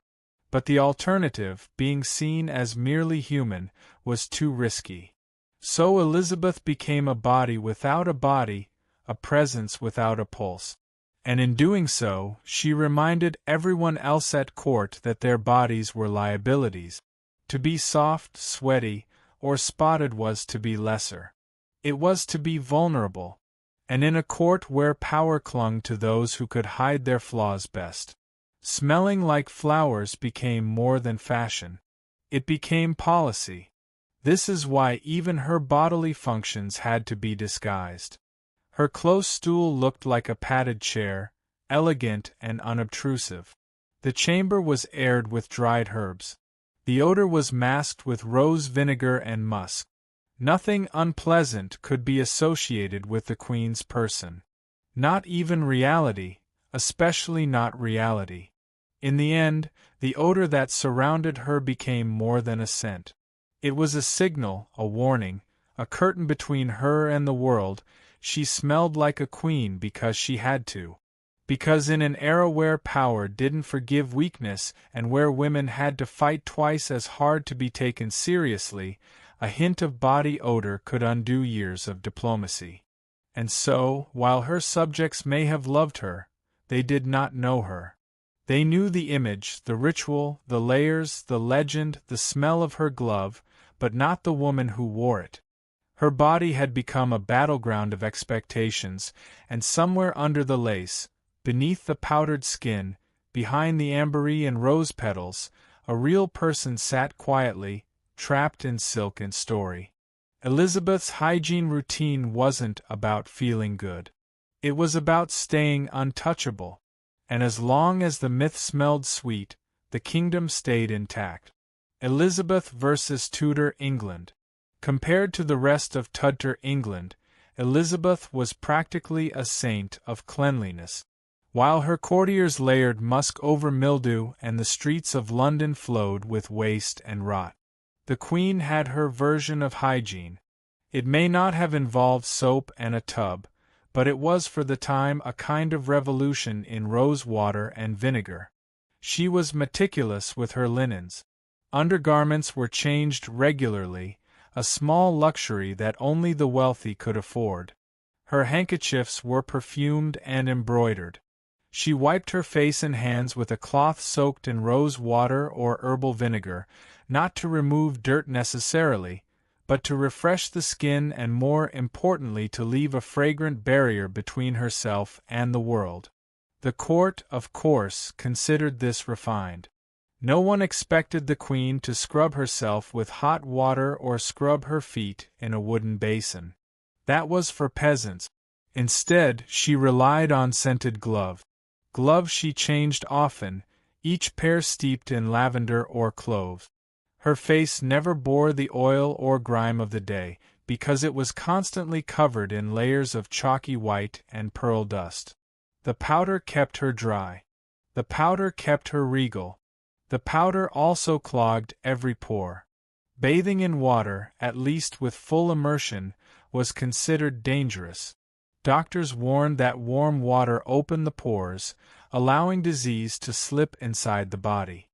But the alternative, being seen as merely human, was too risky. So Elizabeth became a body without a body, a presence without a pulse. And in doing so, she reminded everyone else at court that their bodies were liabilities. To be soft, sweaty, or spotted was to be lesser. It was to be vulnerable. And in a court where power clung to those who could hide their flaws best, smelling like flowers became more than fashion. It became policy. This is why even her bodily functions had to be disguised. Her close stool looked like a padded chair, elegant and unobtrusive. The chamber was aired with dried herbs. The odor was masked with rose vinegar and musk. Nothing unpleasant could be associated with the Queen's person. Not even reality, especially not reality. In the end, the odor that surrounded her became more than a scent. It was a signal, a warning, a curtain between her and the world. She smelled like a queen because she had to. Because in an era where power didn't forgive weakness and where women had to fight twice as hard to be taken seriously, a hint of body odor could undo years of diplomacy. And so, while her subjects may have loved her, they did not know her. They knew the image, the ritual, the layers, the legend, the smell of her glove, but not the woman who wore it. Her body had become a battleground of expectations, and somewhere under the lace, beneath the powdered skin, behind the ambery and rose petals, a real person sat quietly, trapped in silk and story. Elizabeth's hygiene routine wasn't about feeling good. It was about staying untouchable. And as long as the myth smelled sweet, the kingdom stayed intact. Elizabeth versus Tudor England. Compared to the rest of Tudor England, Elizabeth was practically a saint of cleanliness. While her courtiers layered musk over mildew and the streets of London flowed with waste and rot, the Queen had her version of hygiene. It may not have involved soap and a tub, but it was for the time a kind of revolution in rose water and vinegar. She was meticulous with her linens. Undergarments were changed regularly, a small luxury that only the wealthy could afford. Her handkerchiefs were perfumed and embroidered. She wiped her face and hands with a cloth soaked in rose water or herbal vinegar, not to remove dirt necessarily, but to refresh the skin and more importantly to leave a fragrant barrier between herself and the world. The court, of course, considered this refined. No one expected the Queen to scrub herself with hot water or scrub her feet in a wooden basin. That was for peasants. Instead, she relied on scented gloves. Gloves she changed often, each pair steeped in lavender or cloves. Her face never bore the oil or grime of the day, because it was constantly covered in layers of chalky white and pearl dust. The powder kept her dry. The powder kept her regal. The powder also clogged every pore. Bathing in water, at least with full immersion, was considered dangerous. Doctors warned that warm water opened the pores, allowing disease to slip inside the body.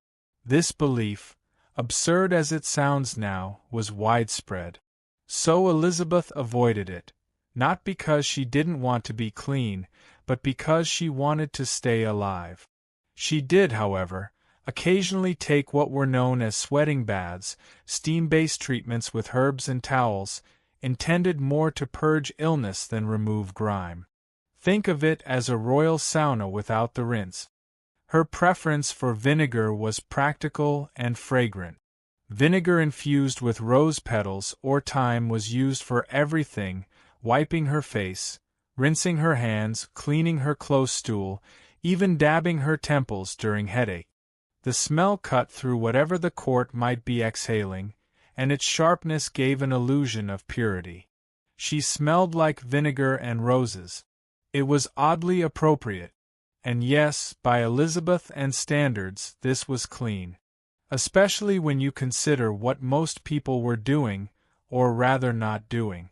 This belief, absurd as it sounds now, was widespread. So Elizabeth avoided it, not because she didn't want to be clean, but because she wanted to stay alive. She did, however, occasionally take what were known as sweating baths, steam-based treatments with herbs and towels, intended more to purge illness than remove grime. Think of it as a royal sauna without the rinse. Her preference for vinegar was practical and fragrant. Vinegar infused with rose petals or thyme was used for everything, wiping her face, rinsing her hands, cleaning her close stool, even dabbing her temples during headache. The smell cut through whatever the court might be exhaling, and its sharpness gave an illusion of purity. She smelled like vinegar and roses. It was oddly appropriate. And yes, by Elizabethan standards, this was clean. Especially when you consider what most people were doing, or rather not doing.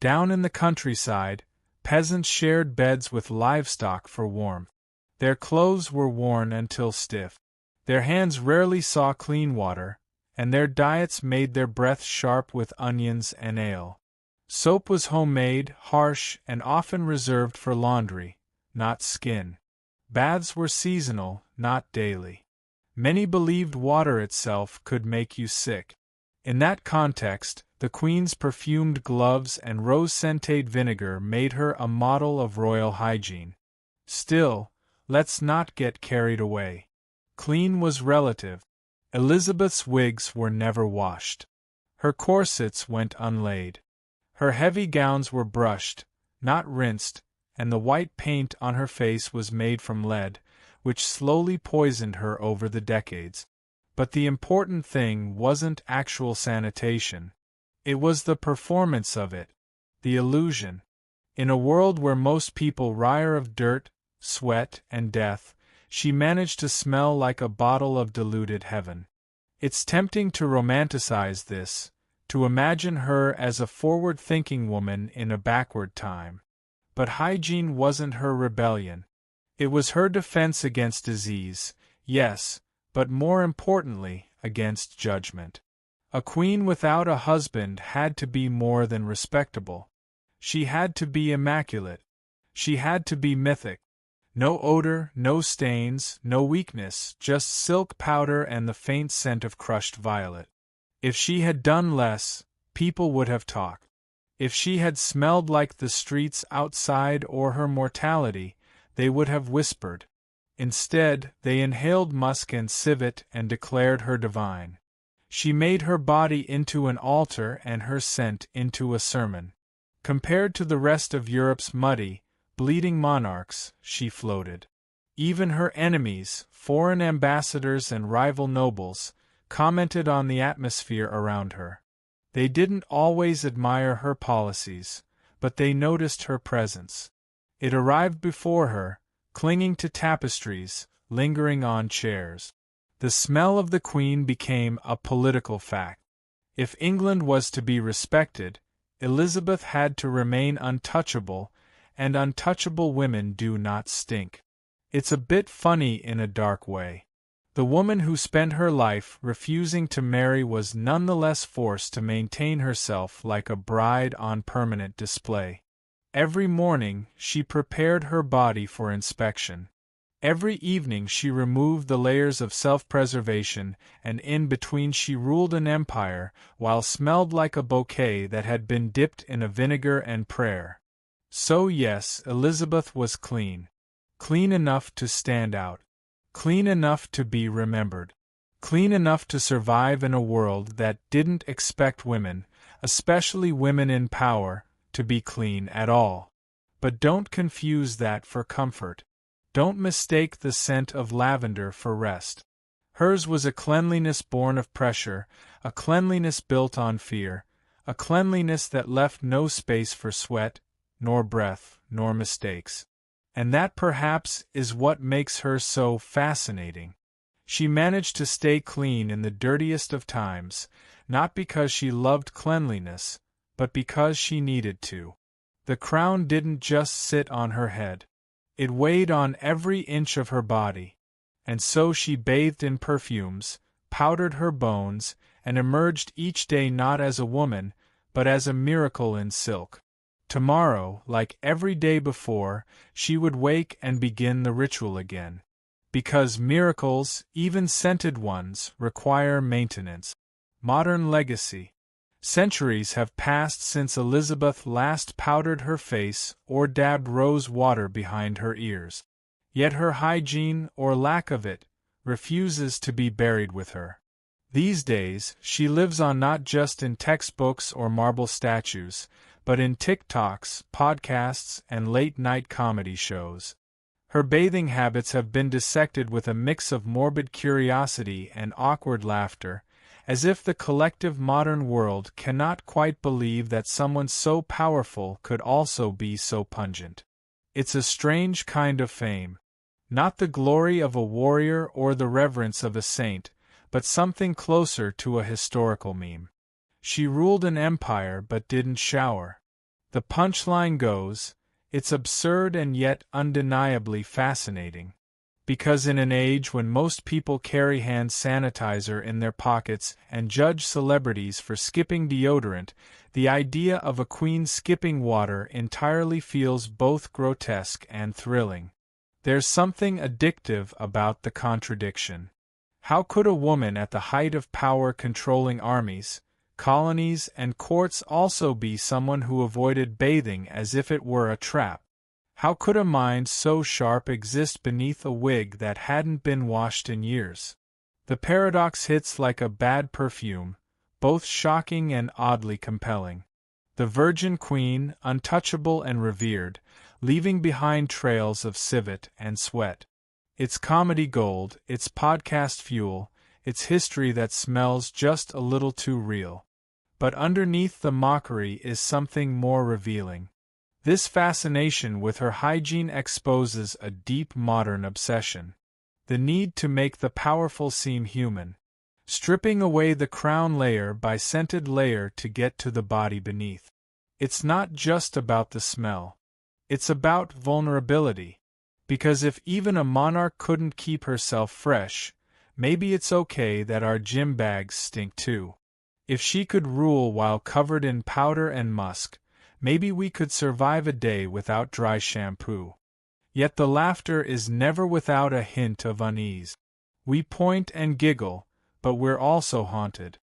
Down in the countryside, peasants shared beds with livestock for warmth. Their clothes were worn until stiff. Their hands rarely saw clean water, and their diets made their breath sharp with onions and ale. Soap was homemade, harsh, and often reserved for laundry, not skin. Baths were seasonal, not daily. Many believed water itself could make you sick. In that context, the Queen's perfumed gloves and rose-scented vinegar made her a model of royal hygiene. Still, let's not get carried away. Clean was relative. Elizabeth's wigs were never washed. Her corsets went unlaid. Her heavy gowns were brushed, not rinsed, and the white paint on her face was made from lead, which slowly poisoned her over the decades. But the important thing wasn't actual sanitation. It was the performance of it, the illusion. In a world where most people reek of dirt, sweat, and death, she managed to smell like a bottle of diluted heaven. It's tempting to romanticize this, to imagine her as a forward-thinking woman in a backward time. But hygiene wasn't her rebellion. It was her defense against disease, yes, but more importantly, against judgment. A queen without a husband had to be more than respectable. She had to be immaculate. She had to be mythic. No odor, no stains, no weakness, just silk powder and the faint scent of crushed violet. If she had done less, people would have talked. If she had smelled like the streets outside or her mortality, they would have whispered. Instead, they inhaled musk and civet and declared her divine. She made her body into an altar and her scent into a sermon. Compared to the rest of Europe's muddy, bleeding monarchs, she floated. Even her enemies, foreign ambassadors and rival nobles, commented on the atmosphere around her. They didn't always admire her policies, but they noticed her presence. It arrived before her, clinging to tapestries, lingering on chairs. The smell of the Queen became a political fact. If England was to be respected, Elizabeth had to remain untouchable, and untouchable women do not stink. It's a bit funny in a dark way. The woman who spent her life refusing to marry was nonetheless forced to maintain herself like a bride on permanent display. Every morning she prepared her body for inspection. Every evening she removed the layers of self-preservation, and in between she ruled an empire, while smelled like a bouquet that had been dipped in a vinegar and prayer. So yes, Elizabeth was clean. Clean enough to stand out. Clean enough to be remembered. Clean enough to survive in a world that didn't expect women, especially women in power, to be clean at all. But don't confuse that for comfort. Don't mistake the scent of lavender for rest. Hers was a cleanliness born of pressure, a cleanliness built on fear, a cleanliness that left no space for sweat, nor breath, nor mistakes. And that perhaps is what makes her so fascinating. She managed to stay clean in the dirtiest of times, not because she loved cleanliness, but because she needed to. The crown didn't just sit on her head. It weighed on every inch of her body. And so she bathed in perfumes, powdered her bones, and emerged each day not as a woman, but as a miracle in silk. Tomorrow, like every day before, she would wake and begin the ritual again. Because miracles, even scented ones, require maintenance. Modern legacy. Centuries have passed since Elizabeth last powdered her face or dabbed rose water behind her ears. Yet her hygiene, or lack of it, refuses to be buried with her. These days, she lives on not just in textbooks or marble statues, but in TikToks, podcasts, and late-night comedy shows. Her bathing habits have been dissected with a mix of morbid curiosity and awkward laughter, as if the collective modern world cannot quite believe that someone so powerful could also be so pungent. It's a strange kind of fame. Not the glory of a warrior or the reverence of a saint, but something closer to a historical meme. She ruled an empire but didn't shower. The punchline goes, it's absurd and yet undeniably fascinating. Because in an age when most people carry hand sanitizer in their pockets and judge celebrities for skipping deodorant, the idea of a queen skipping water entirely feels both grotesque and thrilling. There's something addictive about the contradiction. How could a woman at the height of power controlling armies, colonies, and courts also be someone who avoided bathing as if it were a trap? How could a mind so sharp exist beneath a wig that hadn't been washed in years? The paradox hits like a bad perfume, both shocking and oddly compelling. The Virgin Queen, untouchable and revered, leaving behind trails of civet and sweat. It's comedy gold, it's podcast fuel, it's history that smells just a little too real. But underneath the mockery is something more revealing. This fascination with her hygiene exposes a deep modern obsession. The need to make the powerful seem human. Stripping away the crown layer by scented layer to get to the body beneath. It's not just about the smell. It's about vulnerability. Because if even a monarch couldn't keep herself fresh, maybe it's okay that our gym bags stink too. If she could rule while covered in powder and musk, maybe we could survive a day without dry shampoo. Yet the laughter is never without a hint of unease. We point and giggle, but we're also haunted.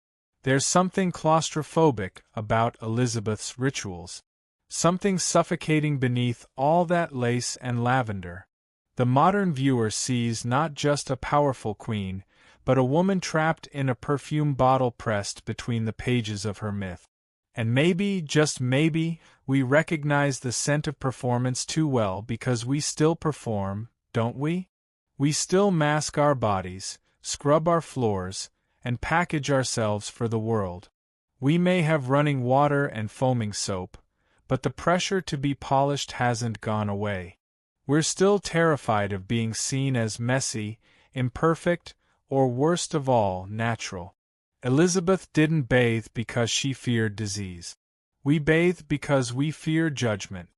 There's something claustrophobic about Elizabeth's rituals. Something suffocating beneath all that lace and lavender. The modern viewer sees not just a powerful queen, but a woman trapped in a perfume bottle pressed between the pages of her myth. And maybe, just maybe, we recognize the scent of performance too well because we still perform, don't we? We still mask our bodies, scrub our floors, and package ourselves for the world. We may have running water and foaming soap, but the pressure to be polished hasn't gone away. We're still terrified of being seen as messy, imperfect, or worst of all, natural. Elizabeth didn't bathe because she feared disease. We bathe because we fear judgment.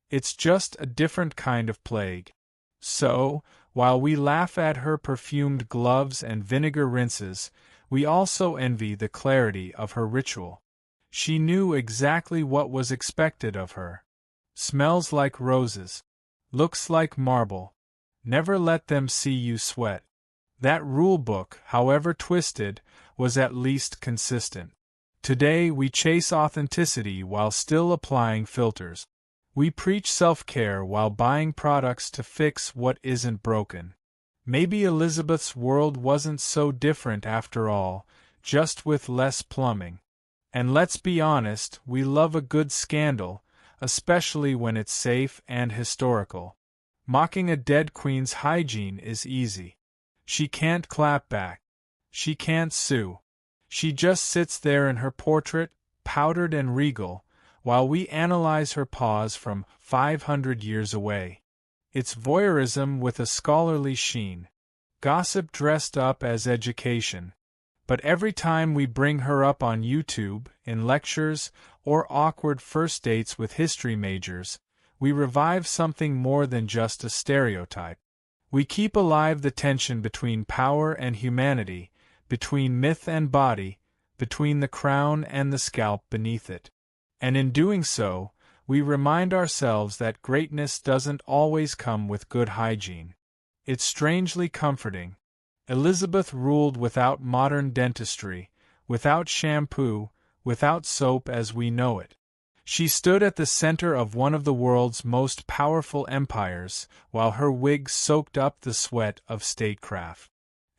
It's just a different kind of plague. So, while we laugh at her perfumed gloves and vinegar rinses, we also envy the clarity of her ritual. She knew exactly what was expected of her. Smells like roses. Looks like marble. Never let them see you sweat. That rule book, however twisted, was at least consistent. Today we chase authenticity while still applying filters. We preach self-care while buying products to fix what isn't broken. Maybe Elizabeth's world wasn't so different after all, just with less plumbing. And let's be honest, we love a good scandal, especially when it's safe and historical. Mocking a dead queen's hygiene is easy. She can't clap back. She can't sue. She just sits there in her portrait, powdered and regal, while we analyze her paws from 500 years away. It's voyeurism with a scholarly sheen. Gossip dressed up as education. But every time we bring her up on YouTube, in lectures, or awkward first dates with history majors, we revive something more than just a stereotype. We keep alive the tension between power and humanity, between myth and body, between the crown and the scalp beneath it. And in doing so, we remind ourselves that greatness doesn't always come with good hygiene. It's strangely comforting. Elizabeth ruled without modern dentistry, without shampoo, without soap as we know it. She stood at the center of one of the world's most powerful empires, while her wig soaked up the sweat of statecraft.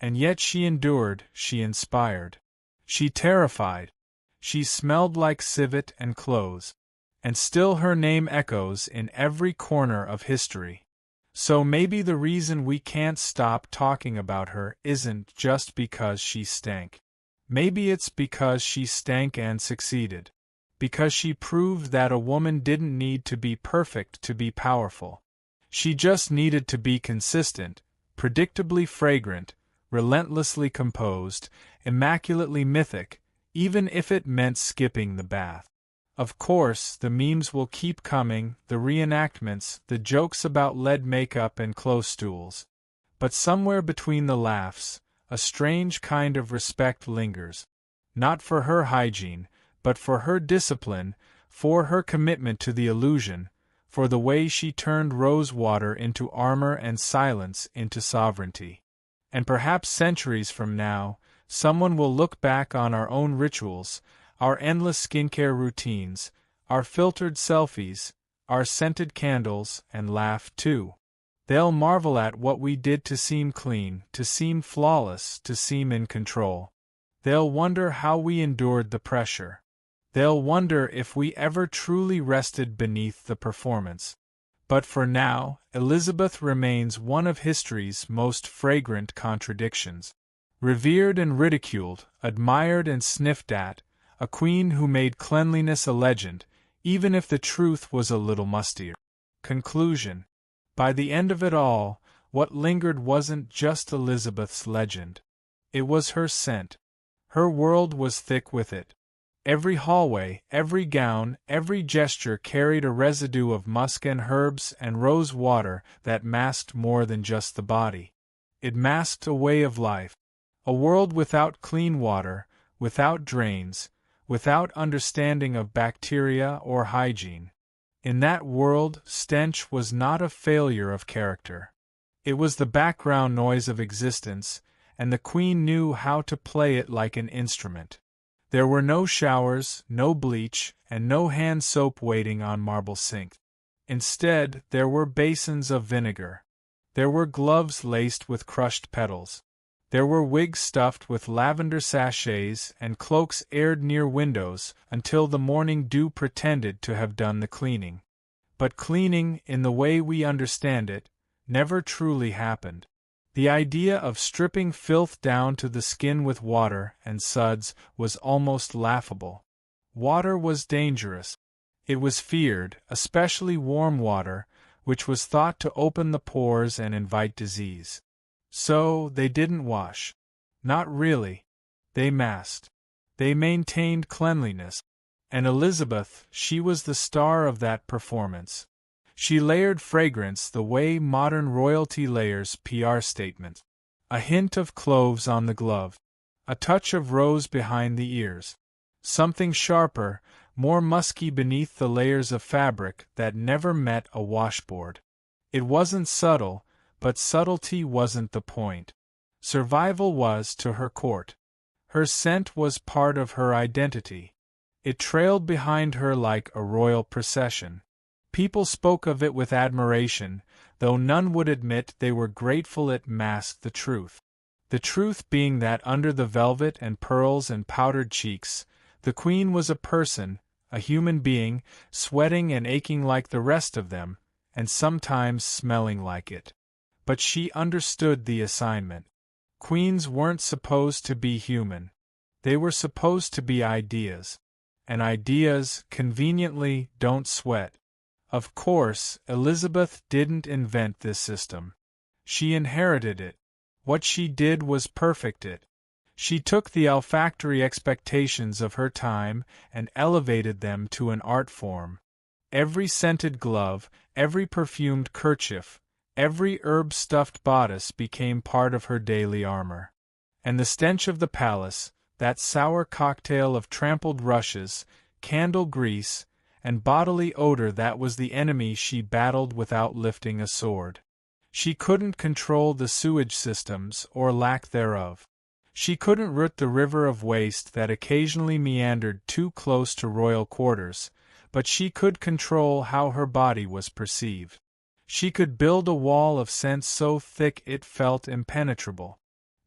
And yet she endured, she inspired. She terrified. She smelled like civet and clothes. And still her name echoes in every corner of history. So maybe the reason we can't stop talking about her isn't just because she stank. Maybe it's because she stank and succeeded. Because she proved that a woman didn't need to be perfect to be powerful. She just needed to be consistent, predictably fragrant, relentlessly composed, immaculately mythic, even if it meant skipping the bath. Of course, the memes will keep coming, the reenactments, the jokes about lead makeup and clothes stools. But somewhere between the laughs, a strange kind of respect lingers. Not for her hygiene, but for her discipline, for her commitment to the illusion, for the way she turned rose water into armor and silence into sovereignty. And perhaps centuries from now, someone will look back on our own rituals, our endless skincare routines, our filtered selfies, our scented candles, and laugh too. They'll marvel at what we did to seem clean, to seem flawless, to seem in control. They'll wonder how we endured the pressure. They'll wonder if we ever truly rested beneath the performance. But for now, Elizabeth remains one of history's most fragrant contradictions. Revered and ridiculed, admired and sniffed at, a queen who made cleanliness a legend, even if the truth was a little mustier. Conclusion. By the end of it all, what lingered wasn't just Elizabeth's legend. It was her scent. Her world was thick with it. Every hallway, every gown, every gesture carried a residue of musk and herbs and rose water that masked more than just the body. It masked a way of life. A world without clean water, without drains, without understanding of bacteria or hygiene. In that world, stench was not a failure of character. It was the background noise of existence, and the queen knew how to play it like an instrument. There were no showers, no bleach, and no hand soap waiting on marble sinks. Instead, there were basins of vinegar. There were gloves laced with crushed petals. There were wigs stuffed with lavender sachets and cloaks aired near windows until the morning dew pretended to have done the cleaning. But cleaning, in the way we understand it, never truly happened. The idea of stripping filth down to the skin with water and suds was almost laughable. Water was dangerous. It was feared, especially warm water, which was thought to open the pores and invite disease. So, they didn't wash. Not really. They masked. They maintained cleanliness. And Elizabeth, she was the star of that performance. She layered fragrance the way modern royalty layers PR statements. A hint of cloves on the glove. A touch of rose behind the ears. Something sharper, more musky beneath the layers of fabric that never met a washboard. It wasn't subtle, but subtlety wasn't the point. Survival was to her court. Her scent was part of her identity. It trailed behind her like a royal procession. People spoke of it with admiration, though none would admit they were grateful it masked the truth. The truth being that under the velvet and pearls and powdered cheeks, the queen was a person, a human being, sweating and aching like the rest of them, and sometimes smelling like it. But she understood the assignment. Queens weren't supposed to be human. They were supposed to be ideas. And ideas, conveniently, don't sweat. Of course, Elizabeth didn't invent this system. She inherited it. What she did was perfect it. She took the olfactory expectations of her time and elevated them to an art form. Every scented glove, every perfumed kerchief, every herb-stuffed bodice became part of her daily armor. And the stench of the palace, that sour cocktail of trampled rushes, candle grease, and bodily odor that was the enemy she battled without lifting a sword. She couldn't control the sewage systems or lack thereof. She couldn't root the river of waste that occasionally meandered too close to royal quarters, but she could control how her body was perceived. She could build a wall of scent so thick it felt impenetrable.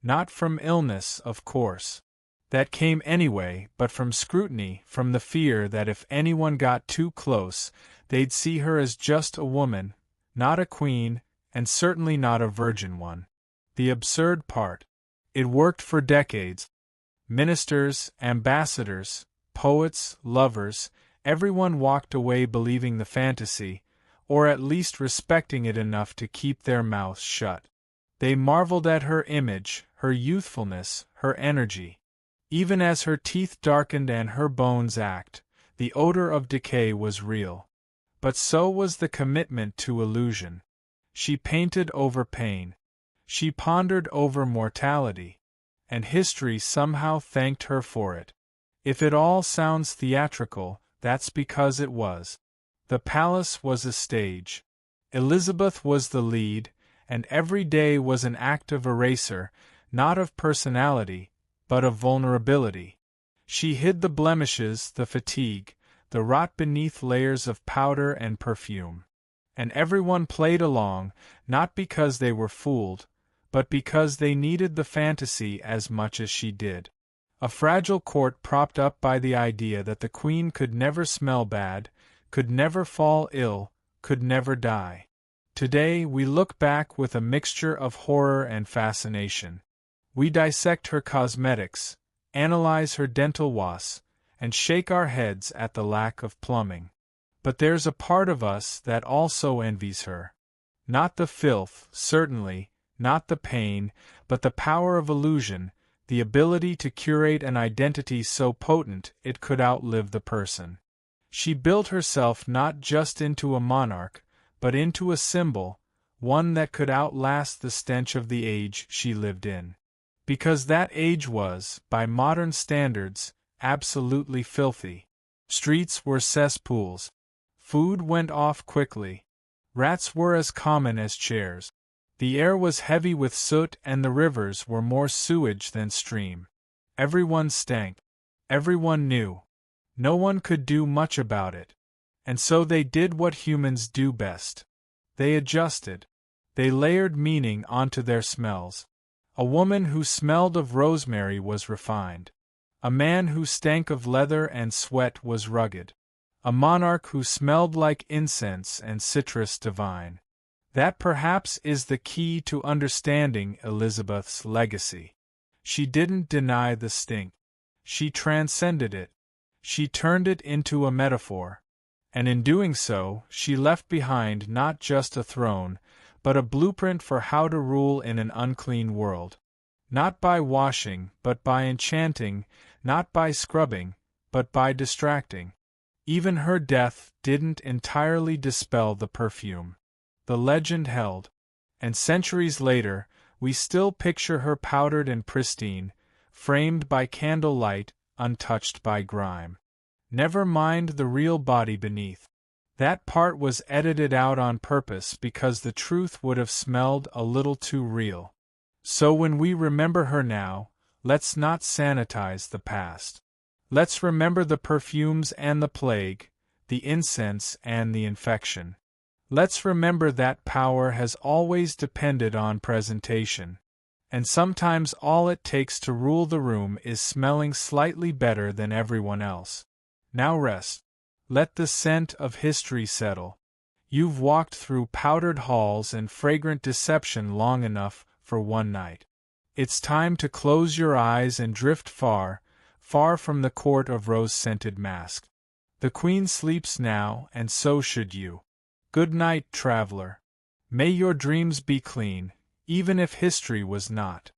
Not from illness, of course. That came anyway, but from scrutiny, from the fear that if anyone got too close, they'd see her as just a woman, not a queen, and certainly not a virgin one. The absurd part. It worked for decades. Ministers, ambassadors, poets, lovers, everyone walked away believing the fantasy, or at least respecting it enough to keep their mouths shut. They marveled at her image, her youthfulness, her energy. Even as her teeth darkened and her bones ached, the odor of decay was real. But so was the commitment to illusion. She painted over pain. She pondered over mortality. And history somehow thanked her for it. If it all sounds theatrical, that's because it was. The palace was a stage. Elizabeth was the lead, and every day was an act of eraser, not of personality, but of vulnerability. She hid the blemishes, the fatigue, the rot beneath layers of powder and perfume. And everyone played along, not because they were fooled, but because they needed the fantasy as much as she did. A fragile court propped up by the idea that the queen could never smell bad, could never fall ill, could never die. Today we look back with a mixture of horror and fascination. We dissect her cosmetics, analyze her dental wasps, and shake our heads at the lack of plumbing. But there's a part of us that also envies her. Not the filth, certainly, not the pain, but the power of illusion, the ability to curate an identity so potent it could outlive the person. She built herself not just into a monarch, but into a symbol, one that could outlast the stench of the age she lived in. Because that age was, by modern standards, absolutely filthy. Streets were cesspools. Food went off quickly. Rats were as common as chairs. The air was heavy with soot and the rivers were more sewage than stream. Everyone stank. Everyone knew. No one could do much about it. And so they did what humans do best. They adjusted. They layered meaning onto their smells. A woman who smelled of rosemary was refined. A man who stank of leather and sweat was rugged. A monarch who smelled like incense and citrus divine. That perhaps is the key to understanding Elizabeth's legacy. She didn't deny the stink. She transcended it. She turned it into a metaphor. And in doing so, she left behind not just a throne, but a blueprint for how to rule in an unclean world. Not by washing, but by enchanting, not by scrubbing, but by distracting. Even her death didn't entirely dispel the perfume. The legend held, and centuries later, we still picture her powdered and pristine, framed by candlelight, untouched by grime. Never mind the real body beneath. That part was edited out on purpose because the truth would have smelled a little too real. So when we remember her now, let's not sanitize the past. Let's remember the perfumes and the plague, the incense and the infection. Let's remember that power has always depended on presentation. And sometimes all it takes to rule the room is smelling slightly better than everyone else. Now rest. Let the scent of history settle. You've walked through powdered halls and fragrant deception long enough for one night. It's time to close your eyes and drift far, far from the court of rose-scented masks. The Queen sleeps now, and so should you. Good night, traveler. May your dreams be clean, even if history was not.